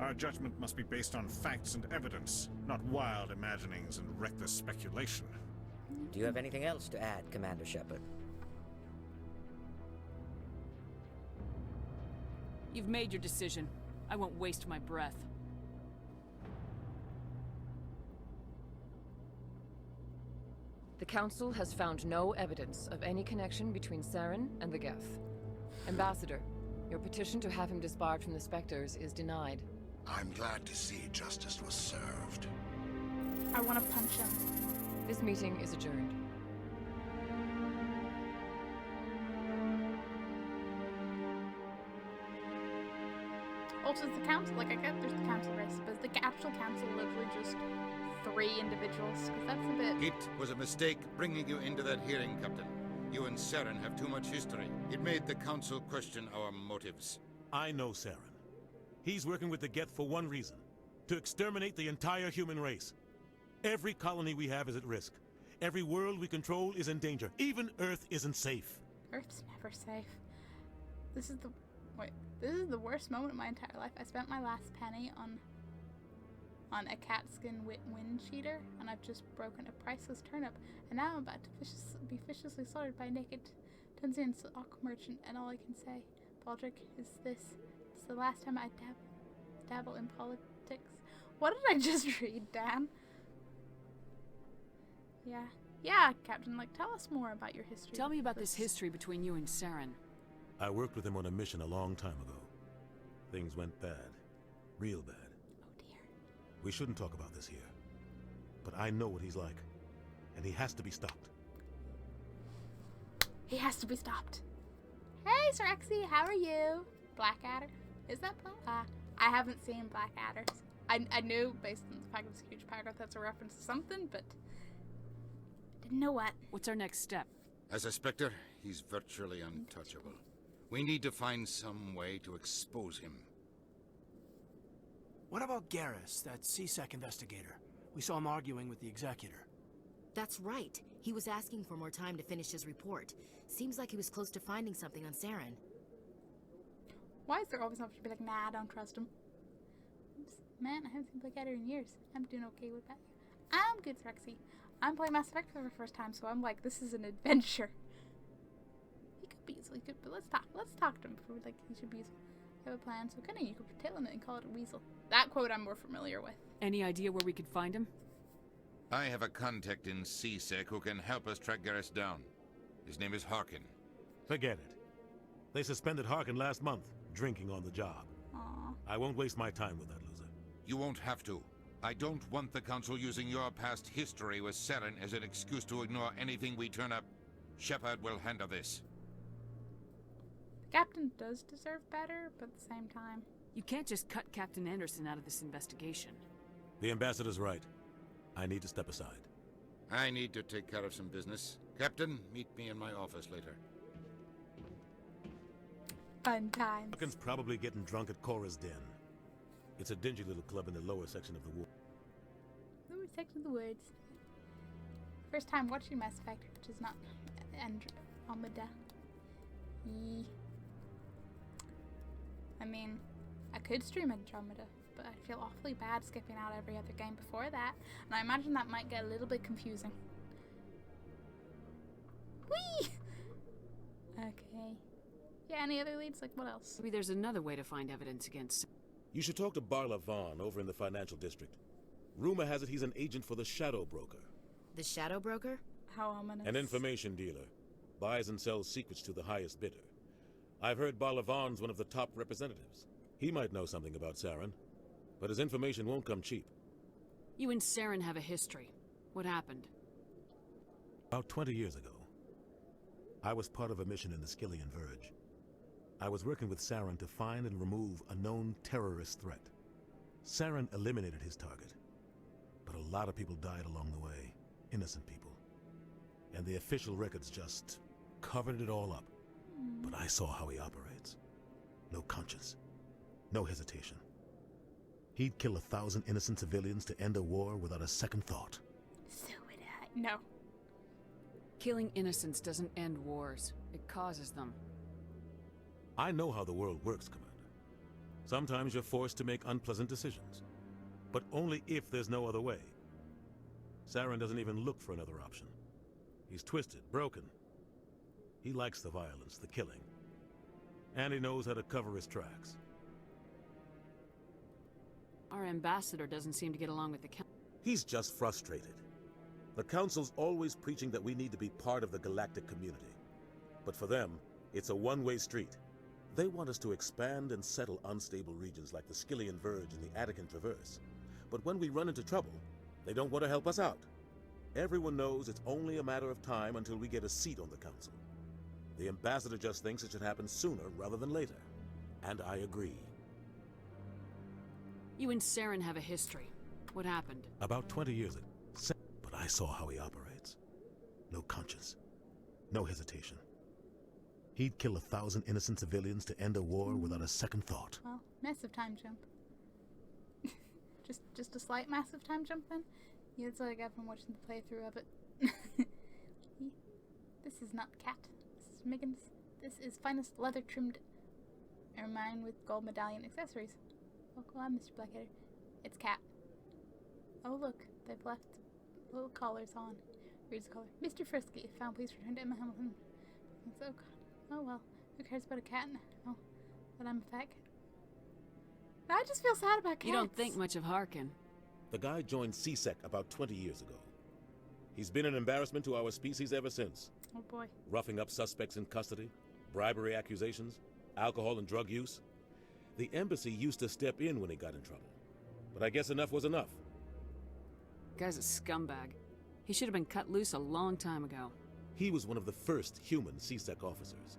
Our judgment must be based on facts and evidence, not wild imaginings and reckless speculation. Do you have anything else to add, Commander Shepard? You've made your decision. I won't waste my breath. The Council has found no evidence of any connection between Saren and the Geth. Ambassador, your petition to have him disbarred from the Spectres is denied. I'm glad to see justice was served. I want to punch him. This meeting is adjourned. Also, the council, like I get there's the council race, but is the actual council literally just 3 individuals? Because that's a bit... It was a mistake bringing you into that hearing, Captain. You and Saren have too much history. It made the council question our motives. I know Saren. He's working with the Geth for one reason. To exterminate the entire human race. Every colony we have is at risk. Every world we control is in danger. Even Earth isn't safe. Earth's never safe. This is the... Wait. This is the worst moment of my entire life. I spent my last penny on a cat skin wind cheater, and I've just broken a priceless turnip. And now I'm about to be viciously slaughtered by a naked Tunisian stock merchant, and all I can say, Baldric, is this. It's the last time I dabble in politics. What did I just read, Dan? Yeah, Captain, like, tell us more about your history. Tell me about this history between you and Saren. I worked with him on a mission a long time ago. Things went bad. Real bad. Oh dear. We shouldn't talk about this here. But I know what he's like. And he has to be stopped. He has to be stopped. Hey, Sir Exy, how are you? Blackadder? Is that Black? I haven't seen Blackadders. I knew, based on the fact it was a huge paragraph, that's a reference to something, but... didn't know what. What's our next step? As a Spectre, he's virtually untouchable. We need to find some way to expose him. What about Garrus, that C-Sec investigator? We saw him arguing with the Executor. That's right. He was asking for more time to finish his report. Seems like he was close to finding something on Saren. Why is there always have to be like, nah, I don't trust him? Oops. Man, I haven't seen Blackadder in years. I'm doing okay with that. I'm good, Rexy. I'm playing Mass Effect for the first time, so I'm like, this is an adventure. He could be easily good, but let's talk to him before, like, he should be easily. I have a plan, so kinda you could put tail in it and call it a weasel. That quote I'm more familiar with. Any idea where we could find him? I have a contact in C-Sec who can help us track Garrus down. His name is Harkin. Forget it. They suspended Harkin last month, drinking on the job. Aww. I won't waste my time with that loser. You won't have to. I don't want the Council using your past history with Saren as an excuse to ignore anything we turn up. Shepard will handle this. The Captain does deserve better, but at the same time... You can't just cut Captain Anderson out of this investigation. The Ambassador's right. I need to step aside. I need to take care of some business. Captain, meet me in my office later. Fun times. Harkin's probably getting drunk at Cora's Den. It's a dingy little club in the lower section of the woods. Lower section of the woods. First time watching Mass Effect, which is not Andromeda. I mean, I could stream Andromeda, but I feel awfully bad skipping out every other game before that, and I imagine that might get a little bit confusing. Whee! Okay. Yeah, any other leads? Like, what else? Maybe there's another way to find evidence against... You should talk to Barla Vaughn over in the Financial District. Rumor has it he's an agent for the Shadow Broker. The Shadow Broker? How ominous. An information dealer. Buys and sells secrets to the highest bidder. I've heard Barla Vaughn's one of the top representatives. He might know something about Saren, but his information won't come cheap. You and Saren have a history. What happened? About 20 years ago, I was part of a mission in the Skillian Verge. I was working with Saren to find and remove a known terrorist threat. Saren eliminated his target, but a lot of people died along the way. Innocent people. and the official records just covered it all up. But I saw how he operates. No conscience. No hesitation. He'd kill 1,000 innocent civilians to end a war without a second thought. So would I. No. Killing innocents doesn't end wars. It causes them. I know how the world works, Commander. Sometimes you're forced to make unpleasant decisions. But only if there's no other way. Saren doesn't even look for another option. He's twisted, broken. He likes the violence, the killing. And he knows how to cover his tracks. Our ambassador doesn't seem to get along with the council. He's just frustrated. The Council's always preaching that we need to be part of the galactic community. But for them, it's a one-way street. They want us to expand and settle unstable regions like the Skyllian Verge and the Attican Traverse. But when we run into trouble, they don't want to help us out. Everyone knows it's only a matter of time until we get a seat on the Council. The ambassador just thinks it should happen sooner rather than later. And I agree. You and Saren have a history. What happened? About 20 years ago. But I saw how he operates. No conscience. No hesitation. He'd kill 1,000 innocent civilians to end a war without a second thought. Well, massive time jump. just a slight massive time jump then? Yeah, that's what I got from watching the playthrough of it. This is not Cat. This is Megan's. This is finest leather-trimmed ermine with gold medallion accessories. Oh, go on, Mr. Blackheader. It's Cat. Oh, look. They've left little collars on. Reads the collar. Mr. Frisky, found please return to Emma Hamilton. Oh, God. Oh, well. Who cares about a cat now? But I'm a fat cat. I just feel sad about cats. You don't think much of Harkin. The guy joined CSEC about 20 years ago. He's been an embarrassment to our species ever since. Oh, boy. Roughing up suspects in custody, bribery accusations, alcohol and drug use. The embassy used to step in when he got in trouble. But I guess enough was enough. Guy's a scumbag. He should have been cut loose a long time ago. He was one of the first human CSEC officers.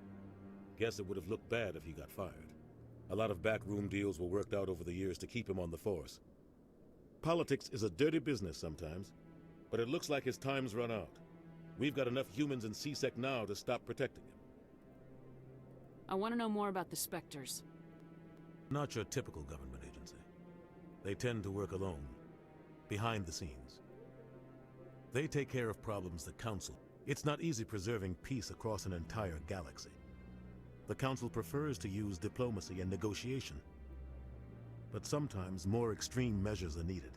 Guess it would have looked bad if he got fired. A lot of backroom deals were worked out over the years to keep him on the force. Politics is a dirty business sometimes, but it looks like his time's run out. We've got enough humans in CSEC now to stop protecting him. I want to know more about the Spectres. Not your typical government agency. They tend to work alone, behind the scenes. They take care of problems the Council. It's not easy preserving peace across an entire galaxy. The Council prefers to use diplomacy and negotiation. But sometimes more extreme measures are needed.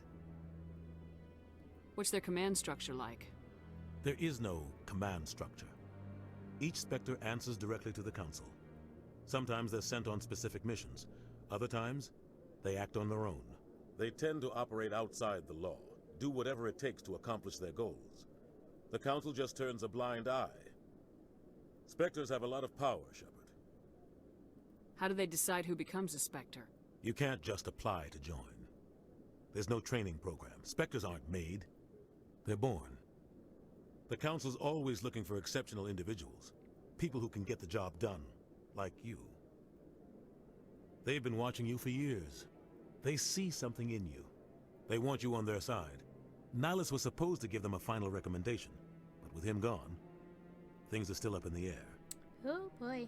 What's their command structure like? There is no command structure. Each Spectre answers directly to the Council. Sometimes they're sent on specific missions. Other times, they act on their own. They tend to operate outside the law, do whatever it takes to accomplish their goals. The Council just turns a blind eye. Spectres have a lot of power, Shepard. How do they decide who becomes a Spectre? You can't just apply to join. There's no training program. Spectres aren't made. They're born. The Council's always looking for exceptional individuals. People who can get the job done, like you. They've been watching you for years. They see something in you. They want you on their side. Nihilus was supposed to give them a final recommendation, but with him gone, things are still up in the air. Oh boy.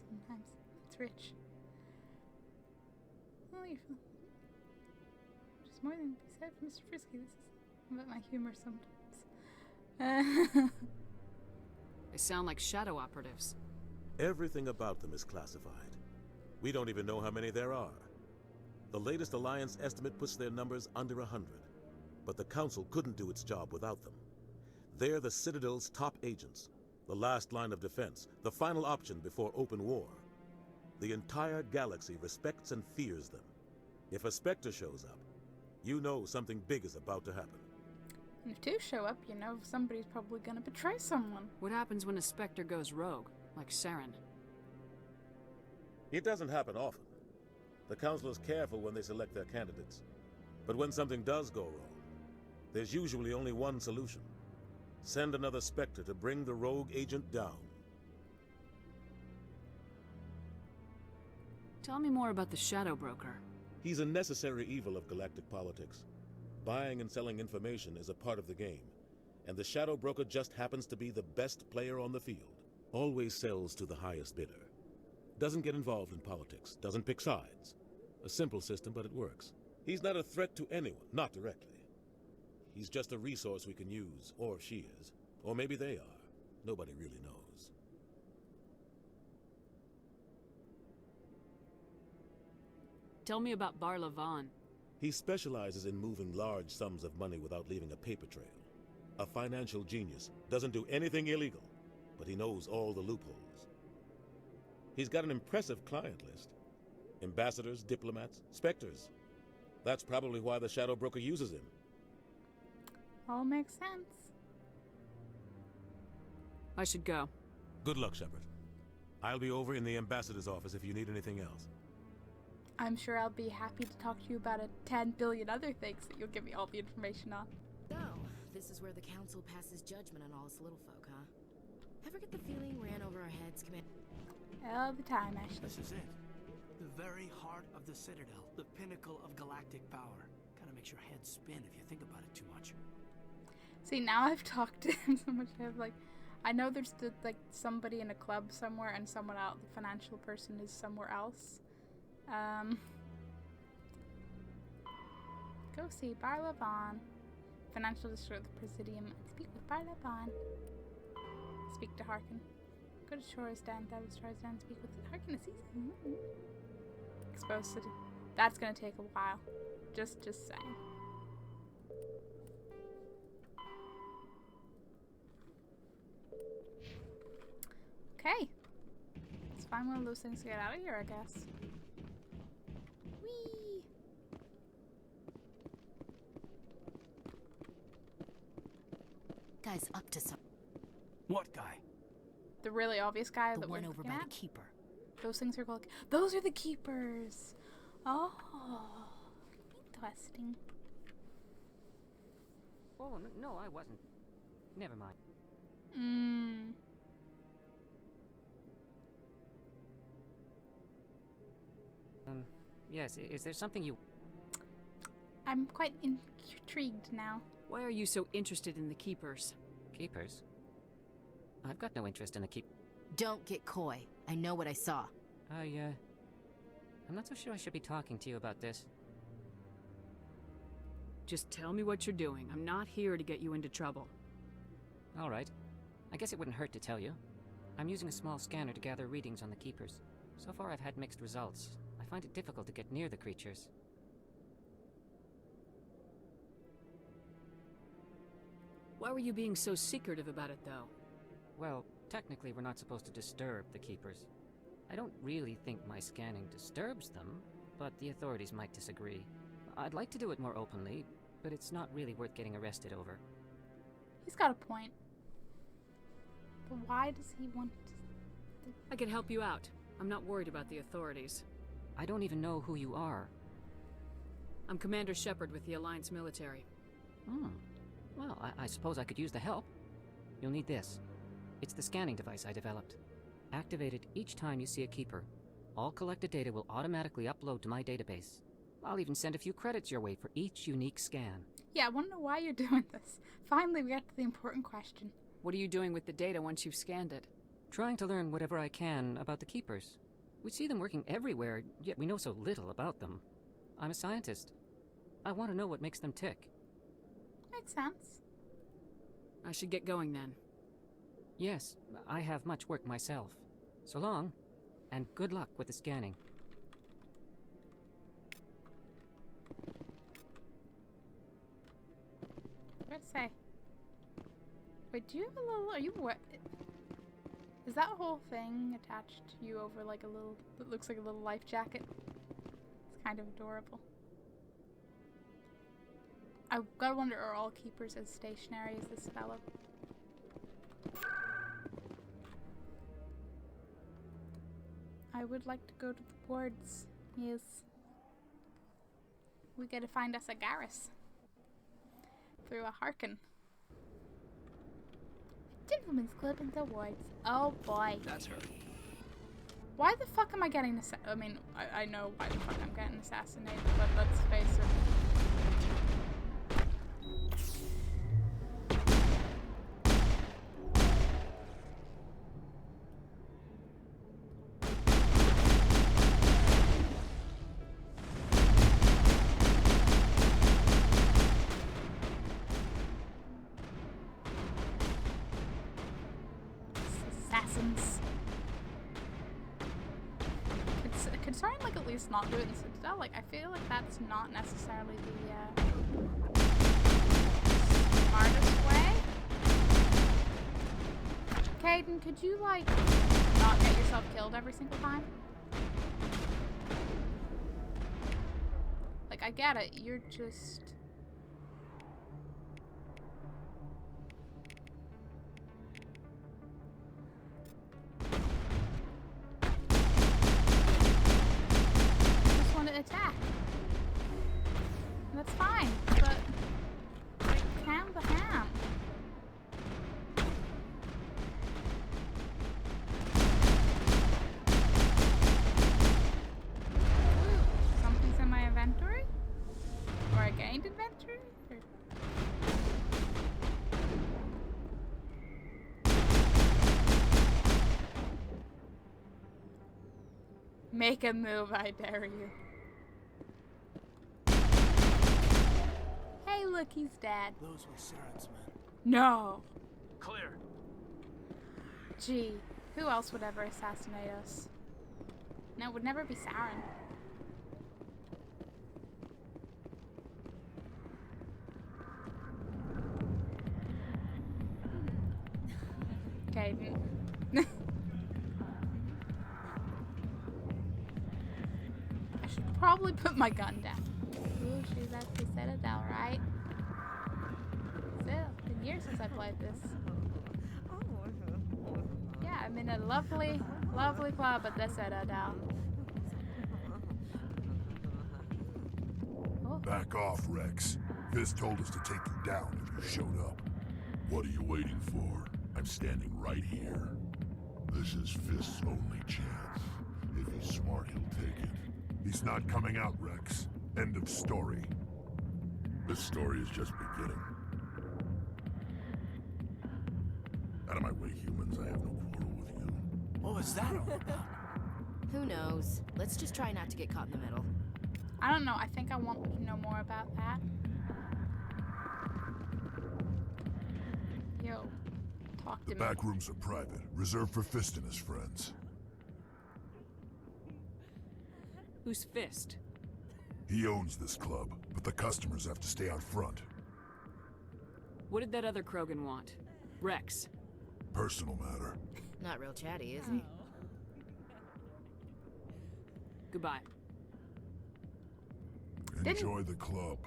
Sometimes it's rich. Oh, you're just more than you said, Mr. Frisky. This is about my humor sometimes. They sound like shadow operatives. Everything about them is classified. We don't even know how many there are. The latest Alliance estimate puts their numbers under 100. But the Council couldn't do its job without them. They're the Citadel's top agents, the last line of defense, the final option before open war. The entire galaxy respects and fears them. If a Spectre shows up, you know something big is about to happen. And if two show up, you know somebody's probably gonna betray someone. What happens when a Spectre goes rogue, like Saren? It doesn't happen often. The Council is careful when they select their candidates. But when something does go wrong, there's usually only one solution. Send another Spectre to bring the rogue agent down. Tell me more about the Shadow Broker. He's a necessary evil of galactic politics. Buying and selling information is a part of the game. and the Shadow Broker just happens to be the best player on the field. Always sells to the highest bidder. Doesn't get involved in politics, doesn't pick sides. A simple system, but it works. He's not a threat to anyone, not directly. He's just a resource we can use, or she is. Or maybe they are. Nobody really knows. Tell me about Barla Vaughn. He specializes in moving large sums of money without leaving a paper trail. A financial genius, doesn't do anything illegal, but he knows all the loopholes. He's got an impressive client list. Ambassadors, diplomats, specters. That's probably why the Shadow Broker uses him. All makes sense. I should go. Good luck, Shepard. I'll be over in the ambassador's office if you need anything else. I'm sure I'll be happy to talk to you about 10 billion other things that you'll give me all the information on. So, this is where the Council passes judgment on all us little folk, huh? Ever get the feeling ran over our heads, Commander? All the time, actually. This is it. The very heart of the Citadel. The pinnacle of galactic power. Kinda makes your head spin if you think about it too much. See, now I've talked to him so much, I know there's somebody in a club somewhere and someone else, the financial person is somewhere else. Go see Barla Vaughn. Financial district of the Presidium and speak with Barla Vaughn. Speak to Harkin. Go to Shores Den, speak with Harkin to see. Exposed to that's gonna take a while. Just saying. Okay. Let's find one of those things to get out of here, I guess. Whee! Guy's up to some. What guy? The really obvious guy the that one we're over looking by at? the keeper. Those things are called. Those are the keepers. Oh, interesting. Oh, no, I wasn't. Never mind. Yes, is there something you... I'm quite intrigued now. Why are you so interested in the Keepers? Keepers? I've got no interest in the Don't get coy. I know what I saw. I'm not so sure I should be talking to you about this. Just tell me what you're doing. I'm not here to get you into trouble. All right. I guess it wouldn't hurt to tell you. I'm using a small scanner to gather readings on the Keepers. So far I've had mixed results. I find it difficult to get near the creatures. Why were you being so secretive about it, though? Well, technically we're not supposed to disturb the Keepers. I don't really think my scanning disturbs them, but the authorities might disagree. I'd like to do it more openly, but it's not really worth getting arrested over. He's got a point. But why does he want to... I can help you out. I'm not worried about the authorities. I don't even know who you are. I'm Commander Shepard with the Alliance military. Well, I suppose I could use the help. You'll need this. It's the scanning device I developed. Activate it each time you see a Keeper. All collected data will automatically upload to my database. I'll even send a few credits your way for each unique scan. Yeah, I want to know why you're doing this. Finally, we got to the important question. What are you doing with the data once you've scanned it? Trying to learn whatever I can about the Keepers. We see them working everywhere, yet we know so little about them. I'm a scientist. I want to know what makes them tick. Makes sense. I should get going then. Yes, I have much work myself. So long, and good luck with the scanning. What'd it say? Wait, do you have a little... Are you what? Is that whole thing attached to you over like a little... It looks like a little life jacket? It's kind of adorable. I've got to wonder, are all Keepers as stationary as this fellow? I would like to go to the wards. Yes. We gotta find us a Garrus. Through a Harkin. Gentlemen's Club in the wards. Oh boy. That's her. Why the fuck am I getting I mean, I know why the fuck I'm getting assassinated, but let's face it. Saren like at least not do it in Citadel? Like I feel like that's not necessarily the smartest way. Kaidan, could you like not get yourself killed every single time? Like I get it, you're just attack. That's fine, but like ham the ham. Ooh, something's in my inventory? Or I gained inventory? Or... Make a move, I dare you. Hey, look, he's dead. Those were Saren's men. No. Clear. Gee, who else would ever assassinate us? No, it would never be Saren. Kaidan. I should probably put my gun down. Ooh, she's at the Citadel, right? It's been years since I played this. Yeah, I'm in a lovely, lovely club at the Citadel. Oh. Back off, Rex. Fist told us to take you down if you showed up. What are you waiting for? I'm standing right here. This is Fist's only chance. If he's smart, he'll take it. He's not coming out, Rex. End of story. This story is just beginning. Out of my way, humans. I have no quarrel with you. What was that all about? Who knows? Let's just try not to get caught in the middle. I don't know. I think I want to know more about that. Yo, talk to me. The back rooms are private, reserved for Fist and his friends. Who's Fist? He owns this club, but the customers have to stay out front. What did that other Krogan want? Rex. Personal matter. Not real chatty, is he? Goodbye. Enjoy the club.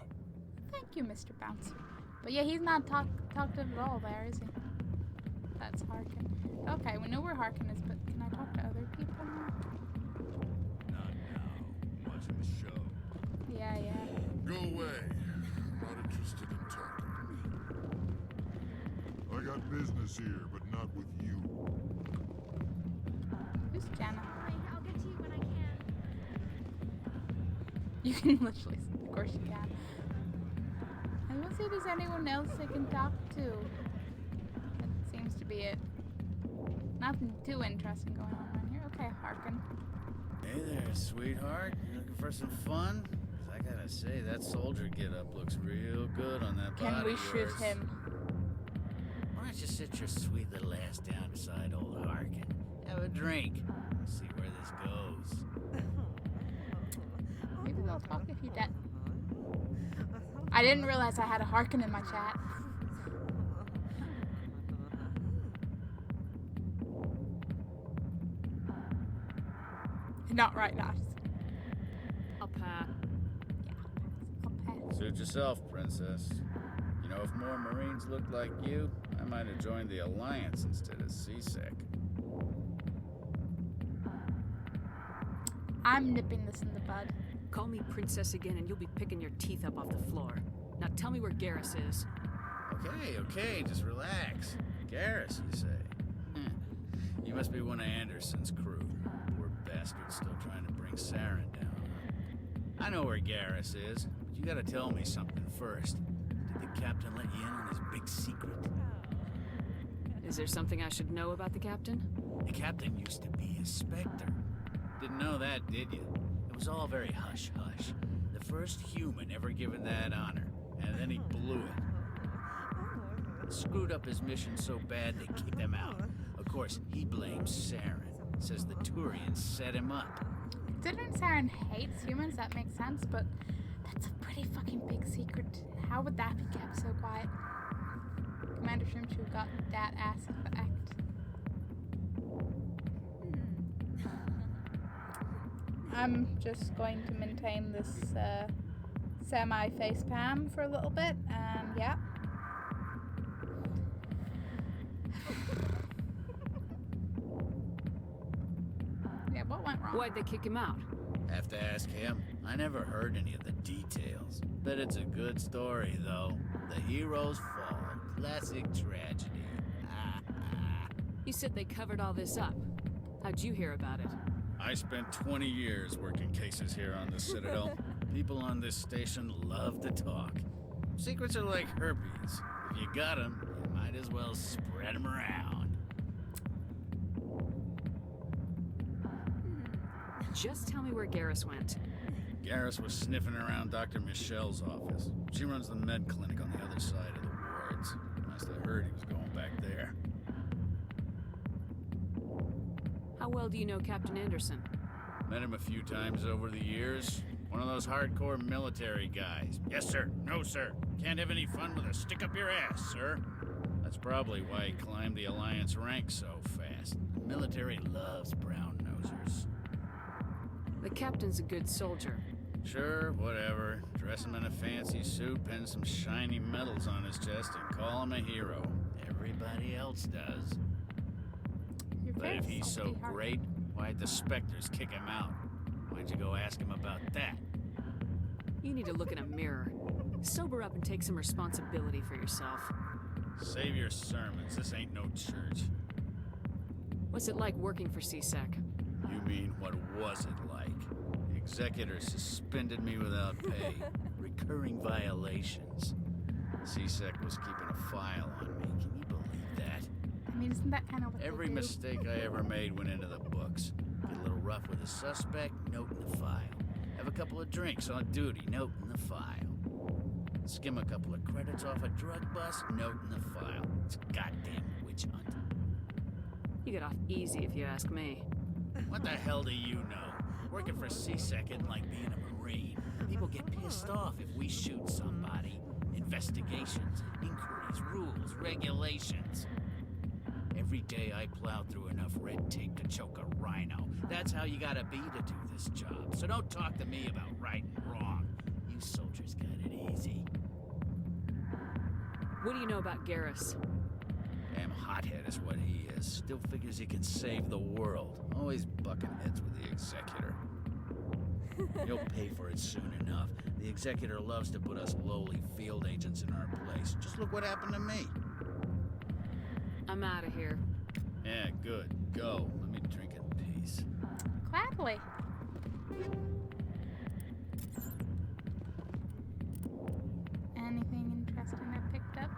Thank you, Mr. Bouncy. But yeah, he's not talkative at all there, is he? That's Harkin. Okay, we know where Harkin is, but can I talk to other people now? Not now. Watching the show. Yeah, yeah. Go away. I'm not interested in talking. I got business here, but not with you. Who's Jenna? I'll get to you when I can. You can literally, of course you can. I want to see if there's anyone else I can talk to. That seems to be it. Nothing too interesting going on around here. Okay, Harkin. Hey there, sweetheart. You looking for some fun? 'Cause I gotta say, that soldier get-up looks real good on that body Can we of shoot yours. him? Why don't you sit your sweet little ass down beside old Harkin? Have a drink. See where this goes. Maybe they'll talk if you're dead. I didn't realize I had a Harkin in my chat. Not right now. I'll pass. Suit yourself, princess. You know, if more Marines looked like you, I might have joined the Alliance instead of CSEC. I'm nipping this in the bud. Call me princess again and you'll be picking your teeth up off the floor. Now tell me where Garrus is. Okay, just relax. Garrus, you say? You must be one of Anderson's crew. Poor bastard still trying to bring Saren down. I know where Garrus is, but you gotta tell me something first. Did the captain let you in on his big secret? Is there something I should know about the captain? The captain used to be a Spectre. Didn't know that, did you? It was all very hush-hush. The first human ever given that honor, and then he blew it. Screwed up his mission so bad they kicked him out. Of course, he blames Saren. Says the Turians set him up. Considering Saren hates humans, that makes sense, but that's a pretty fucking big secret. How would that be kept so quiet? Commander Shrimchu got that ass effect. I'm just going to maintain this semi-face palm for a little bit, and yeah. Yeah, what went wrong? Why'd they kick him out? Have to ask him. I never heard any of the details. Bet it's a good story, though. The hero's fall. Classic tragedy. You said they covered all this up. How'd you hear about it? I spent 20 years working cases here on the Citadel. People on this station love to talk. Secrets are like herpes. If you got them, you might as well spread them around. Just tell me where Garrus went. Garrus was sniffing around Dr. Michelle's office. She runs the med clinic on the other side of the wards. Must have heard he was going back there. How well do you know Captain Anderson? Met him a few times over the years. One of those hardcore military guys. Yes, sir. No, sir. Can't have any fun with a stick up your ass, sir. That's probably why he climbed the Alliance ranks so fast. The military loves brown nosers. The captain's a good soldier. Sure, whatever. Dress him in a fancy suit, pin some shiny medals on his chest, and call him a hero. Everybody else does. But if he's so great, why'd the Spectres kick him out? Why'd you go ask him about that? You need to look in a mirror. Sober up and take some responsibility for yourself. Save your sermons. This ain't no church. What's it like working for CSEC? You mean, what was it like? The executor suspended me without pay. Recurring violations. CSEC was keeping a file on me. Can you believe that? I mean, isn't that kind of what Every they do? mistake I ever made went into the books. Get a little rough with a suspect, note in the file. Have a couple of drinks on duty, note in the file. Skim a couple of credits off a drug bust, note in the file. It's a goddamn witch hunt. You get off easy if you ask me. What the hell do you know? Working for CSEC isn't like being a Marine. People get pissed off if we shoot somebody. Investigations, inquiries, rules, regulations. Every day I plow through enough red tape to choke a rhino. That's how you gotta be to do this job. So don't talk to me about right and wrong. You soldiers got it easy. What do you know about Garrus? Damn hothead is what he is. Still figures he can save the world. Always bucking heads with the executor. He'll pay for it soon enough. The executor loves to put us lowly field agents in our place. Just look what happened to me. I'm out of here. Yeah, good. Go. Let me drink in peace. Gladly. Anything interesting I picked up?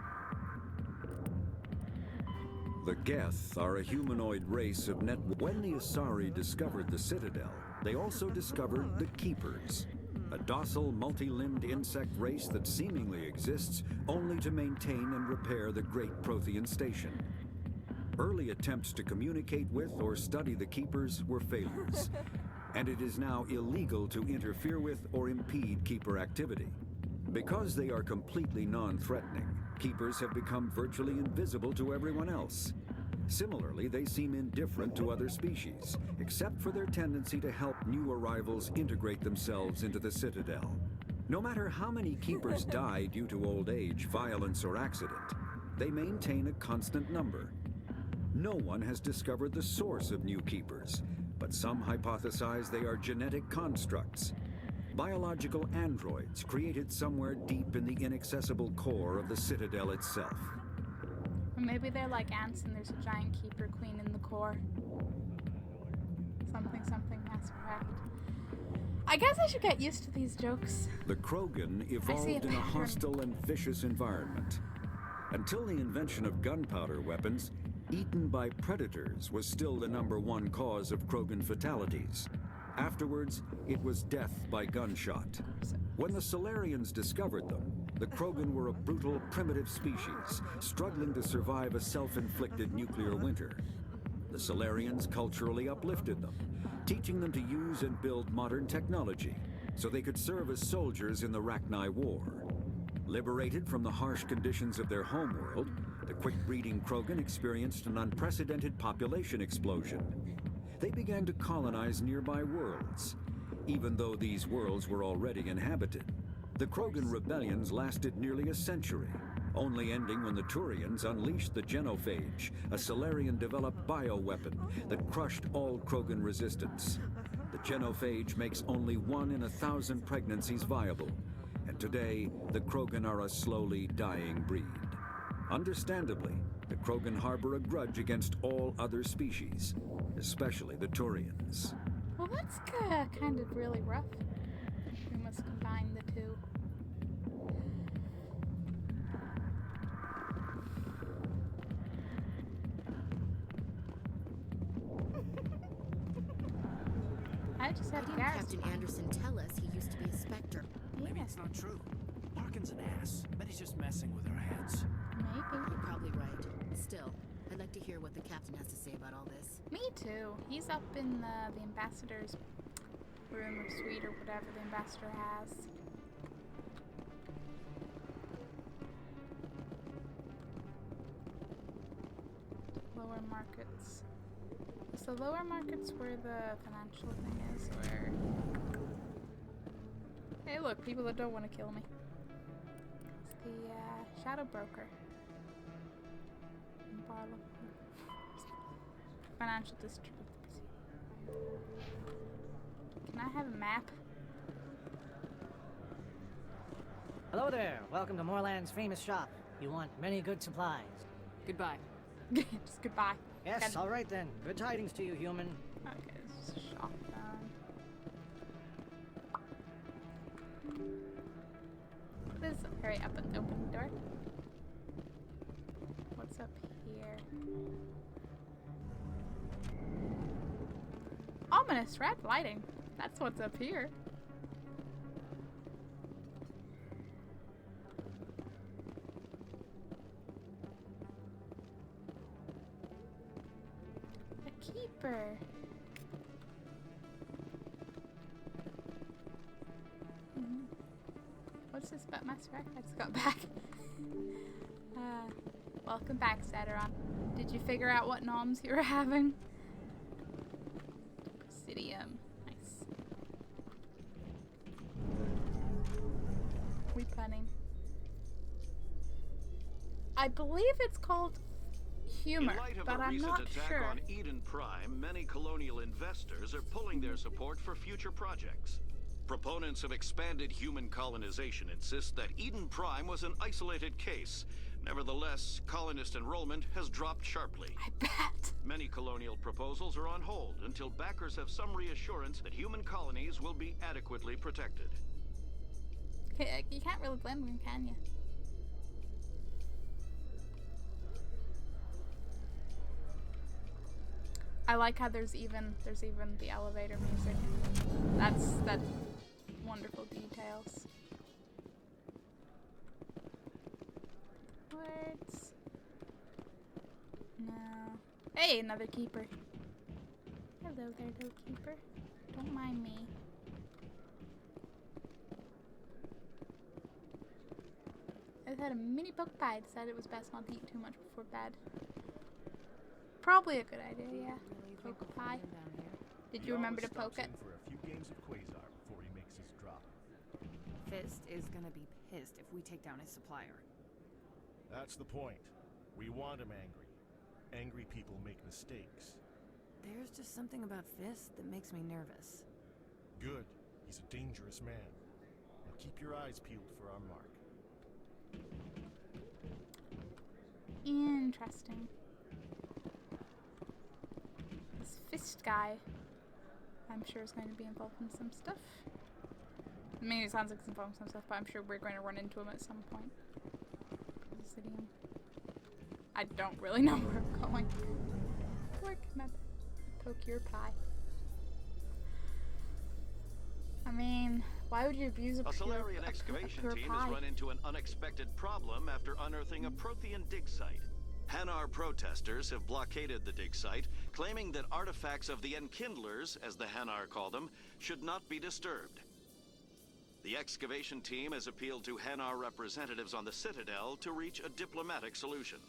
The Geth are a humanoid race of net. When the Asari discovered the Citadel, they also discovered the Keepers, a docile, multi-limbed insect race that seemingly exists only to maintain and repair the Great Prothean Station. Early attempts to communicate with or study the Keepers were failures, and it is now illegal to interfere with or impede Keeper activity. Because they are completely non-threatening, Keepers have become virtually invisible to everyone else. Similarly, they seem indifferent to other species, except for their tendency to help new arrivals integrate themselves into the Citadel. No matter how many Keepers die due to old age, violence, or accident, they maintain a constant number. No one has discovered the source of new Keepers, but some hypothesize they are genetic constructs. Biological androids created somewhere deep in the inaccessible core of the Citadel itself. Or maybe they're like ants and there's a giant keeper queen in the core. Something, Mass Effect. I guess I should get used to these jokes. The Krogan evolved in a hostile and vicious environment. Until the invention of gunpowder weapons, eaten by predators was still the #1 cause of Krogan fatalities. Afterwards, it was death by gunshot. When the Solarians discovered them, the Krogan were a brutal, primitive species, struggling to survive a self-inflicted nuclear winter. the Solarians culturally uplifted them, teaching them to use and build modern technology so they could serve as soldiers in the Rachni War. Liberated from the harsh conditions of their homeworld, the quick-breeding Krogan experienced an unprecedented population explosion. They began to colonize nearby worlds. Even though these worlds were already inhabited, the Krogan rebellions lasted nearly a century, only ending when the Turians unleashed the Genophage, a Solarian-developed bioweapon that crushed all Krogan resistance. The Genophage makes only 1 in 1,000 pregnancies viable, and today, the Krogan are a slowly dying breed. Understandably, the Krogan harbor a grudge against all other species, especially the Turians. Well, that's kind of really rough. We must combine the two. I just had Why didn't gas. Captain Anderson tell us he used to be a Spectre? Maybe it's not true. Larkin's an ass. Bet he's just messing with our heads. Maybe. You're probably right. Still, I'd like to hear what the captain has to say about all this. Me too. He's up in the ambassador's room or suite or whatever the ambassador has. Lower markets. So lower markets where the financial thing is, where... Hey look, people that don't want to kill me. It's the Shadow Broker. Financial district. Can I have a map? Hello there. Welcome to Moorland's famous shop. You want many good supplies. Goodbye. Just goodbye. Yes, all right then. Good tidings to you, human. Okay, this is a shotgun. What is hurry up and open the door. What's up here? Ominous red lighting. That's what's up here. A keeper. What's this about Master? I just got back. Welcome back, Sateron. Did you figure out what noms you were having? Presidium. Nice. We punning. I believe it's called humor, In light of but a I'm recent not attack sure. on Eden Prime, many colonial investors are pulling their support for future projects. Proponents of expanded human colonization insist that Eden Prime was an isolated case. Nevertheless, colonist enrollment has dropped sharply. I bet. Many colonial proposals are on hold until backers have some reassurance that human colonies will be adequately protected. You can't really blame them, can you? I like how there's even the elevator music. That's wonderful details. Words. No. Hey, another keeper. Hello there, little keeper. Don't mind me. I had a mini poke pie. Decided it was best not to eat too much before bed. Probably a good idea, yeah. Poke pie. Did you remember to poke it? For a few games of Quasar before he makes his drop. Fist is gonna be pissed if we take down his supplier. That's the point. We want him angry. Angry people make mistakes. There's just something about Fist that makes me nervous. Good. He's a dangerous man. Now keep your eyes peeled for our mark. Interesting. This Fist guy, I'm sure is going to be involved in some stuff. I mean, it sounds like he's involved in some stuff, but I'm sure we're going to run into him at some point. Presidium. I don't really know where I'm going. Where can I poke your pie? I mean, why would you abuse A Solarian excavation pure team pie? has run into an unexpected problem after unearthing a Prothean dig site. Hanar protesters have blockaded the dig site, claiming that artifacts of the Enkindlers, as the Hanar call them, should not be disturbed. The excavation team has appealed to Hanar representatives on the Citadel to reach a diplomatic solution.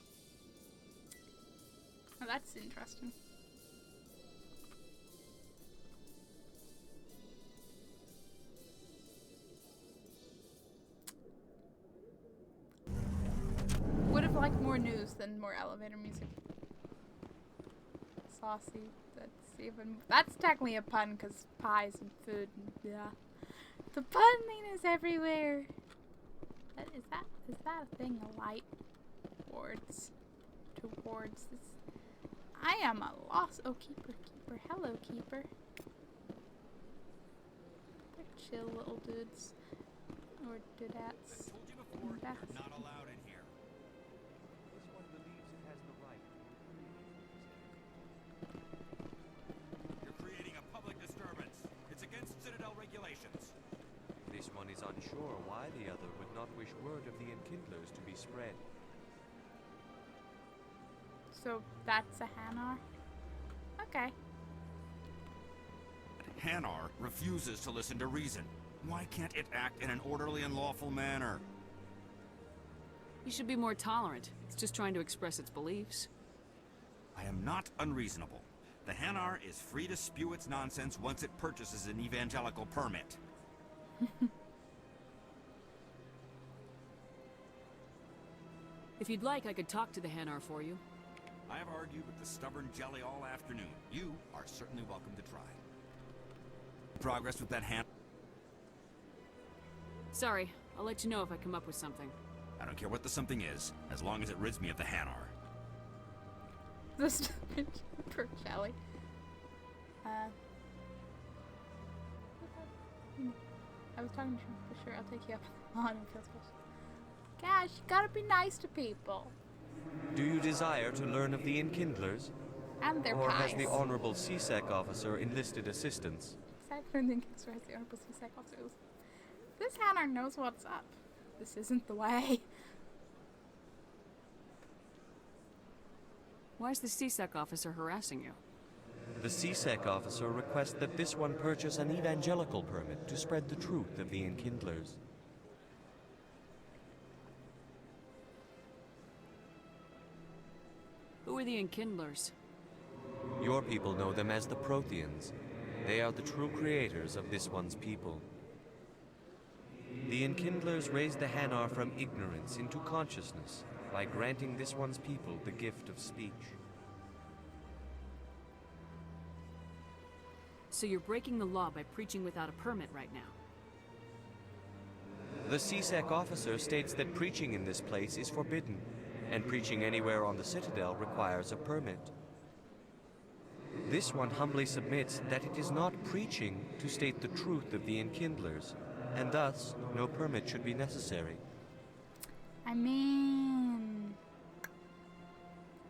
Oh, that's interesting. Would have liked more news than more elevator music. Saucy. That's technically a pun because pies and food and yeah. The punning is everywhere. Is that a thing? A light towards this. I am a lost. Oh, keeper. Hello, keeper. They're chill little dudes or dudettes. Not allowed in here. This one believes it has the right. You're creating a public disturbance. It's against Citadel regulations. This one is unsure why the other would not wish word of the Enkindlers to be spread. So that's a Hanar? Okay. Hanar refuses to listen to reason. Why can't it act in an orderly and lawful manner? You should be more tolerant. It's just trying to express its beliefs. I am not unreasonable. The Hanar is free to spew its nonsense once it purchases an evangelical permit. If you'd like, I could talk to the Hanar for you. I have argued with the stubborn jelly all afternoon. You are certainly welcome to try. Progress with that Hanar? Sorry, I'll let you know if I come up with something. I don't care what the something is, as long as it rids me of the Hanar. The stupid poor Shelly. I was talking to him for sure. I'll take you up on him. Feels special. Gosh, you gotta be nice to people. Do you desire to learn of the Enkindlers? And their Or pies. has the Honorable CSEC officer enlisted assistance? Aside from the Enkindlers, has the Honorable CSEC officers. This Hanar knows what's up. This isn't the way. Why is the CSEC officer harassing you? The CSEC officer requests that this one purchase an evangelical permit to spread the truth of the Enkindlers. Who are the Enkindlers? Your people know them as the Protheans. They are the true creators of this one's people. The Enkindlers raised the Hanar from ignorance into consciousness by granting this one's people the gift of speech. So you're breaking the law by preaching without a permit right now. The CSEC officer states that preaching in this place is forbidden, and preaching anywhere on the Citadel requires a permit. This one humbly submits that it is not preaching to state the truth of the Enkindlers, and thus no permit should be necessary. I mean,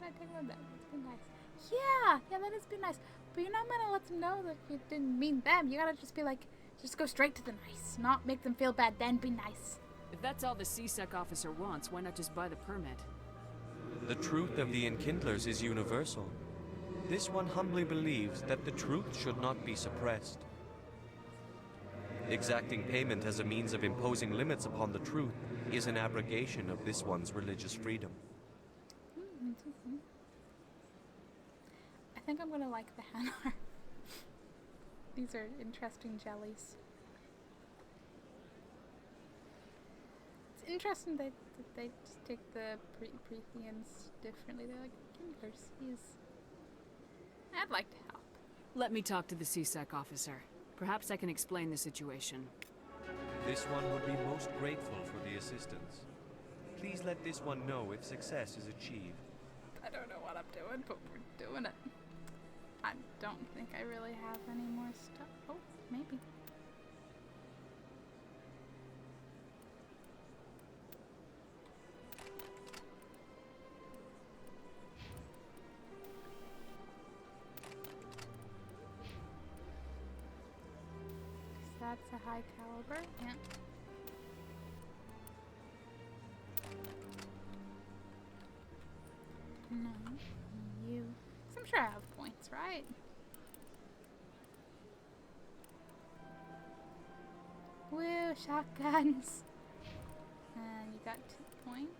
I think about that. That's been nice. Yeah, that has been nice. But you're not gonna let them know that you didn't mean them. You gotta just be like, just go straight to the nice, not make them feel bad. Then be nice. If that's all the CSEC officer wants, why not just buy the permit? The truth of the Enkindlers is universal. This one humbly believes that the truth should not be suppressed. Exacting payment as a means of imposing limits upon the truth is an abrogation of this one's religious freedom. I think I'm gonna like the Hanar. These are interesting jellies. It's interesting that they just take the Protheans differently. They're like Kindlers. I'd like to help. Let me talk to the CSEC officer. Perhaps I can explain the situation. This one would be most grateful for the assistance. Please let this one know if success is achieved. I don't know what I'm doing, but we're doing it. I don't think I really have any more stuff. Oh, maybe. That's a high caliber, yeah. No. You. 'Cause I'm sure I have points, right? Woo, shotguns. And you got 2 points.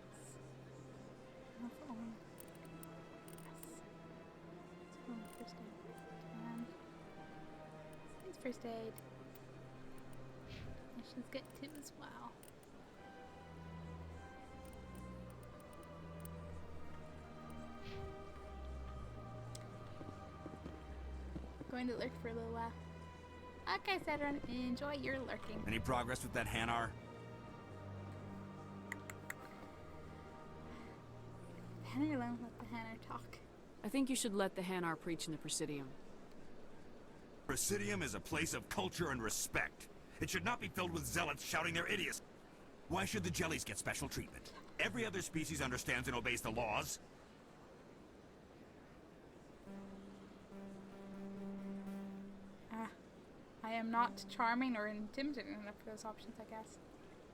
Yes. First aid. And it's first aid. Missions get 2 as well. Going to lurk for a little while. Okay, Saturn, enjoy your lurking. Any progress with that Hanar? Hanar alone, let the Hanar talk. I think you should let the Hanar preach in the Presidium. Presidium is a place of culture and respect. It should not be filled with zealots shouting their idiocy. Why should the jellies get special treatment? Every other species understands and obeys the laws. I am not charming or intimidating enough for those options, I guess.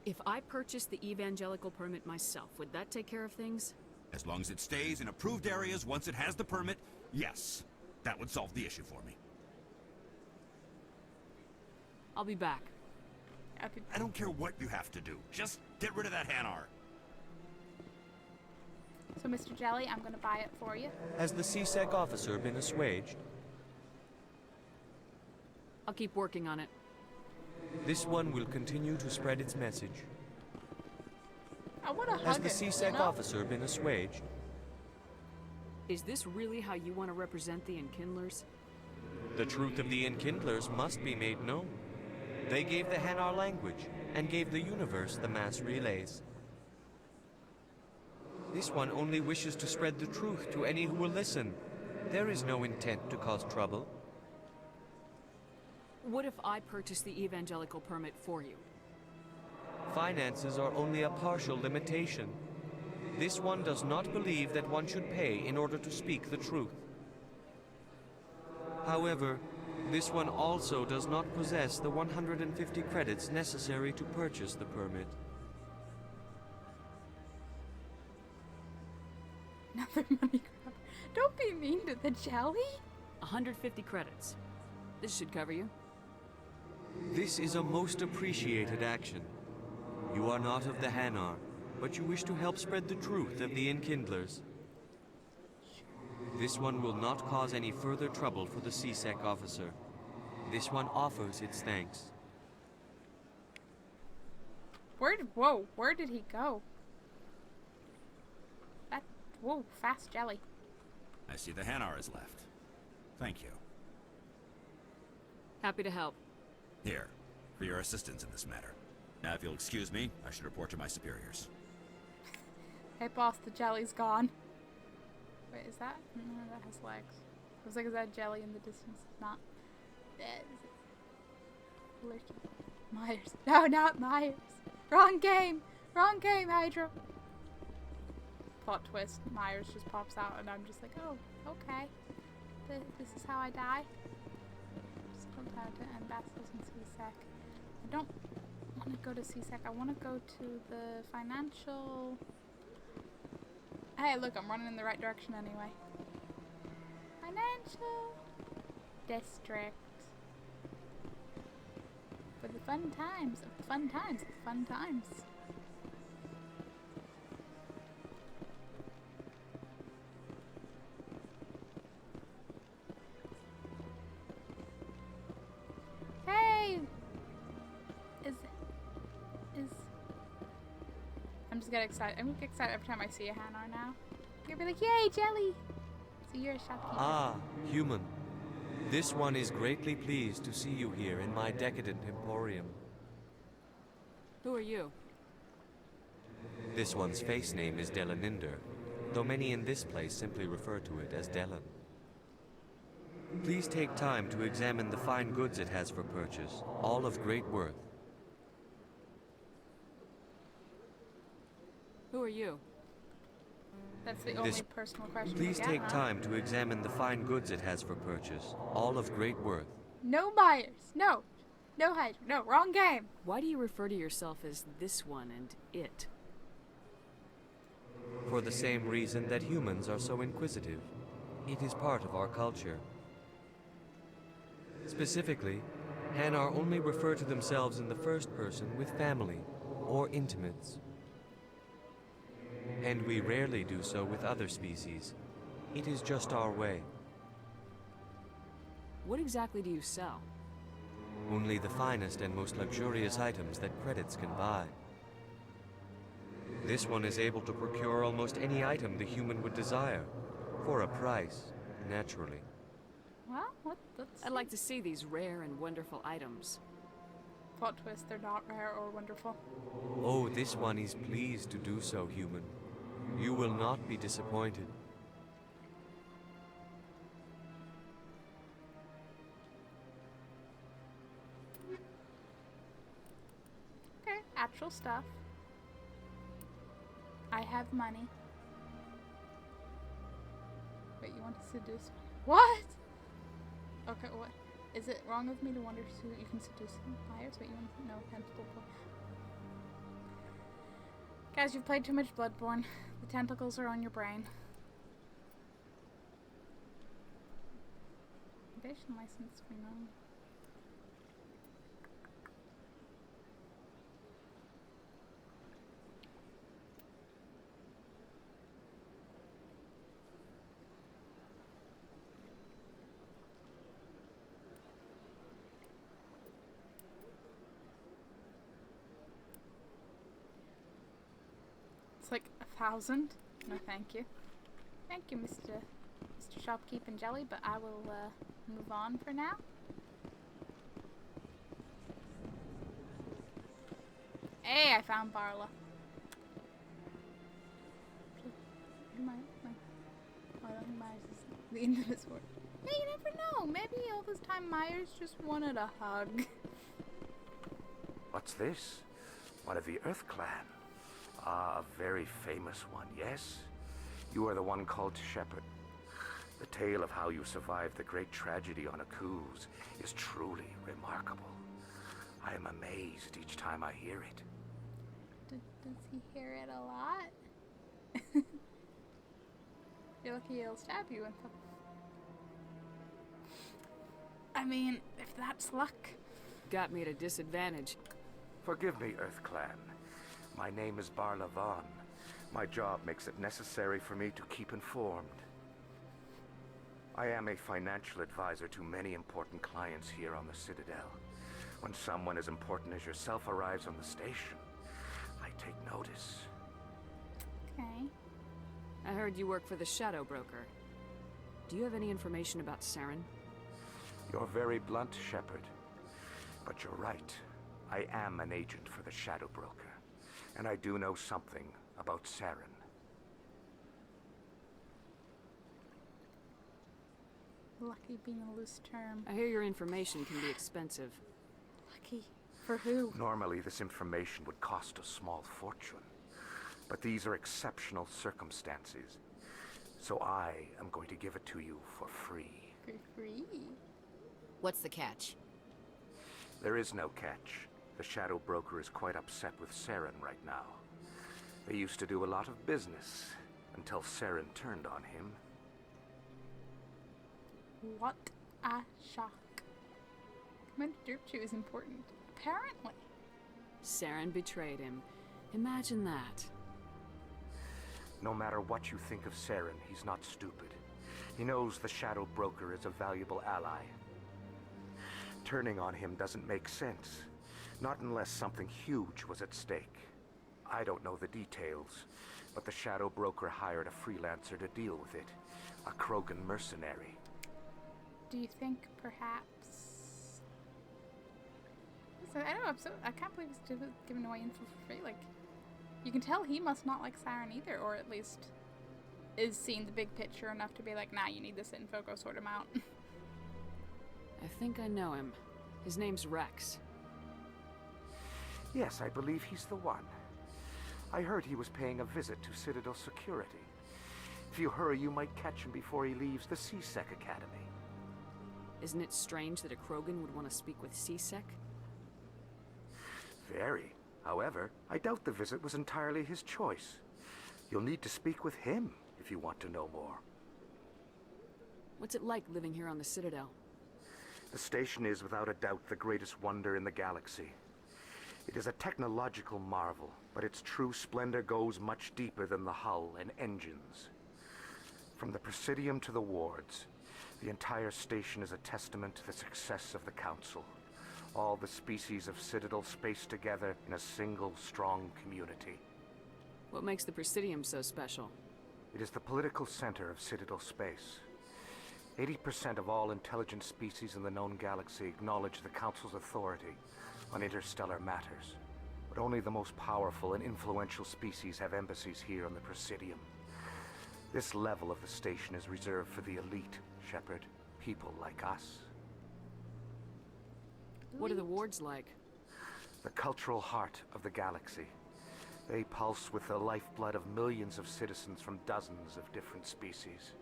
If I purchased the evangelical permit myself, would that take care of things? As long as it stays in approved areas once it has the permit, yes. That would solve the issue for me. I'll be back. I don't care what you have to do. Just get rid of that Hanar. So, Mr. Jelly, I'm going to buy it for you. Has the CSEC officer been assuaged? I'll keep working on it. This one will continue to spread its message. I want to hug Has the it, CSEC you know? officer been assuaged? Is this really how you want to represent the Enkindlers? The truth of the Enkindlers must be made known. They gave the Hanar language, and gave the universe the mass relays. This one only wishes to spread the truth to any who will listen. There is no intent to cause trouble. What if I purchase the evangelical permit for you? Finances are only a partial limitation. This one does not believe that one should pay in order to speak the truth. However, this one also does not possess the 150 credits necessary to purchase the permit. Another money grab. Don't be mean to the jelly. 150 credits. This should cover you. This is a most appreciated action. You are not of the Hanar, but you wish to help spread the truth of the Enkindlers. This one will not cause any further trouble for the CSEC officer. This one offers its thanks. Where did he go? Whoa, fast jelly. I see the Hanar is left. Thank you. Happy to help. Here, for your assistance in this matter. Now, if you'll excuse me, I should report to my superiors. Hey boss, the jelly's gone. Wait, is that? No, that has legs. I was like, is that jelly in the distance? It's not. Myers. No, not Myers. Wrong game! Wrong game, Hydra! Plot twist. Myers just pops out and I'm just like, oh, okay. This is how I die? Still down to Ambassadors and CSEC. I don't want to go to CSEC. I want to go to the financial... Hey, look, I'm running in the right direction anyway. Financial district. For the fun times of the fun times of the fun times. Hey! I'm just getting excited. I'm getting excited every time I see a Hanar now. You'll be like, yay, jelly! So you're a shopkeeper. Ah, human. This one is greatly pleased to see you here in my decadent emporium. Who are you? This one's face name is Delaninder, though many in this place simply refer to it as Delan. Please take time to examine the fine goods it has for purchase, all of great worth. Who are you? That's the only personal question. Please we get, take time to examine the fine goods it has for purchase, all of great worth. No Myers. No. No Hydra. No, wrong game. Why do you refer to yourself as this one and it? For the same reason that humans are so inquisitive. It is part of our culture. Specifically, Hanar only refer to themselves in the first person with family or intimates. And we rarely do so with other species. It is just our way. What exactly do you sell? Only the finest and most luxurious items that credits can buy. This one is able to procure almost any item the human would desire, for a price, naturally. Well, I'd like to see these rare and wonderful items. Plot twist, they're not rare or wonderful. Oh, this one is pleased to do so, human. You will not be disappointed. Okay, actual stuff. I have money. Wait, you want to seduce me? What? Okay, what? Is it wrong of me to wonder who you can seduce buyers? Wait, you want to know tentacle boy? Guys, you've played too much Bloodborne. The tentacles are on your brain. Invasion license for no. It's like 1,000. No, thank you. Thank you, Mr. Shopkeeping Jelly, but I will move on for now. Hey, I found Barla. Myers is the end of his work. Yeah, you never know. Maybe all this time Myers just wanted a hug. What's this? One of the Earth Clan. Ah, a very famous one, yes? You are the one called Shepard. The tale of how you survived the great tragedy on Akuz is truly remarkable. I am amazed each time I hear it. Does he hear it a lot? You're lucky he'll stab you and I mean, if that's luck. Got me at a disadvantage. Forgive me, Earth Clan. My name is Barla Vaughn. My job makes it necessary for me to keep informed. I am a financial advisor to many important clients here on the Citadel. When someone as important as yourself arrives on the station, I take notice. Okay. I heard you work for the Shadow Broker. Do you have any information about Saren? You're very blunt, Shepard. But you're right. I am an agent for the Shadow Broker. And I do know something about Saren. Lucky being a loose term. I hear your information can be expensive. Lucky? For who? Normally, this information would cost a small fortune. But these are exceptional circumstances. So I am going to give it to you for free. For free? What's the catch? There is no catch. The Shadow Broker is quite upset with Saren right now. They used to do a lot of business until Saren turned on him. What a shock. Commander Derpchu is important. Apparently. Saren betrayed him. Imagine that. No matter what you think of Saren, he's not stupid. He knows the Shadow Broker is a valuable ally. Turning on him doesn't make sense. Not unless something huge was at stake. I don't know the details, but the Shadow Broker hired a freelancer to deal with it. A Krogan mercenary. Do you think perhaps... I don't know, I can't believe he's giving away info for free. Like, you can tell he must not like Saren either, or at least is seeing the big picture enough to be like, nah, you need this info, go sort him out. I think I know him. His name's Rex. Yes, I believe he's the one. I heard he was paying a visit to Citadel Security. If you hurry, you might catch him before he leaves the C-Sec Academy. Isn't it strange that a Krogan would want to speak with C-Sec? Very. However, I doubt the visit was entirely his choice. You'll need to speak with him if you want to know more. What's it like living here on the Citadel? The station is without a doubt the greatest wonder in the galaxy. It is a technological marvel, but its true splendor goes much deeper than the hull and engines. From the Presidium to the wards, the entire station is a testament to the success of the Council. All the species of Citadel spaced together in a single, strong community. What makes the Presidium so special? It is the political center of Citadel space. 80% of all intelligent species in the known galaxy acknowledge the Council's authority on interstellar matters. But only the most powerful and influential species have embassies here on the Presidium. This level of the station is reserved for the elite, Shepard. People like us. What are the wards like? The cultural heart of the galaxy. They pulse with the lifeblood of millions of citizens from dozens of different species.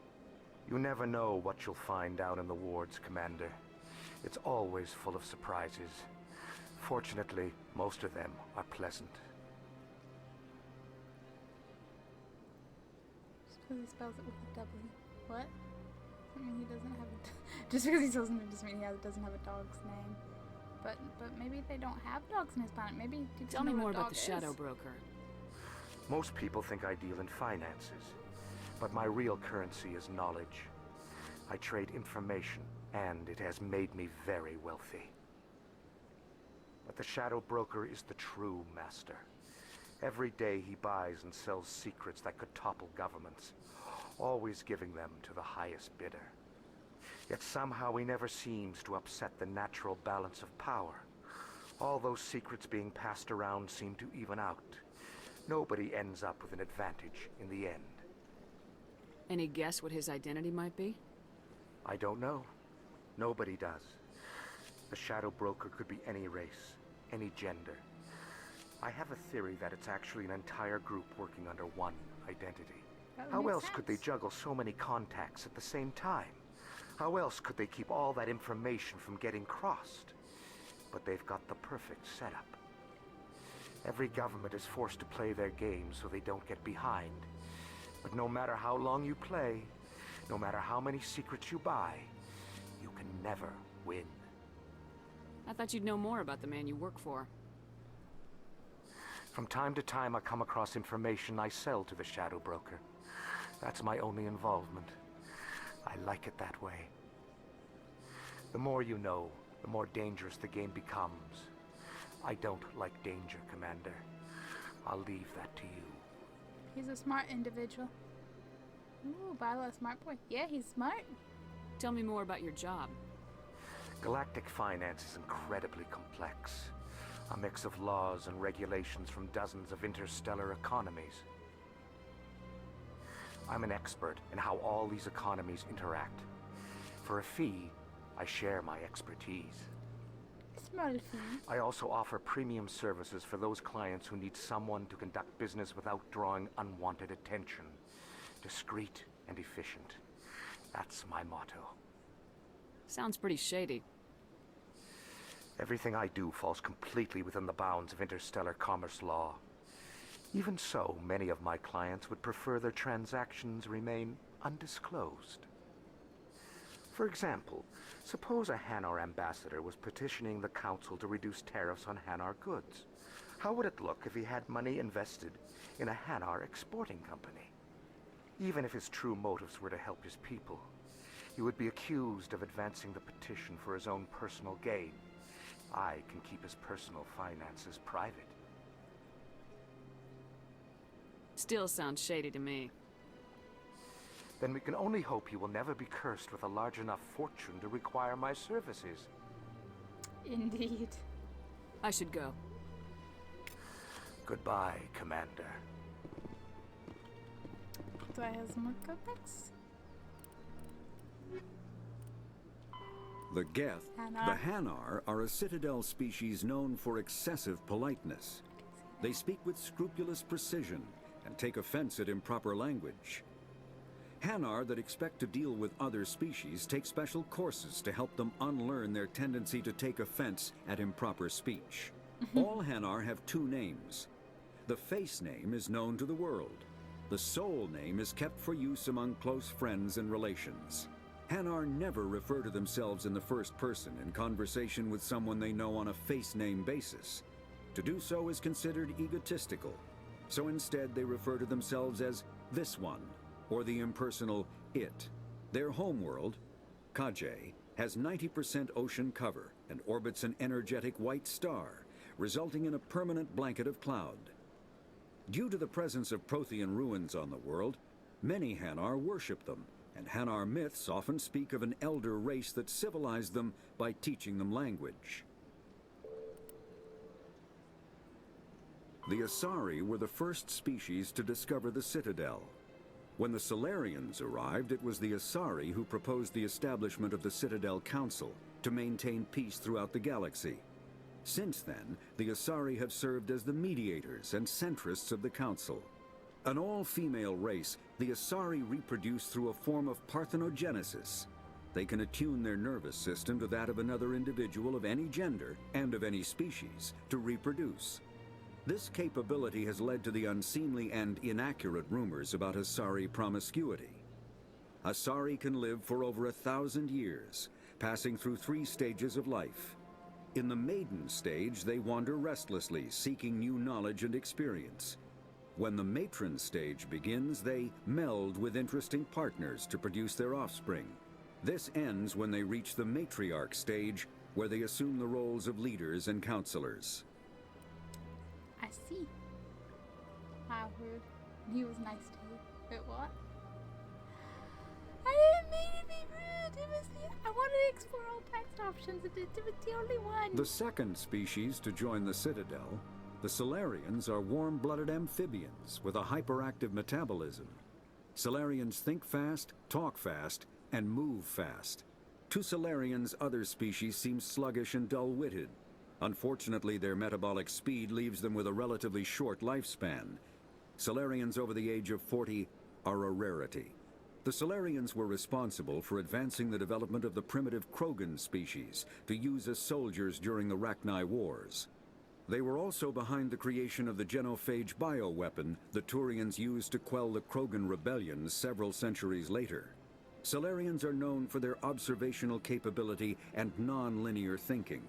You never know what you'll find down in the wards, Commander. It's always full of surprises. Fortunately, most of them are pleasant. Just because he spells it with a W. What? I mean, he doesn't have a... Just because he doesn't mean he doesn't have a dog's name. But maybe they don't have dogs in his planet. Maybe he Tell me more about the Shadow Broker. Most people think I deal in finances, but my real currency is knowledge. I trade information, and it has made me very wealthy. But the Shadow Broker is the true master. Every day he buys and sells secrets that could topple governments, always giving them to the highest bidder. Yet somehow he never seems to upset the natural balance of power. All those secrets being passed around seem to even out. Nobody ends up with an advantage in the end. Any guess what his identity might be? I don't know. Nobody does. The Shadow Broker could be any race, any gender. I have a theory that it's actually an entire group working under one identity. How else could they juggle so many contacts at the same time? How else could they keep all that information from getting crossed? But they've got the perfect setup. Every government is forced to play their game so they don't get behind. But no matter how long you play, no matter how many secrets you buy, you can never win. I thought you'd know more about the man you work for. From time to time, I come across information I sell to the Shadow Broker. That's my only involvement. I like it that way. The more you know, the more dangerous the game becomes. I don't like danger, Commander. I'll leave that to you. He's a smart individual. Ooh, Bilo, a smart boy. Yeah, he's smart. Tell me more about your job. Galactic finance is incredibly complex. A mix of laws and regulations from dozens of interstellar economies. I'm an expert in how all these economies interact. For a fee, I share my expertise. Small fee. I also offer premium services for those clients who need someone to conduct business without drawing unwanted attention. Discreet and efficient. That's my motto. Sounds pretty shady. Everything I do falls completely within the bounds of interstellar commerce law. Even so, many of my clients would prefer their transactions remain undisclosed. For example, suppose a Hanar ambassador was petitioning the Council to reduce tariffs on Hanar goods. How would it look if he had money invested in a Hanar exporting company? Even if his true motives were to help his people, he would be accused of advancing the petition for his own personal gain. I can keep his personal finances private. Still sounds shady to me. Then we can only hope he will never be cursed with a large enough fortune to require my services. Indeed. I should go. Goodbye, Commander. Do I have some more codex? The Geth, the Hanar, are a Citadel species known for excessive politeness. They speak with scrupulous precision and take offense at improper language. Hanar that expect to deal with other species take special courses to help them unlearn their tendency to take offense at improper speech. All Hanar have two names. The face name is known to the world. The Soul name is kept for use among close friends and relations. Hanar never refer to themselves in the first person in conversation with someone they know on a face-name basis. To do so is considered egotistical, so instead they refer to themselves as This One, or the impersonal It. Their homeworld, Kajay, has 90% ocean cover and orbits an energetic white star, resulting in a permanent blanket of cloud. Due to the presence of Prothean ruins on the world, many Hanar worship them, and Hanar myths often speak of an elder race that civilized them by teaching them language. The Asari were the first species to discover the Citadel. When the Solarians arrived, it was the Asari who proposed the establishment of the Citadel Council to maintain peace throughout the galaxy. Since then, the Asari have served as the mediators and centrists of the Council. An all-female race, the Asari reproduce through a form of parthenogenesis. They can attune their nervous system to that of another individual of any gender and of any species to reproduce. This capability has led to the unseemly and inaccurate rumors about Asari promiscuity. Asari can live for over 1,000 years, passing through 3 stages of life. In the maiden stage, they wander restlessly, seeking new knowledge and experience. When the matron stage begins, they meld with interesting partners to produce their offspring. This ends when they reach the matriarch stage, where they assume the roles of leaders and counselors. I see. How rude. He was nice to you. Wait, what? I didn't mean to be rude. I wanted to explore all text options. It was the only one. The second species to join the Citadel, the Solarians, are warm-blooded amphibians with a hyperactive metabolism. Solarians think fast, talk fast, and move fast. To Solarians, other species seem sluggish and dull-witted. Unfortunately, their metabolic speed leaves them with a relatively short lifespan. Solarians over the age of 40 are a rarity. The Solarians were responsible for advancing the development of the primitive Krogan species to use as soldiers during the Rachni Wars. They were also behind the creation of the genophage bioweapon the Turians used to quell the Krogan rebellions several centuries later. Solarians are known for their observational capability and non-linear thinking.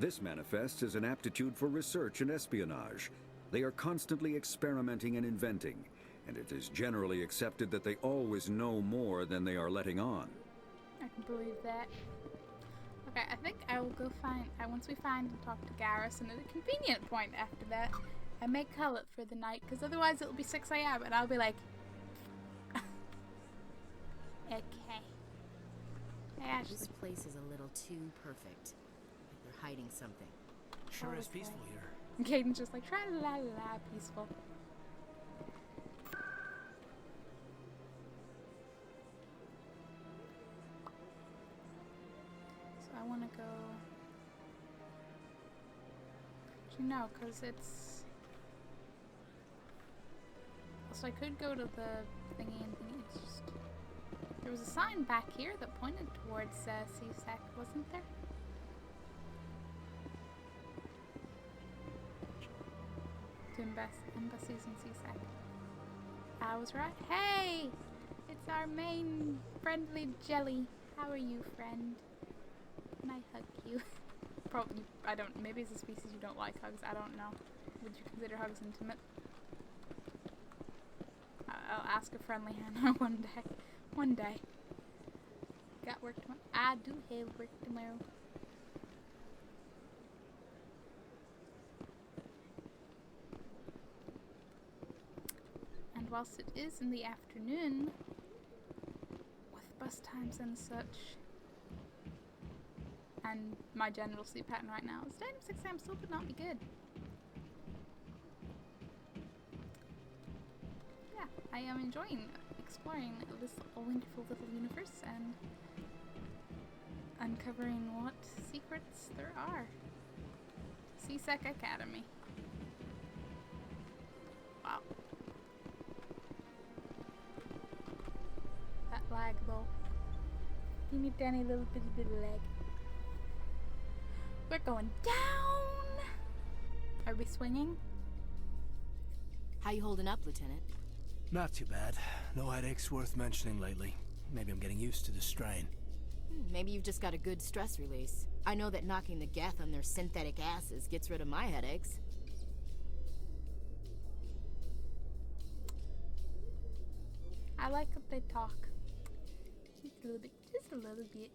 This manifests as an aptitude for research and espionage. They are constantly experimenting and inventing, and it is generally accepted that they always know more than they are letting on. I can believe that. Okay, I think I will go find, once we find and talk to Garrison at a convenient point after that, I may call it for the night, because otherwise it'll be 6 a.m. and I'll be like, okay. Hey, Ashley. This place is a little too perfect. Like they're hiding something. Sure is peaceful here. Caden's just like, tra-la-la-la, peaceful. So I want to go... You know, because it's... So I could go to the thingy and thingy. It's just... There was a sign back here that pointed towards C-Sec, wasn't there? To embassies in C-Sec. I was right. Hey! It's our main friendly jelly. How are you, friend? Can I hug you? Probably, I don't, maybe it's a species you don't like hugs, I don't know. Would you consider hugs intimate? I'll ask a friendly Hanar one day. One day. Got work tomorrow? I do have work tomorrow. And whilst it is in the afternoon, with bus times and such, and my general sleep pattern right now, staying at 6 a.m. still would not be good. Yeah, I am enjoying exploring this wonderful little universe and uncovering what secrets there are. C-Sec Academy. Wow. That lag though. Give me tiny little bit of lag. We're going down! Are we swinging? How you holding up, Lieutenant? Not too bad. No headaches worth mentioning lately. Maybe I'm getting used to the strain. Maybe you've just got a good stress release. I know that knocking the Geth on their synthetic asses gets rid of my headaches. I like what they talk. Just a little bit. Just a little bit.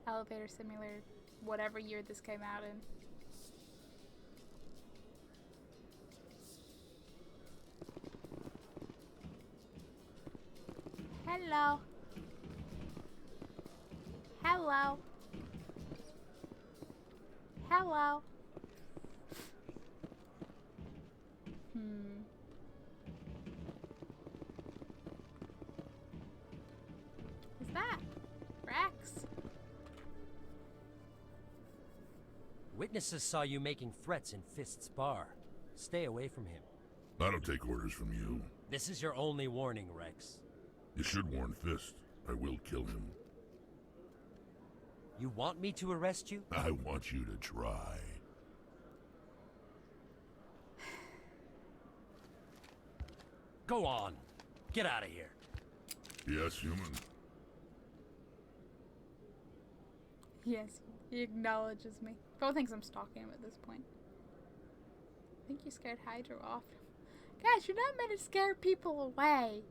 Elevator Simulator, whatever year this came out in. Hello. Hello. Hello. What's that? Rex? Witnesses saw you making threats in Fist's bar. Stay away from him. I don't take orders from you. This is your only warning, Rex. You should warn Fist. I will kill him. You want me to arrest you? I want you to try. Go on. Get out of here. Yes, human. Yes, he acknowledges me. Bo thinks I'm stalking him at this point. I think you scared Hydra off. Guys, you're not meant to scare people away.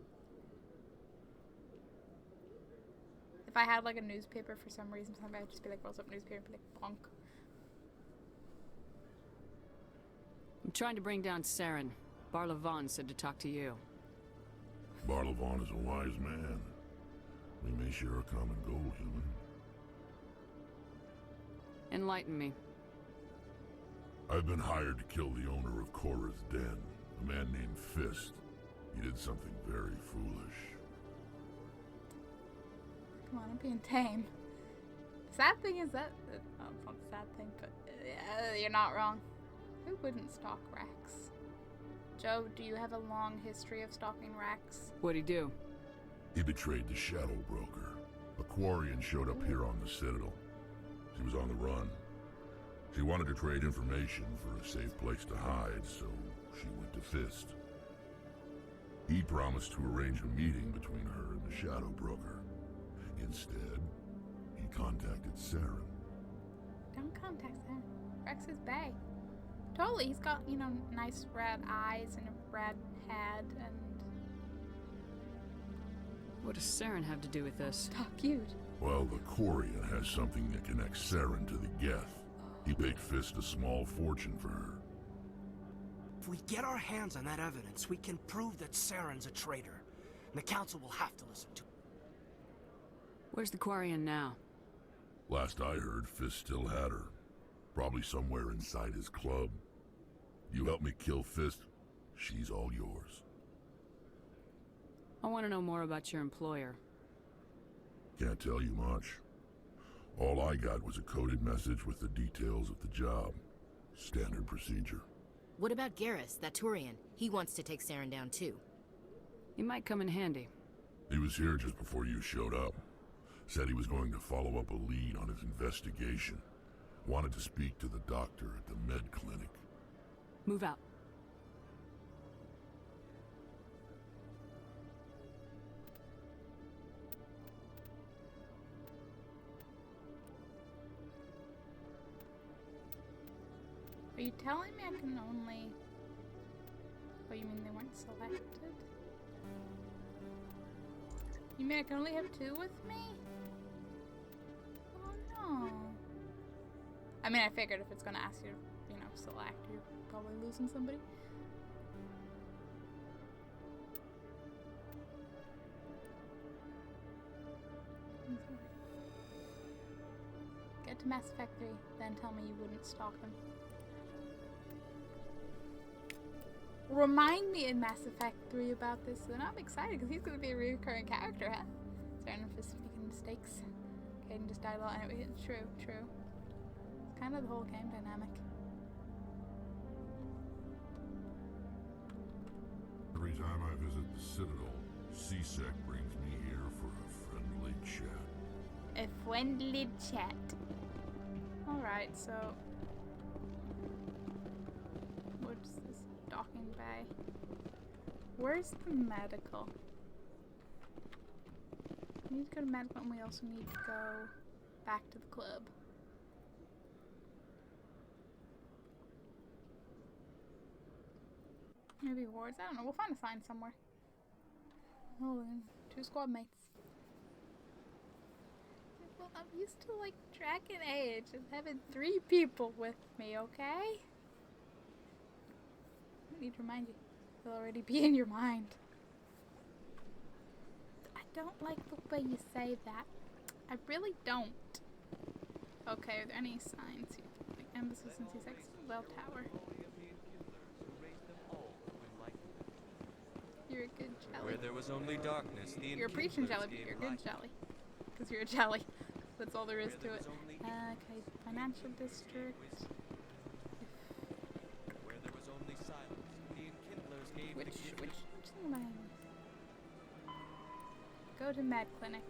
If I had like a newspaper for some reason, somebody I'd just be like, "What's up, newspaper?" Be like, "Bonk." I'm trying to bring down Saren. Barlavon said to talk to you. Barlavon is a wise man. We may share a common goal, human. Enlighten me. I've been hired to kill the owner of Korra's Den, a man named Fist. He did something very foolish. Come on, I'm being tame. The sad thing is that... oh, it's not the sad thing, but... you're not wrong. Who wouldn't stalk Rex? Joe, do you have a long history of stalking Rex? What'd he do? He betrayed the Shadow Broker. A Quarian showed up here on the Citadel. She was on the run. She wanted to trade information for a safe place to hide, so she went to Fist. He promised to arrange a meeting between her and the Shadow Broker. Instead, he contacted Saren. Don't contact him. Rex is bae. Totally, he's got, you know, nice red eyes and a red head and... What does Saren have to do with this? How cute. Well, the Quarian has something that connects Saren to the Geth. He paid Fist a small fortune for her. If we get our hands on that evidence, we can prove that Saren's a traitor. And the Council will have to listen to it. Where's the Quarian now? Last I heard, Fist still had her. Probably somewhere inside his club. You help me kill Fist, she's all yours. I want to know more about your employer. Can't tell you much. All I got was a coded message with the details of the job. Standard procedure. What about Garrus, that Turian? He wants to take Saren down too. He might come in handy. He was here just before you showed up. Said he was going to follow up a lead on his investigation. Wanted to speak to the doctor at the med clinic. Move out. Are you telling me I can only... oh, you mean they weren't selected? You mean I can only have two with me? Oh no. I mean, I figured if it's gonna ask you to, you know, select, you're probably losing somebody. Get to Mass Effect 3, then tell me you wouldn't stalk him. Remind me in Mass Effect 3 about this, and I'm excited because he's going to be a recurring character, huh? Saren and Fist making mistakes. Caden just died a lot. Anyway, true. It's kind of the whole game dynamic. Every time I visit the Citadel, C-Sec brings me here for a friendly chat. If friendly chat. Alright, so what's this docking bay? Where's the medical? We need to go to medical and we also need to go back to the club. Maybe wards, I don't know, we'll find a sign somewhere. Oh, and 2 squad mates. Well, I'm used to like Dragon Age and having 3 people with me, okay? I need to remind you, they'll already be in your mind. I don't like the way you say that. I really don't. Okay, are there any signs here? Like Embassy and C6, Well Tower. You're a good jelly. Where there was only darkness, the You're a preaching jelly, but you're a good jelly. Because you're a jelly. That's all there is to it. Okay, financial district. Where there was only silence, the Enkindlers gave Which line? Go to Med Clinic.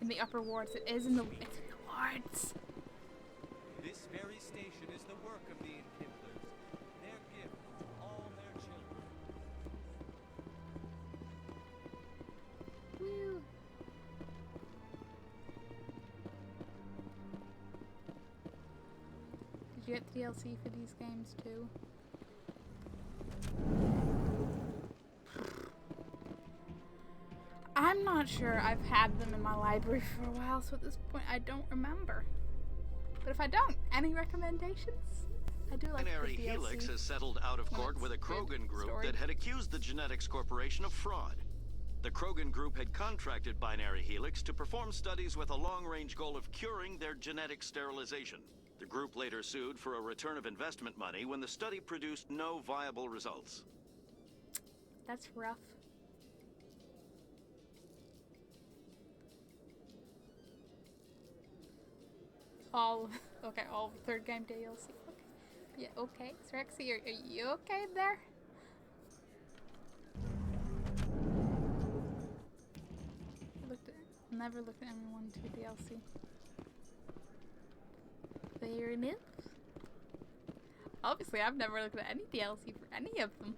In the upper wards. It's in the wards. This very station is the work of the Enkindlers. Their gift to all their children. Woo. Did you get the DLC for these games too? I'm not sure. I've had them in my library for a while, so at this point I don't remember. But if I don't, any recommendations? I do like Binary the DLC. Helix has settled out of court with a Krogan group that had accused the Genetics Corporation of fraud. The Krogan group had contracted Binary Helix to perform studies with a long-range goal of curing their genetic sterilization. The group later sued for a return of investment money when the study produced no viable results. That's rough. All of the 3rd game DLC. Okay. Yeah, okay. Rexy, are you okay there? Never looked at M1 2 DLC. Fair enough. Obviously, I've never looked at any DLC for any of them.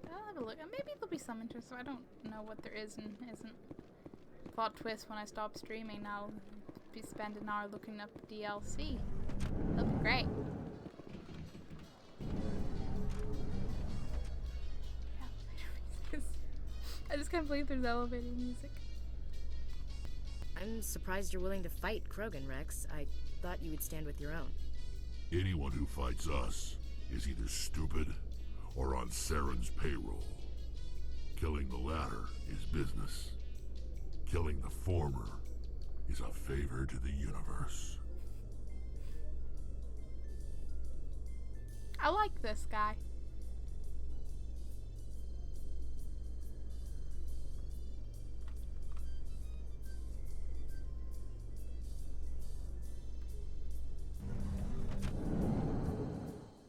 I'll have a look. Maybe there'll be some interest. So I don't know what there is and isn't. Plot twist: when I stop streaming, I'll be spending an hour looking up DLC. That'll be great. I just can't believe there's elevator music. I'm surprised you're willing to fight Krogan, Rex. I thought you would stand with your own. Anyone who fights us is either stupid or on Saren's payroll. Killing the latter is business. Killing the former is a favor to the universe. I like this guy.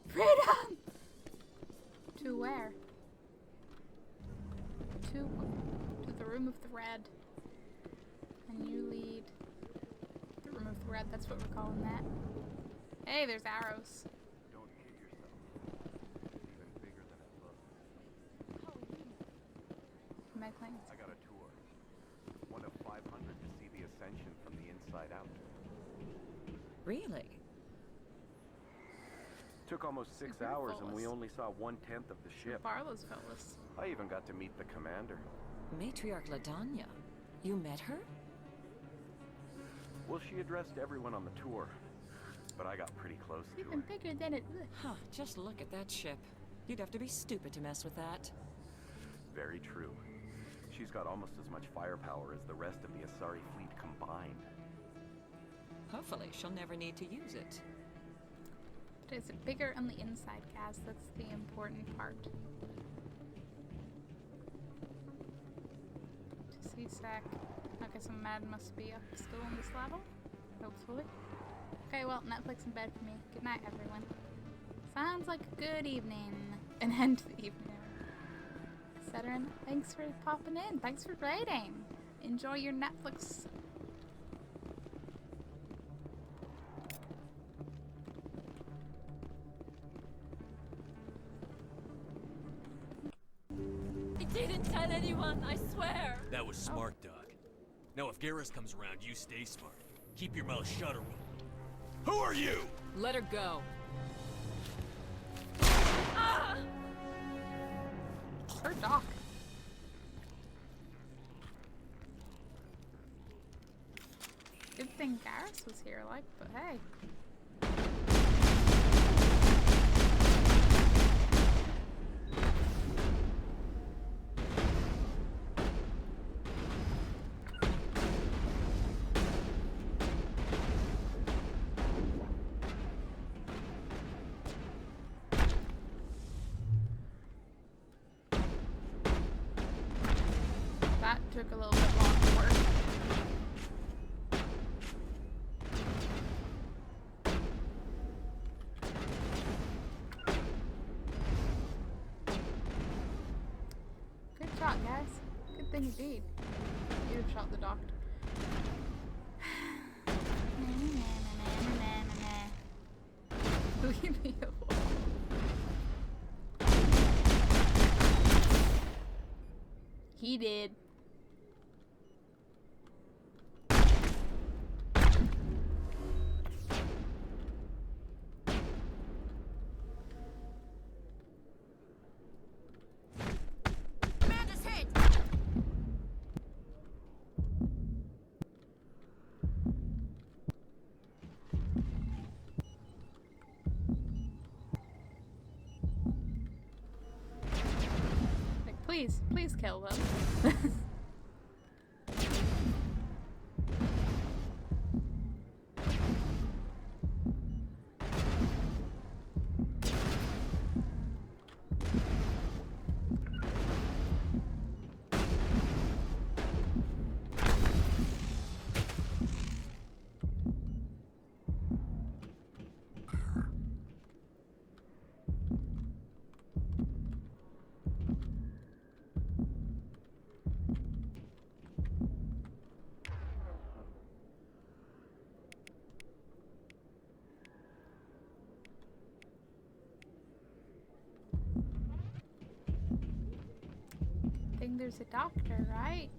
Freedom! To where? To the room of the red. And you lead the room of the red. That's what we're calling that. Hey, there's arrows. Don't kid yourself. It's even bigger than it looks. Medlings. I got a tour. One of 500 to see the Ascension from the inside out. Really? Took almost 6 hours and we only saw 1/10 of the ship. Barlow's fellas. I even got to meet the commander. Matriarch Ladanya. You met her? Well, she addressed everyone on the tour, but I got pretty close to Even her. bigger than it looks. Huh, just look at that ship. You'd have to be stupid to mess with that. Very true. She's got almost as much firepower as the rest of the Asari fleet combined. Hopefully, she'll never need to use it. But is it bigger on the inside, Kaz? That's the important part. To CSEC. Okay, so Mad must be up still on this level. Hopefully. Okay, well, Netflix in bed for me. Good night, everyone. Sounds like a good evening. An end to the evening. Cetera, thanks for popping in. Thanks for raiding. Enjoy your Netflix. I didn't tell anyone, I swear. That was smart, Doc. Now if Garrus comes around, you stay smart. Keep your mouth shut or we'll... Who are you? Let her go. Ah! Her Doc. Good thing Garrus was here, like, but hey. That took a little bit long to work. Good shot, guys. Good thing you did. You'd have shot the doctor. Leave me alone. He did. Amanda's hit! Like, please kill them. Think there's a doctor, right?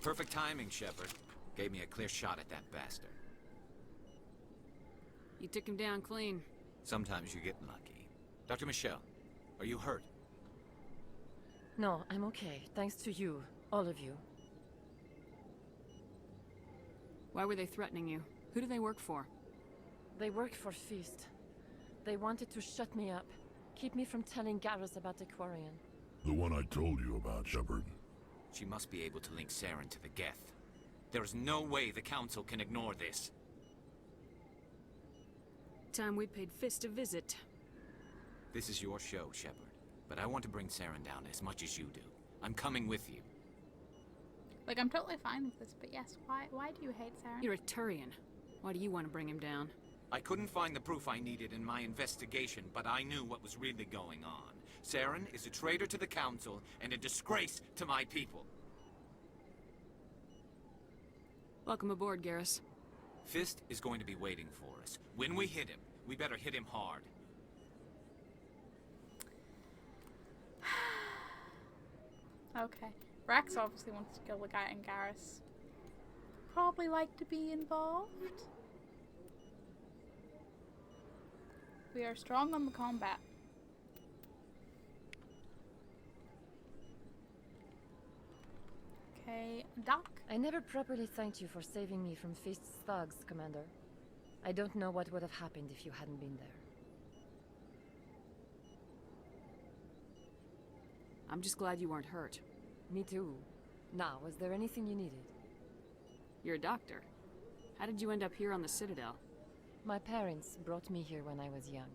Perfect timing, Shepard. Gave me a clear shot at that bastard. You took him down clean. Sometimes you get lucky. Dr. Michelle, are you hurt? No, I'm okay. Thanks to you. All of you. Why were they threatening you? Who do they work for? They work for Feast. They wanted to shut me up. Keep me from telling Garrus about the Quarian. The one I told you about, Shepard. She must be able to link Saren to the Geth. There is no way the Council can ignore this. Time we paid Fist a visit. This is your show, Shepard. But I want to bring Saren down as much as you do. I'm coming with you. Like, I'm totally fine with this, but yes, why do you hate Saren? You're a Turian. Why do you want to bring him down? I couldn't find the proof I needed in my investigation, but I knew what was really going on. Saren is a traitor to the Council and a disgrace to my people. Welcome aboard, Garrus. Fist is going to be waiting for us. When we hit him, we better hit him hard. Okay. Rex obviously wants to kill the guy in Garrus. Probably like to be involved. We are strong on the combat. Okay, Doc? I never properly thanked you for saving me from Feast's thugs, Commander. I don't know what would have happened if you hadn't been there. I'm just glad you weren't hurt. Me too. Now, was there anything you needed? You're a doctor. How did you end up here on the Citadel? My parents brought me here when I was young.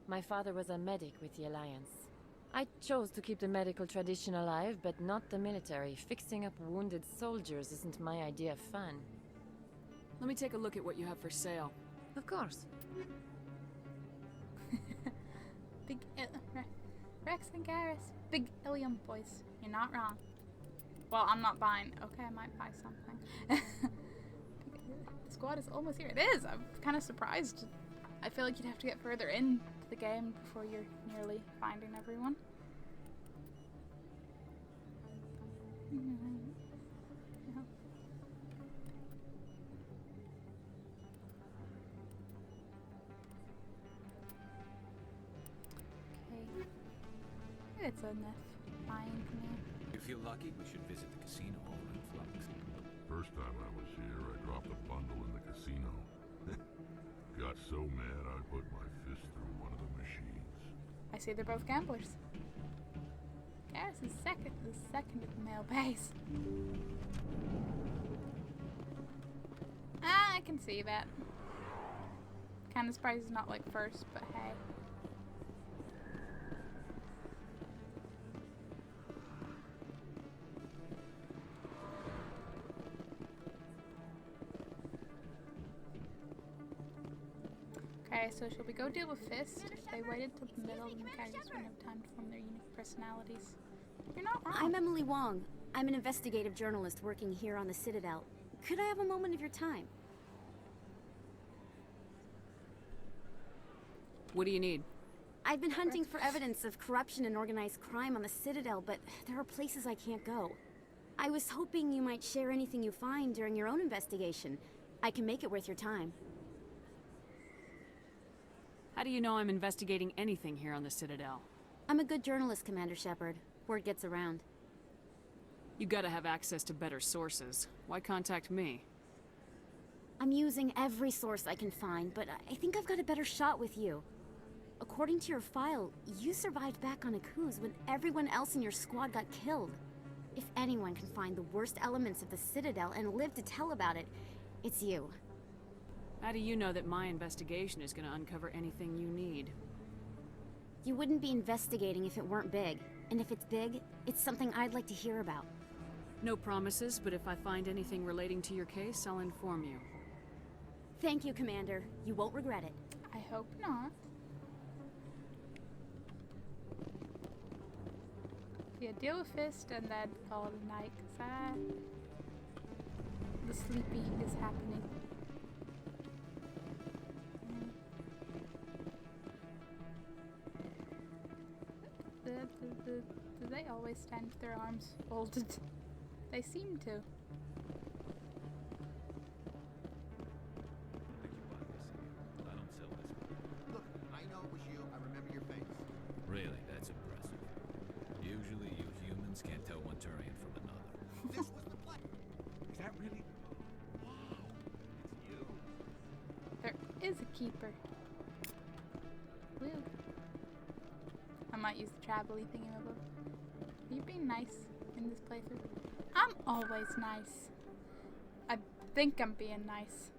My father was a medic with the Alliance. I chose to keep the medical tradition alive, but not the military. Fixing up wounded soldiers isn't my idea of fun. Let me take a look at what you have for sale. Of course. Big, Rex and Garrus. Big Ilium voice. You're not wrong. Well, I'm not buying. Okay, I might buy something. The squad is almost here. It is! I'm kind of surprised. I feel like you'd have to get further into the game before you're nearly finding everyone. Okay. It's enough. Fine for me. If you feel lucky, we should visit the casino over in Flux. First time I was here, I dropped a bundle in the casino. Got so mad I put my fist through one of the machines. I see they're both gamblers. Garrus is second at the male base. I can see that. Kind of surprised he's not like first, but hey. Okay, so shall we go deal with Fist? If they waited till the middle, then the characters wouldn't have time to form their unique personalities. You're not wrong. I'm Emily Wong. I'm an investigative journalist working here on the Citadel. Could I have a moment of your time? What do you need? I've been hunting for evidence of corruption and organized crime on the Citadel, but there are places I can't go. I was hoping you might share anything you find during your own investigation. I can make it worth your time. How do you know I'm investigating anything here on the Citadel? I'm a good journalist, Commander Shepard. Word gets around. You gotta have access to better sources. Why contact me? I'm using every source I can find, but I think I've got a better shot with you. According to your file, you survived back on Akuz when everyone else in your squad got killed. If anyone can find the worst elements of the Citadel and live to tell about it, it's you. How do you know that my investigation is gonna uncover anything you need? You wouldn't be investigating if it weren't big. And if it's big, it's something I'd like to hear about. No promises, but if I find anything relating to your case, I'll inform you. Thank you, Commander. You won't regret it. I hope not. Yeah, deal with Fist and then call it a night, because the sleepy is happening. Do they always stand with their arms folded? They seem to. Look, I know it was you. I remember your face. Really, that's impressive. Usually you humans can't tell one Turian from another. This was the plan. Is that really? Wow, it's you. There is a keeper. Woo. I might use the travel-y thingy above. Are you being nice in this playthrough? I'm always nice. I think I'm being nice.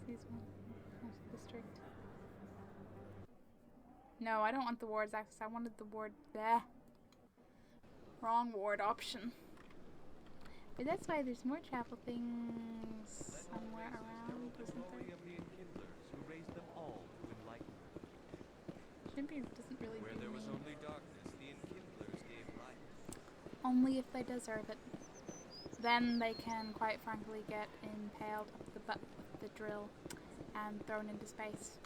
District. No, I don't want the ward's access. I wanted the ward there. Wrong ward option. But that's why there's more travel things somewhere around, isn't there? Shimby doesn't really Where do there was me. only darkness, the Enkindlers gave light. Only if they deserve it. Then they can, quite frankly, get impaled up the butt with the drill and thrown into space.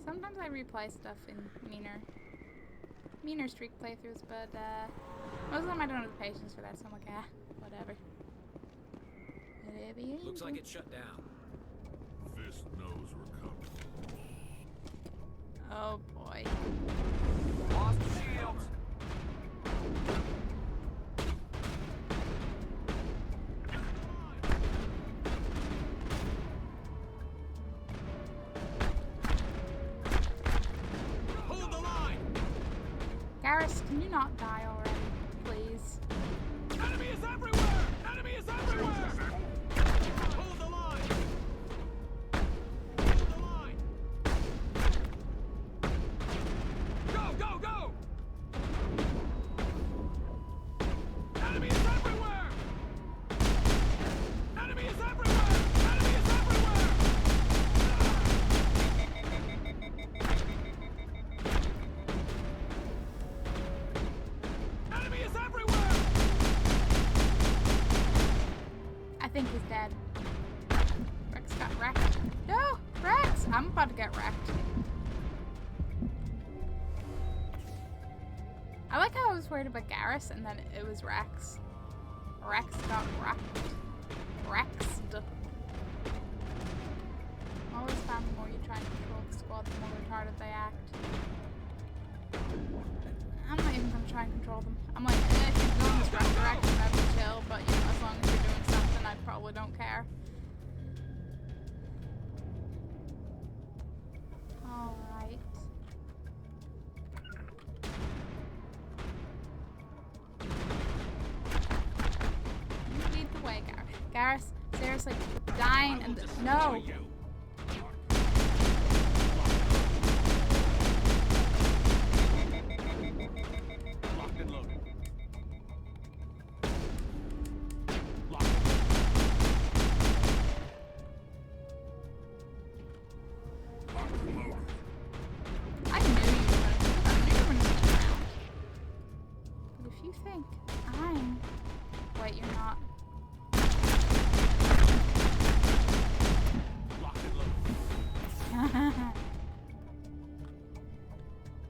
Sometimes I replay stuff in meaner streak playthroughs, but most of them I don't have the patience for that, so I'm like, whatever. Looks like it's shut down. Fist knows we're coming. Oh boy. Lost shields. Hold the line. Garrus, can you not die already, please? Enemy is everywhere. Enemy is everywhere. Hold the line. Hold the line. I'm about to get wrecked. I like how I was worried about Garrus and then it was Rex. Rex got wrecked. Rexed. I always found the more you try and control the squad, the more retarded they act. I'm not even gonna try and control them. I'm like, if you're going this right direction, I'd be chill, but you know, as long as you're doing something, I probably don't care. Alright. You lead the way, Garrus. Garrus, seriously, dying and no!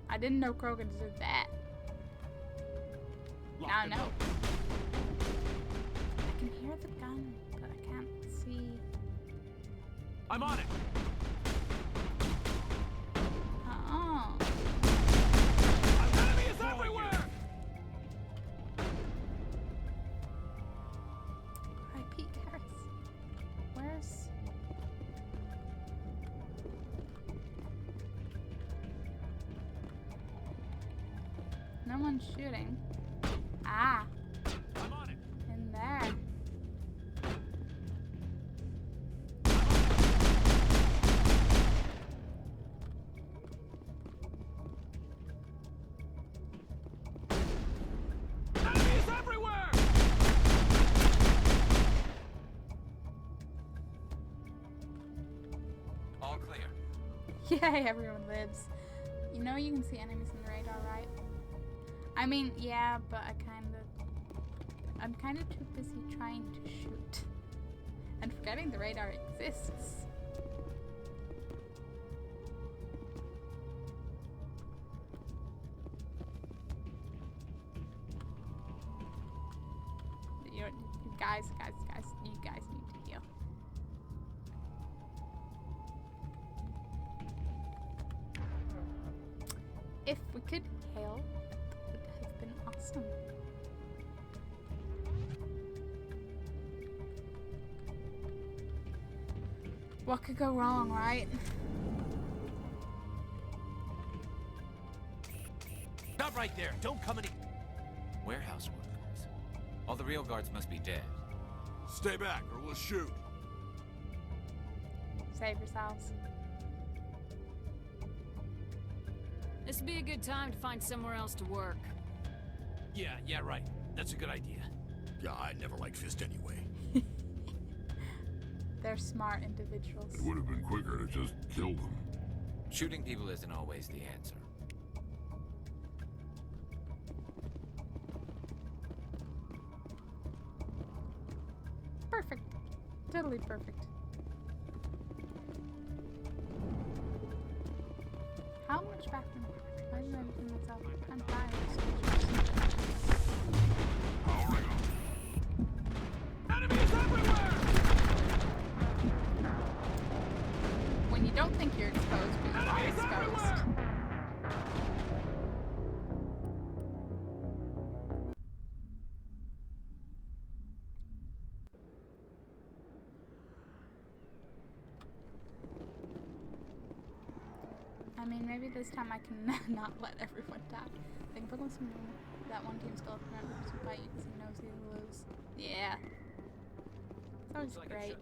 I didn't know Krogan did that. Now I know. I can hear the gun, but I can't see. I'm on it. Enemy is everywhere. IP Garrus. Where's? No one's shooting. Ah. I'm on it. In there. Enemies everywhere. All clear. Yay, everyone lives. You know you can see enemies in the radar, right? I mean, yeah, but I'm kind of too busy trying to shoot and forgetting the radar exists. You guys, you guys need to heal. If we could hail, that would have been awesome. What could go wrong, right? Stop right there. Don't come any... Warehouse workers. All the real guards must be dead. Stay back or we'll shoot. Save yourselves. This would be a good time to find somewhere else to work. Yeah, right. That's a good idea. Yeah, I never liked Fist anyway. They're smart individuals. It would have been quicker to just kill them. Shooting people isn't always the answer. Perfect. Totally perfect. How much back from why did I do myself? I'm tired. Enemies everywhere! When you don't think you're exposed, but you are exposed. I mean, maybe this time I can not let everyone die. They can put on some that one team skill if not to fight you because he knows he will lose. Yeah. It's always great.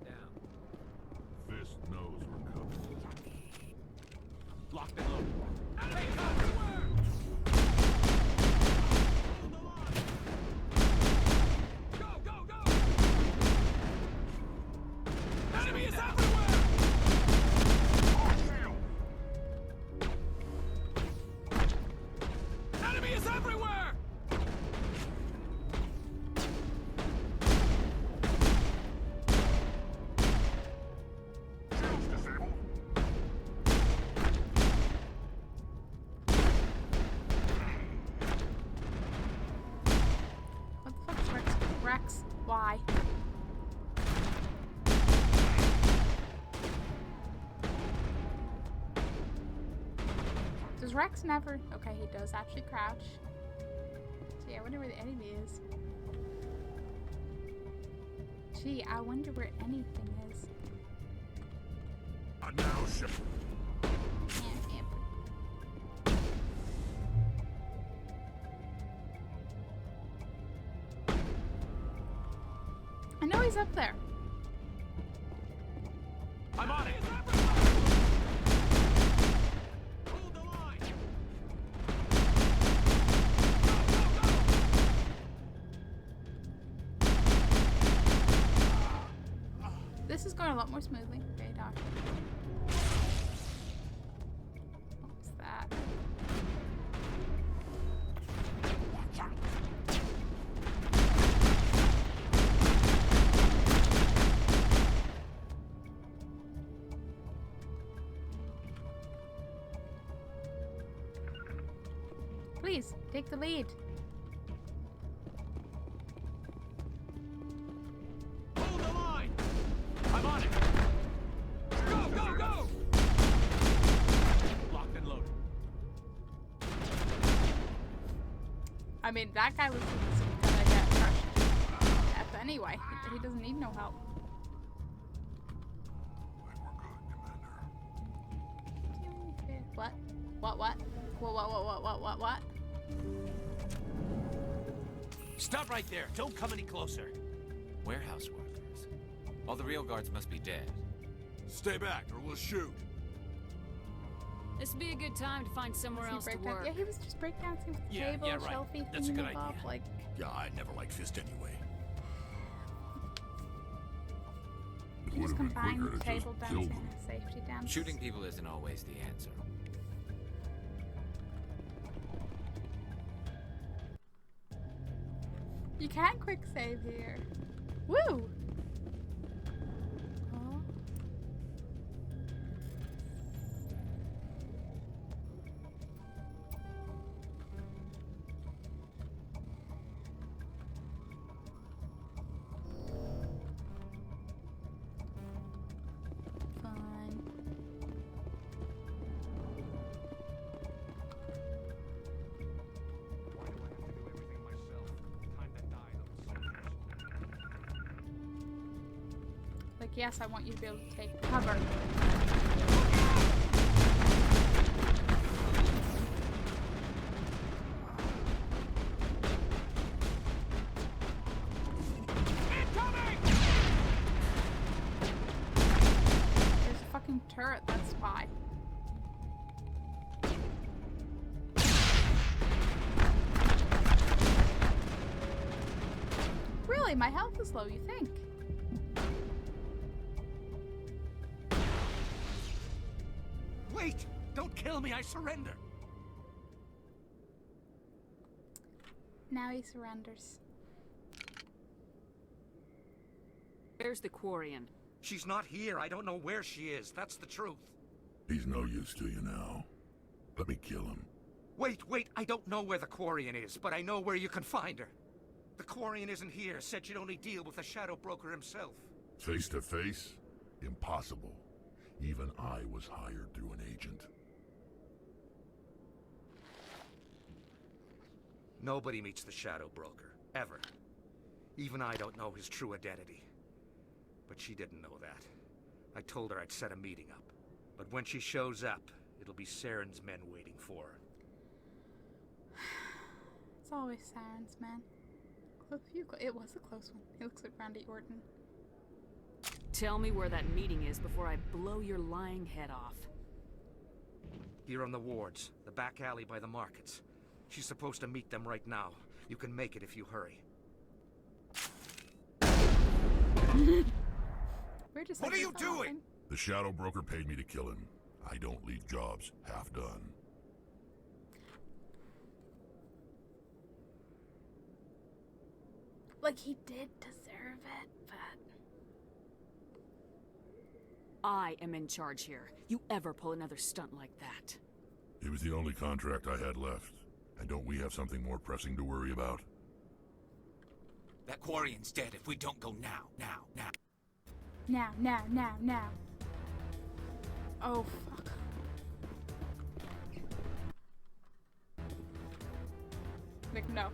Fist knows we're coming. Locked and loaded. Enemies everywhere! Go! Enemies everywhere! Enemies everywhere! Shields disabled. Rex never... Okay, he does actually crouch. So yeah, I wonder where the enemy is. Gee, I wonder where anything is. I know he's up there. I'm on it! This is going a lot more smoothly. Okay, Doc. What's that? Please, take the lead. Hold the line! I'm on it! Go, go, go! Locked and loaded. I mean, that guy was gonna get crushed to death anyway. He doesn't need no help. What? What? Stop right there. Don't come any closer. Warehouse workers. All the real guards must be dead. Stay back or we'll shoot. This would be a good time to find somewhere else to work. Yeah, he was just breakdancing with the Yeah, table, yeah, right. shelfie, That's a cleaning good it up, idea. like... Yeah, I never liked Fist anyway. He just combined quicker to table just kill dancing them. and safety dance. Shooting people isn't always the answer. You can't quick save here. Woo! Oh. Fun. Like, yes, I want you to be able to take cover. There's a fucking turret that's by. Really, my health is low, you think? Wait! Don't kill me, I surrender! Now he surrenders. Where's the Quarian? She's not here. I don't know where she is. That's the truth. He's no use to you now. Let me kill him. Wait. I don't know where the Quarian is, but I know where you can find her. The Quarian isn't here. Said she'd only deal with the Shadow Broker himself. Face to face? Impossible. Even I was hired through an agent. Nobody meets the Shadow Broker, ever. Even I don't know his true identity. But she didn't know that. I told her I'd set a meeting up. But when she shows up, it'll be Saren's men waiting for her. It's always Saren's man. It was a close one. He looks like Randy Orton. Tell me where that meeting is before I blow your lying head off. Here on the wards, the back alley by the markets. She's supposed to meet them right now. You can make it if you hurry. What are you doing? The Shadow Broker paid me to kill him. I don't leave jobs half done. Like, he did deserve it, but... I am in charge here. You ever pull another stunt like that? It was the only contract I had left. And don't we have something more pressing to worry about? That Quarian's dead if we don't go now. Now. Oh, fuck. Like, no.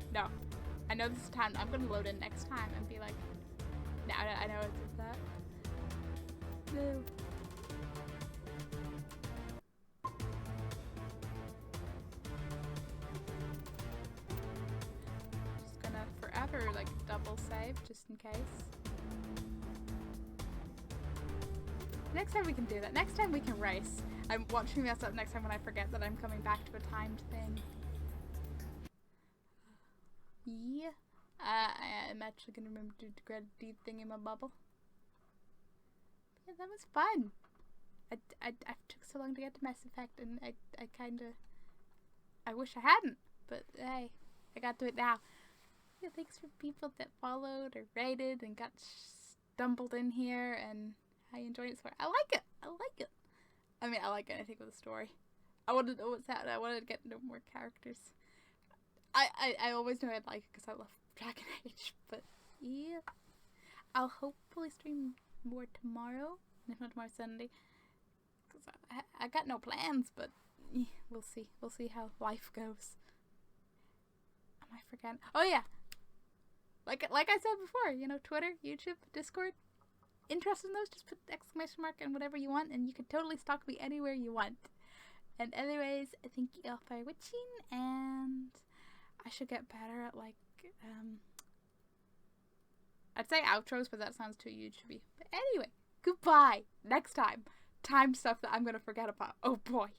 I know this is time. I'm gonna load in next time and be like, no, I know it's that. No. Just gonna forever like double save just in case. Next time we can do that. Next time we can race. I'm watching this up next time when I forget that I'm coming back to a timed thing. Yeah. I'm actually gonna remember to grab a deep thing in my bubble. Yeah, that was fun. I took so long to get to Mass Effect, and I kinda... I wish I hadn't, but hey, I got to it now. Yeah, thanks for people that followed or rated and got stumbled in here, and how you enjoyed it so far. I like it. I like it. I mean, I like anything with a story. I wanted to know what's happening. I wanted to get into more characters. I always knew I'd like it because I love Dragon Age, but yeah. I'll hopefully stream more tomorrow, if not tomorrow, Sunday. Because I got no plans, but yeah, we'll see. We'll see how life goes. Am I forgetting? Oh yeah. Like I said before, you know, Twitter, YouTube, Discord. Interested in those? Just put the exclamation mark and whatever you want, and you can totally stalk me anywhere you want. And anyways, thank you all for watching, and I should get better at like I'd say outros, but that sounds too YouTubey. But anyway, goodbye. Next time, time stuff that I'm gonna forget about. Oh boy.